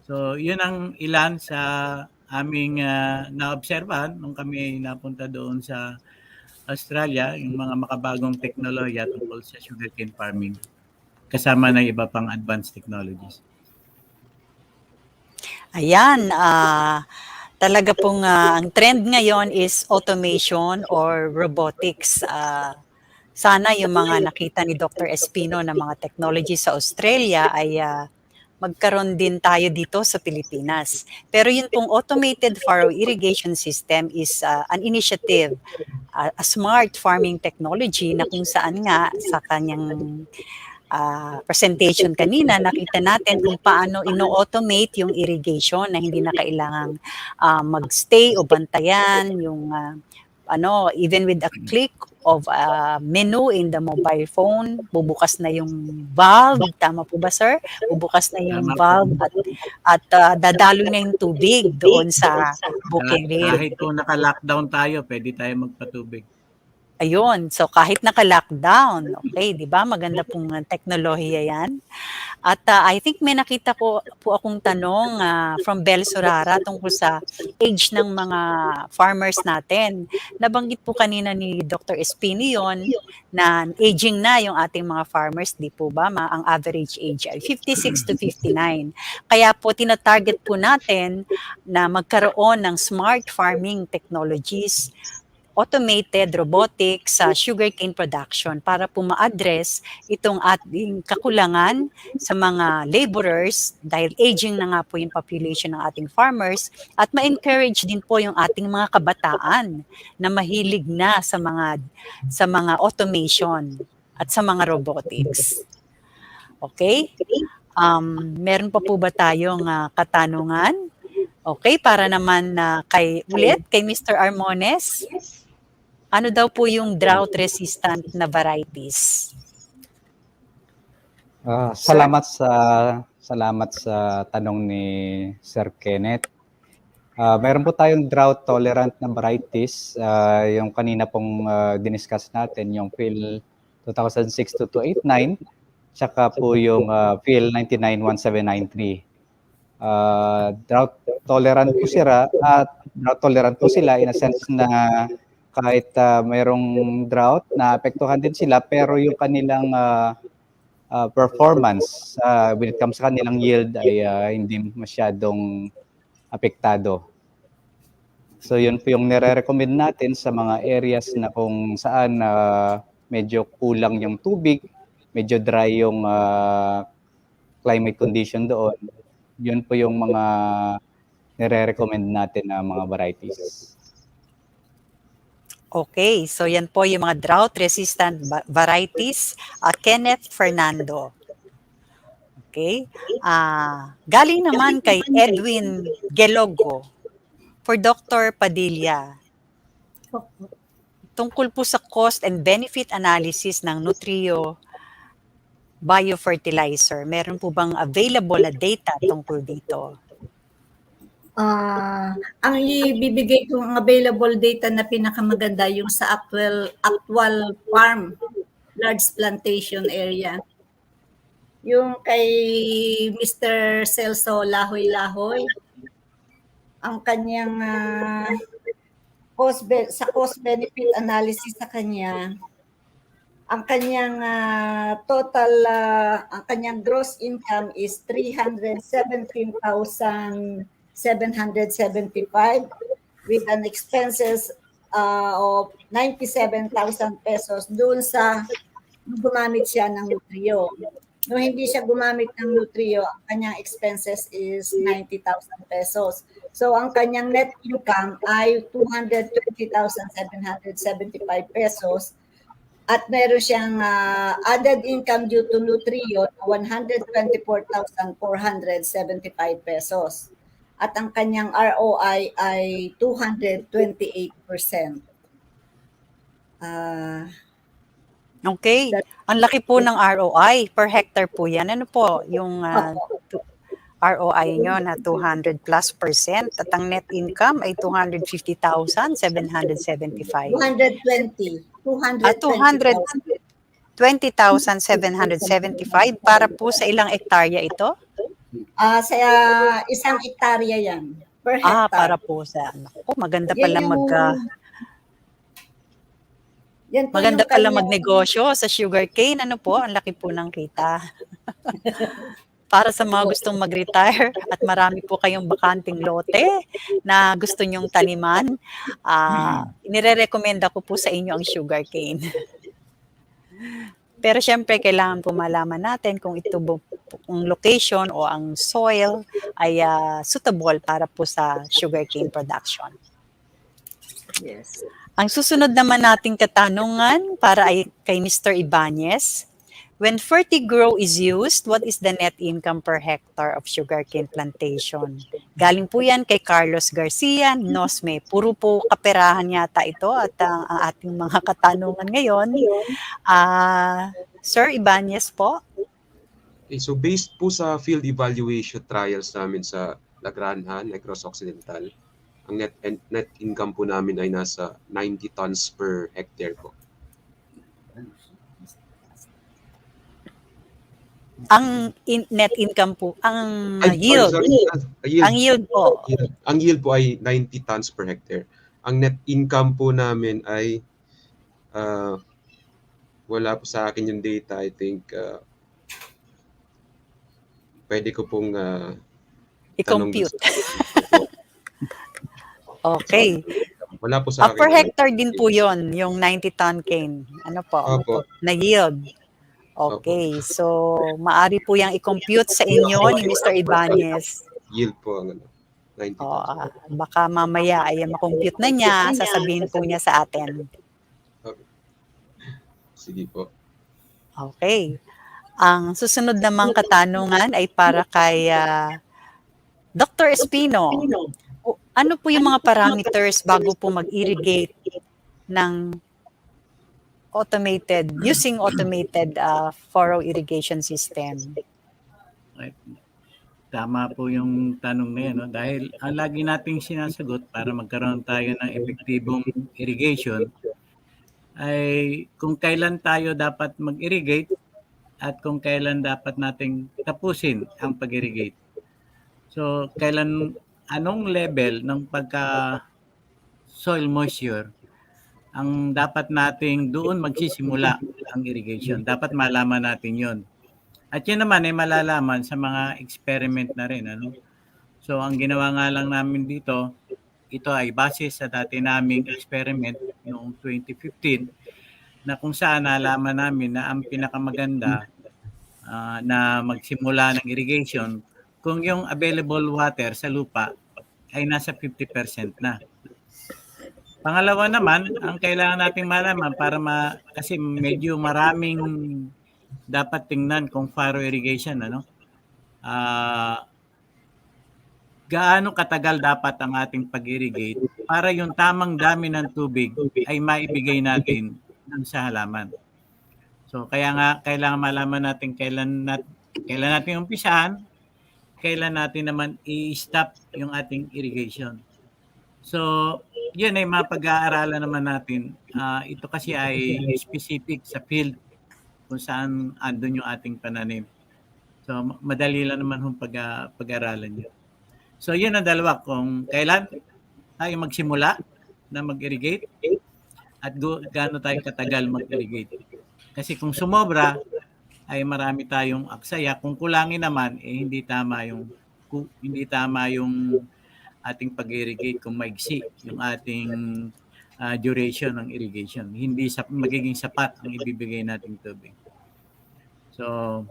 S14: So, yun ang ilan sa aming naobserbahan nung kami napunta doon sa Australia, yung mga makabagong teknolohiya tungkol sa sugarcane farming kasama ng iba pang advanced technologies.
S4: Ayan, talaga pong ang trend ngayon is automation or robotics. Sana yung mga nakita ni Dr. Espino na mga technology sa Australia ay magkaroon din tayo dito sa Pilipinas. Pero yun pong automated furrow irrigation system is an initiative, a smart farming technology na kung saan nga sa kanyang presentation kanina, nakita natin kung paano ino-automate yung irrigation na hindi na kailangang magstay o bantayan yung even with a click of a menu in the mobile phone, bubukas na yung valve, tama po ba sir? Bubukas na yung valve at dadalo na yung tubig doon sa booking rim.
S14: Kahit kung naka-lockdown tayo, pwede tayo magpatubig.
S4: Ayun, so kahit naka-lockdown, okay, di ba? Maganda pong teknolohiya yan. At I think may nakita po akong tanong from Bel Surara tungkol sa age ng mga farmers natin. Nabanggit po kanina ni Dr. Espini yon na aging na yung ating mga farmers, di po ba? Ang average age ay 56 to 59. Kaya po tinatarget po natin na magkaroon ng smart farming technologies, automated robotics sa sugarcane production para po ma-address itong ating kakulangan sa mga laborers dahil aging na nga po yung population ng ating farmers at ma-encourage din po yung ating mga kabataan na mahilig na sa mga automation at sa mga robotics. Okay? Meron pa po ba tayong katanungan? Okay, para naman kay Mr. Armones. Ano daw po yung drought-resistant na varieties?
S18: Salamat sa tanong ni Sir Kenneth. Meron po tayong drought tolerant na varieties. Yung kanina pong diniscuss natin, yung Phil 2006-2289, tsaka po yung Phil 991793. Drought tolerant po sila in a sense na kahit mayroong drought, naapektuhan din sila, pero yung kanilang performance when it comes sa kanilang yield ay hindi masyadong apektado. So yun po yung nire-recommend natin sa mga areas na kung saan medyo kulang yung tubig, medyo dry yung climate condition doon. Yun po yung mga nire-recommend natin na mga varieties.
S4: Okay, so yan po yung mga drought-resistant varieties. Kenneth Fernando. Okay. Galing naman kay Edwin Gelogo for Dr. Padilla. Tungkol po sa cost and benefit analysis ng Nutrio biofertilizer. Meron po bang available na data tungkol dito?
S19: Ang ibibigay kong available data na pinakamaganda yung sa actual farm, large plantation area. Yung kay Mr. Celso Lahoy-Lahoy, ang kanyang cost benefit analysis sa kanya, ang kanyang ang kanyang gross income is 317,775 with an expenses of 97,000 pesos doon sa gumamit siya ng Nutrio. Nung hindi siya gumamit ng Nutrio, ang kanyang expenses is 90,000 pesos. So ang kanyang net income ay 220,775 pesos at meron siyang added income due to Nutrio na 124,475 pesos. At ang kanyang ROI ay 228%.
S4: Okay. Ang laki po ng ROI per hectare po yan. Ano po yung ROI nyo na 200+%, at ang net income ay 250,775.
S19: 220.
S4: 220,775 para po sa ilang hektarya ito?
S19: Sa isang hektarya yan. Per hectare.
S4: Para po sa, maganda pala maganda pala magnegosyo sa sugarcane. Ano po, ang laki po ng kita. Para sa mga gustong mag-retire at marami po kayong bakanting lote na gusto nyong taniman, nire-recommenda ko po sa inyo ang sugarcane. Pero syempre, kailangan po malaman natin kung ito ang location o ang soil ay suitable para po sa sugarcane production.
S19: Yes.
S4: Ang susunod naman nating katanungan para ay kay Mr. Ibanez. When Fertigrow is used, what is the net income per hectare of sugarcane plantation? Galing po yan kay Carlos Garcia, Nosme. Puro po kaperahan yata ito at ang ating mga katanungan ngayon. Sir Ibanez po.
S15: Okay, so based po sa field evaluation trials namin sa La Granja, Negros Occidental, ang net income po namin ay nasa 90 tons per hectare po.
S4: Ang net income po, ang yield. Ang yield po.
S15: Ang yield po ay 90 tons per hectare. Ang net income po namin ay wala po sa akin yung data. I think pwede ko pong
S4: i-compute. Okay.
S15: Wala po sa akin.
S4: Per hectare din po yon, yung 90-ton cane. Ano po? Na yield. Okay. So, maari po yung i-compute sa inyo ni Mr. Ibanez.
S15: Yield po ang 90 tons.
S4: Baka mamaya ay makompute na niya, sasabihin po niya sa atin.
S15: Okay. Sige po.
S4: Okay. Ang susunod namang katanungan ay para kay Dr. Espino. Ano po yung mga parameters bago po mag-irrigate ng using automated furrow irrigation system?
S14: tama po yung tanong na yan, no? Dahil ang lagi nating sinasagot para magkaroon tayo ng epektibong irrigation ay kung kailan tayo dapat mag-irrigate at kung kailan dapat nating tapusin ang pag-irrigate. So, anong level ng soil moisture ang dapat nating doon magsisimula ang irrigation. Dapat malaman natin yon. At yun naman ay malalaman sa mga experiment na rin. Ano? So, ang ginawa nga lang namin dito, ito ay base sa dati naming experiment noong 2015 na kung saan nalaman namin na ang pinakamaganda na magsimula ng irrigation kung yung available water sa lupa ay nasa 50% na. Pangalawa naman, ang kailangan nating malaman kasi medyo maraming dapat tingnan kung Furrow irrigation, ano? Gaano katagal dapat ang ating pag-irrigate para yung tamang dami ng tubig ay maibigay natin sa halaman. So kaya nga kailangan malaman natin kailan natin umpisahan, kailan natin naman i-stop yung ating irrigation. So yun ay mapag-aaralan naman natin. Ito kasi ay specific sa field kung saan andun yung ating pananim. So madali lang naman yung pag-aaralan yun. So yun ang dalawa, kung kailan tayo magsimula na mag-irrigate at gaano tayo katagal mag-irrigate. Kasi kung sumobra ay marami tayong aksaya, kung kulangin naman hindi tama yung ating pag-irrigate kung maigsi yung ating duration ng irrigation. Hindi magiging sapat ang ibibigay nating tubig. So,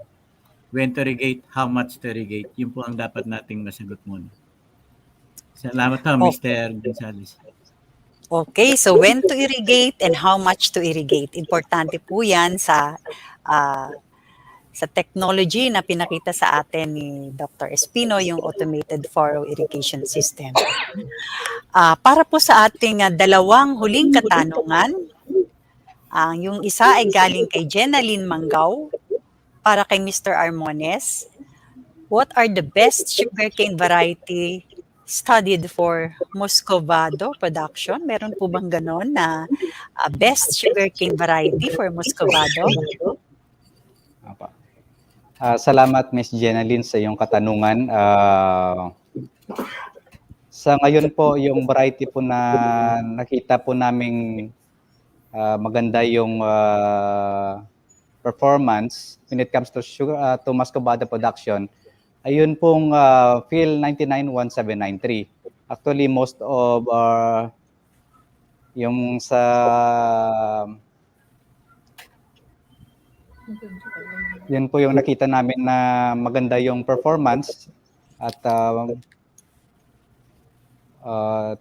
S14: when to irrigate, how much to irrigate, yun po ang dapat nating masagot muna. Salamat po, Mr. Gonzales.
S4: Okay, so when to irrigate and how much to irrigate. Importante po yan sa technology na pinakita sa atin ni Dr. Espino, yung automated Furrow irrigation system. Para po sa ating dalawang huling katanungan, yung isa ay galing kay Jenaline Mangaw para kay Mr. Armones. What are the best sugarcane variety studied for Muscovado production? Meron po bang ganon na best sugarcane variety for Muscovado?
S18: Salamat, Ms. Jenaline, sa iyong katanungan. Sa ngayon po, yung variety po na nakita po naming maganda yung performance when it comes to Muscovado production, ayun pong Phil 991793. Actually, most of yung sa yun po yung nakita namin na maganda yung performance at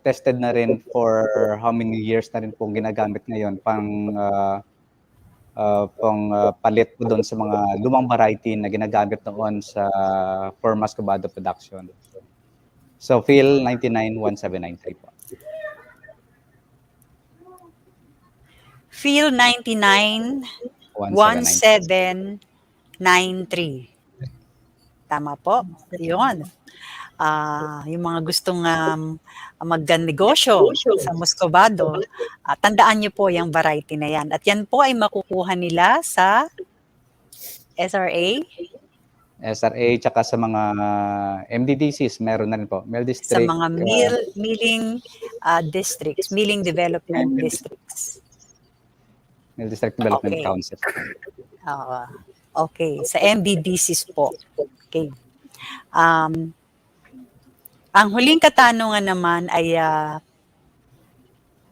S18: tested na rin for how many years na rin pong ginagamit ngayon pang palit po doon sa mga lumang variety na ginagamit noon for Muscovado production. So Phil 991793 po.
S4: Phil 991793. Tama po. Yun. Yung mga gustong mag-negosyo sa Muscovado, tandaan niyo po yung variety na yan. At yan po ay makukuha nila sa SRA?
S18: SRA, tsaka sa mga MDDCs, meron na rin po. Mill District.
S4: Sa mga milling districts, milling development districts.
S18: Mill District Development Council.
S4: Okay, sa MDDCs po. Okay. Ang huling katanungan naman ay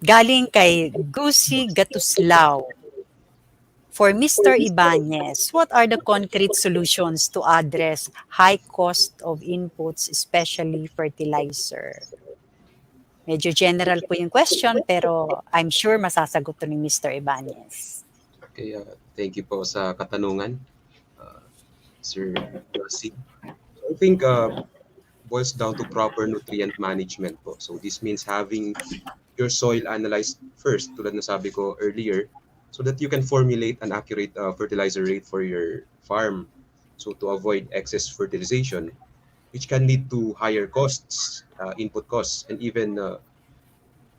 S4: galing kay Gusi Gatuslao. For Mr. Ibanez, what are the concrete solutions to address high cost of inputs, especially fertilizer? Medyo general po yung question, pero I'm sure masasagot to ni Mr. Ibanez.
S15: Okay, thank you po sa katanungan, Sir Josie. I think boils down to proper nutrient management po. So this means having your soil analyzed first, tulad na sabi ko earlier, so that you can formulate an accurate fertilizer rate for your farm. So to avoid excess fertilization. which can lead to higher costs, input costs, and even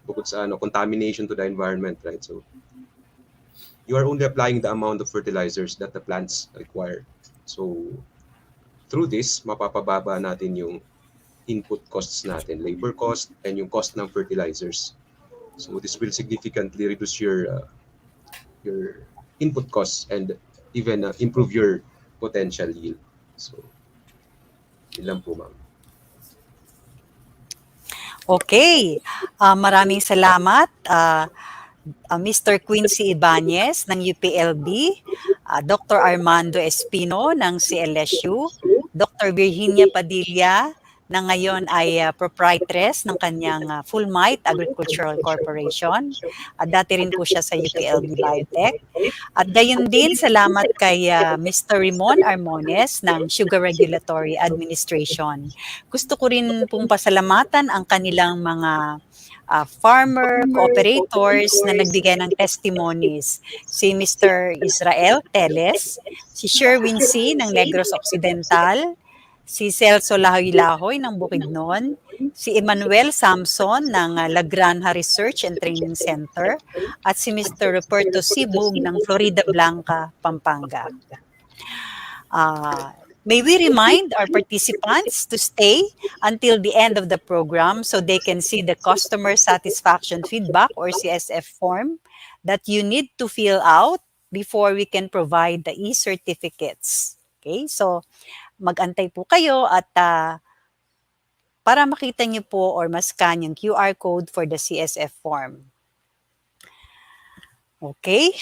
S15: bukod sa contamination to the environment, right? So you are only applying the amount of fertilizers that the plants require. So through this, mapapababa natin yung input costs natin, labor cost, and yung cost ng fertilizers. So this will significantly reduce your input costs and even improve your potential yield. So yun lang po, ma'am.
S4: Okay, maraming salamat Mr. Quincy Ibanez ng UPLB, Dr. Armando Espino ng CLSU, Dr. Virginia Padilla na ngayon ay proprietress ng kanyang Full Might Agricultural Corporation. Dati rin po siya sa UPLB Biotech. At gayon din, salamat kay Mr. Ramon Armones ng Sugar Regulatory Administration. Gusto ko rin pong pasalamatan ang kanilang mga farmer cooperators na nagbigay ng testimonies. Si Mr. Israel Teles, si Sherwin C. ng Negros Occidental, si Celso Lahoy-Lahoy ng Bukidnon, si Emmanuel Samson ng La Granja Research and Training Center, at si Mr. Roberto Sibug ng Florida Blanca, Pampanga. May we remind our participants to stay until the end of the program so they can see the customer satisfaction feedback or CSF form that you need to fill out before we can provide the e-certificates. Okay, so mag-antay po kayo at para makita niyo po or ma-scan yung QR code for the CSF form. Okay.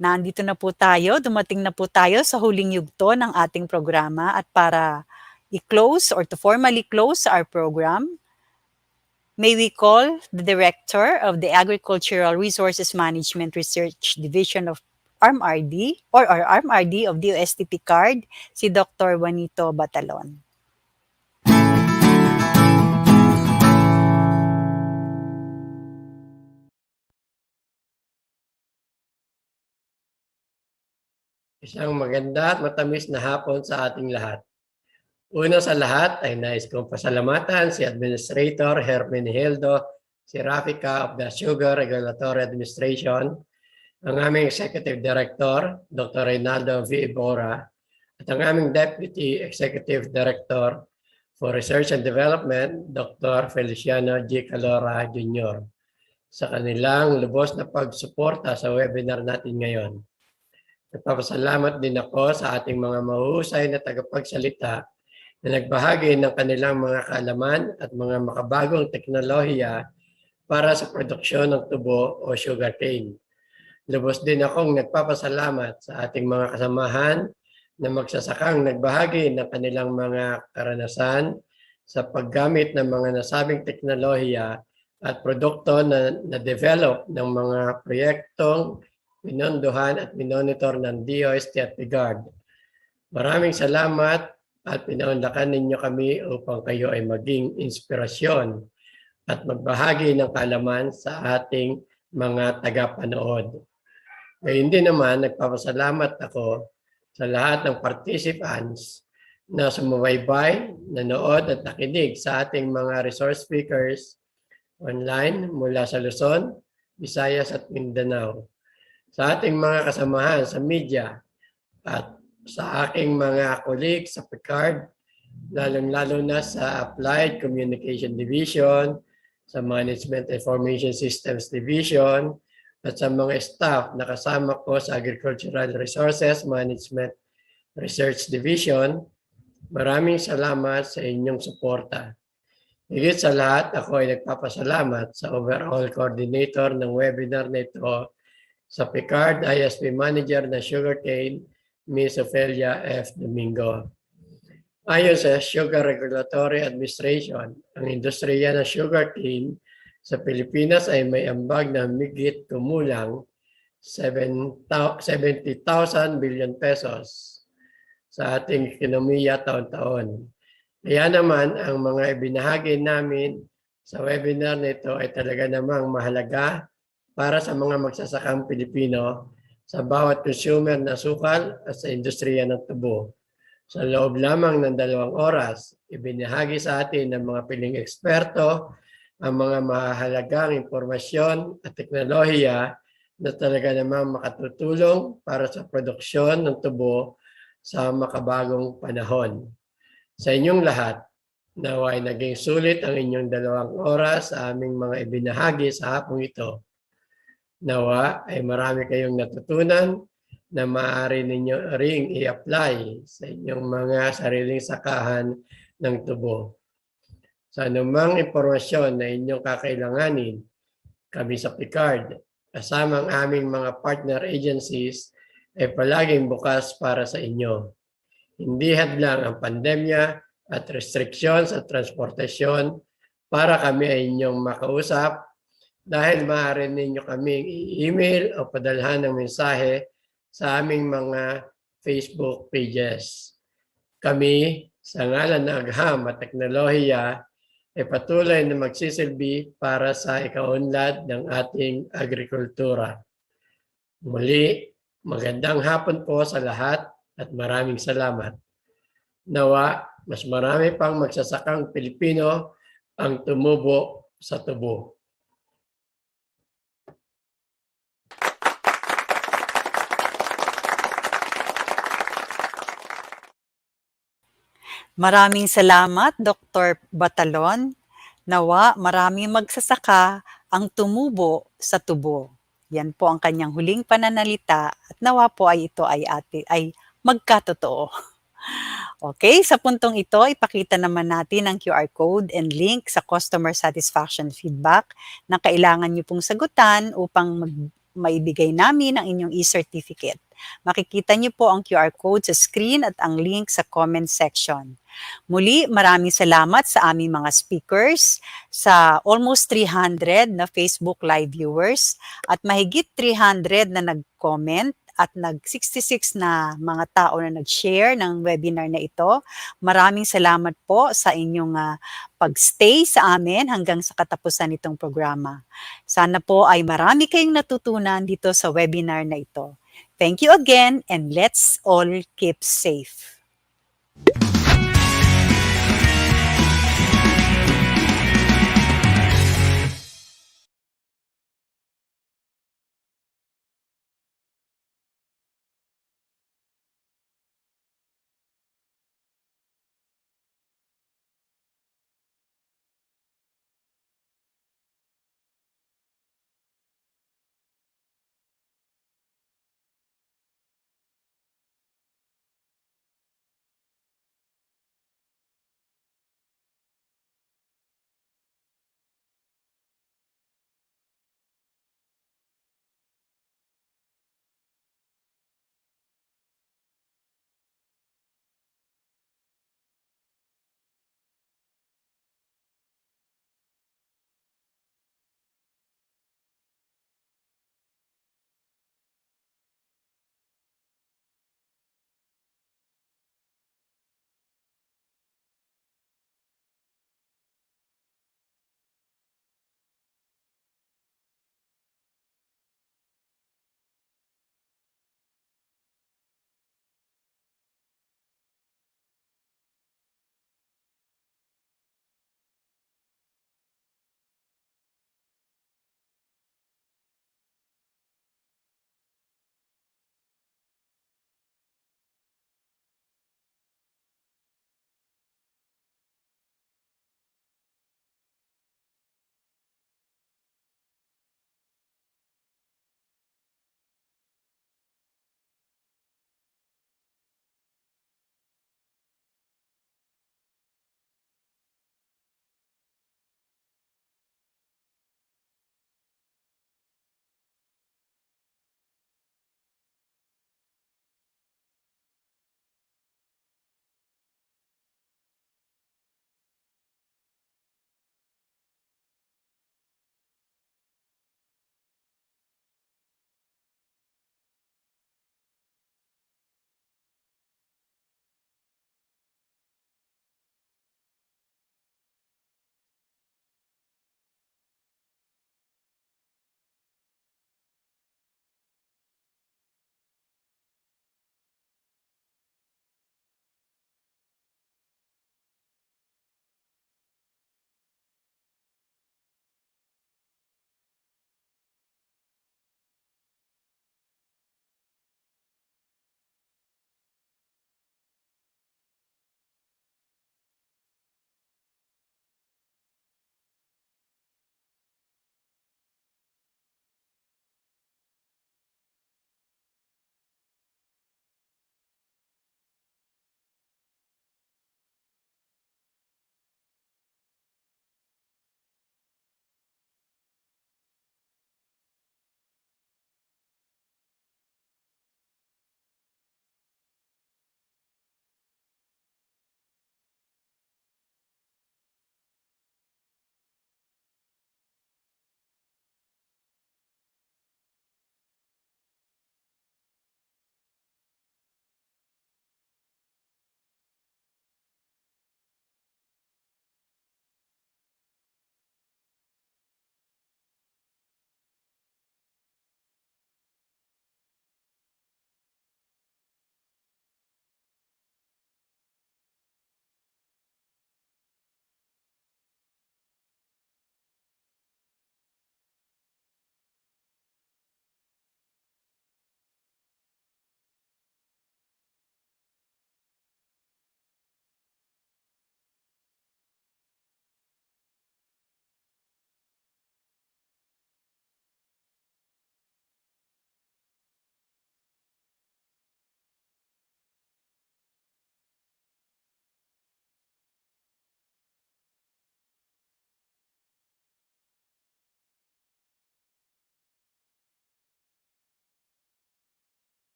S4: Nandito na po tayo, dumating na po tayo sa huling yugto ng ating programa at para i-close or to formally close our program, may we call the Director of the Agricultural Resources Management Research Division of ARMRD or ARMRD of DOST and PCAARRD, si Dr. Juanito Batalon.
S20: Isang maganda at matamis na hapon sa ating lahat. Una sa lahat ay nais kong pasalamatan si Administrator Hermenegildo Serafica of the Sugar Regulatory Administration, ang aming Executive Director, Dr. Reynaldo V. Iborra, at ang aming Deputy Executive Director for Research and Development, Dr. Feliciano G. Calora Jr., sa kanilang lubos na pagsuporta sa webinar natin ngayon. Nagpapasalamat din ako sa ating mga mahuhusay na tagapagsalita na nagbahagi ng kanilang mga kaalaman at mga makabagong teknolohiya para sa produksyon ng tubo o sugarcane. Lubos din akong nagpapasalamat sa ating mga kasamahan na magsasakang nagbahagi ng kanilang mga karanasan sa paggamit ng mga nasabing teknolohiya at produkto na na-develop ng mga proyektong pinondohan at minonitor ng DOST at PCAARRD. Maraming salamat at pinaunlakan ninyo kami upang kayo ay maging inspirasyon at magbahagi ng kaalaman sa ating mga tagapanood. Ngayon din naman, nagpapasalamat ako sa lahat ng participants na sumubaybay, nanood at nakinig sa ating mga resource speakers online mula sa Luzon, Visayas at Mindanao. Sa ating mga kasamahan sa media at sa aking mga colleagues sa PCAARRD, lalong-lalo na sa Applied Communication Division, sa Management Information Systems Division, at sa mga staff na kasama ko sa Agricultural Resources Management Research Division, maraming salamat sa inyong suporta. Higit sa lahat, ako ay nagpapasalamat sa overall coordinator ng webinar na ito, sa PCAARRD ISP Manager na Sugarcane, Ms. Ophelia F. Domingo. Ayon sa Sugar Regulatory Administration, ang industriya ng sugarcane sa Pilipinas ay may ambag na higit kumulang 70,000 billion pesos sa ating ekonomiya taon-taon. Kaya naman, ang mga ibinahagi namin sa webinar nito ay talaga namang mahalaga para sa mga magsasakang Pilipino sa bawat consumer na sukal at sa industriya ng tubo. Sa loob lamang ng 2 oras, ibinahagi sa atin ng mga piling eksperto ang mga mahalagang impormasyon at teknolohiya na talaga namang makatutulong para sa produksyon ng tubo sa makabagong panahon. Sa inyong lahat, naway naging sulit ang inyong 2 oras sa aming mga ibinahagi sa hapong ito. Nawa ay marami kayong natutunan na maaari ninyo ring i-apply sa inyong mga sariling sakahan ng tubo. Sa anumang impormasyon na inyong kakailanganin, kami sa PCAARRD, kasama ang aming mga partner agencies, ay palaging bukas para sa inyo. Hindi hadlang ang pandemya at restriksyon sa transportasyon para kami ay inyong makausap dahil maaari ninyo kaming i-email o padalhan ng mensahe sa aming mga Facebook pages. Kami, sa ngalan ng agham at teknolohiya, ay patuloy na magsisilbi para sa ikaunlad ng ating agrikultura. Muli, magandang hapon po sa lahat at maraming salamat. Nawa, mas marami pang magsasakang Pilipino ang tumubo sa tubo.
S4: Maraming salamat, Dr. Batalon. Nawa, maraming magsasaka ang tumubo sa tubo. Yan po ang kanyang huling pananalita at nawa po ay ito ay magkatotoo. Okay, sa puntong ito, ipakita naman natin ang QR code and link sa customer satisfaction feedback na kailangan niyo pong sagutan upang maibigay namin ang inyong e-certificate. Makikita niyo po ang QR code sa screen at ang link sa comment section. Muli, maraming salamat sa aming mga speakers, sa almost 300 na Facebook Live viewers at mahigit 300 na nag-comment at nag-66 na mga tao na nag-share ng webinar na ito. Maraming salamat po sa inyong pag-stay sa amin hanggang sa katapusan nitong programa. Sana po ay marami kayong natutunan dito sa webinar na ito. Thank you again and let's all keep safe.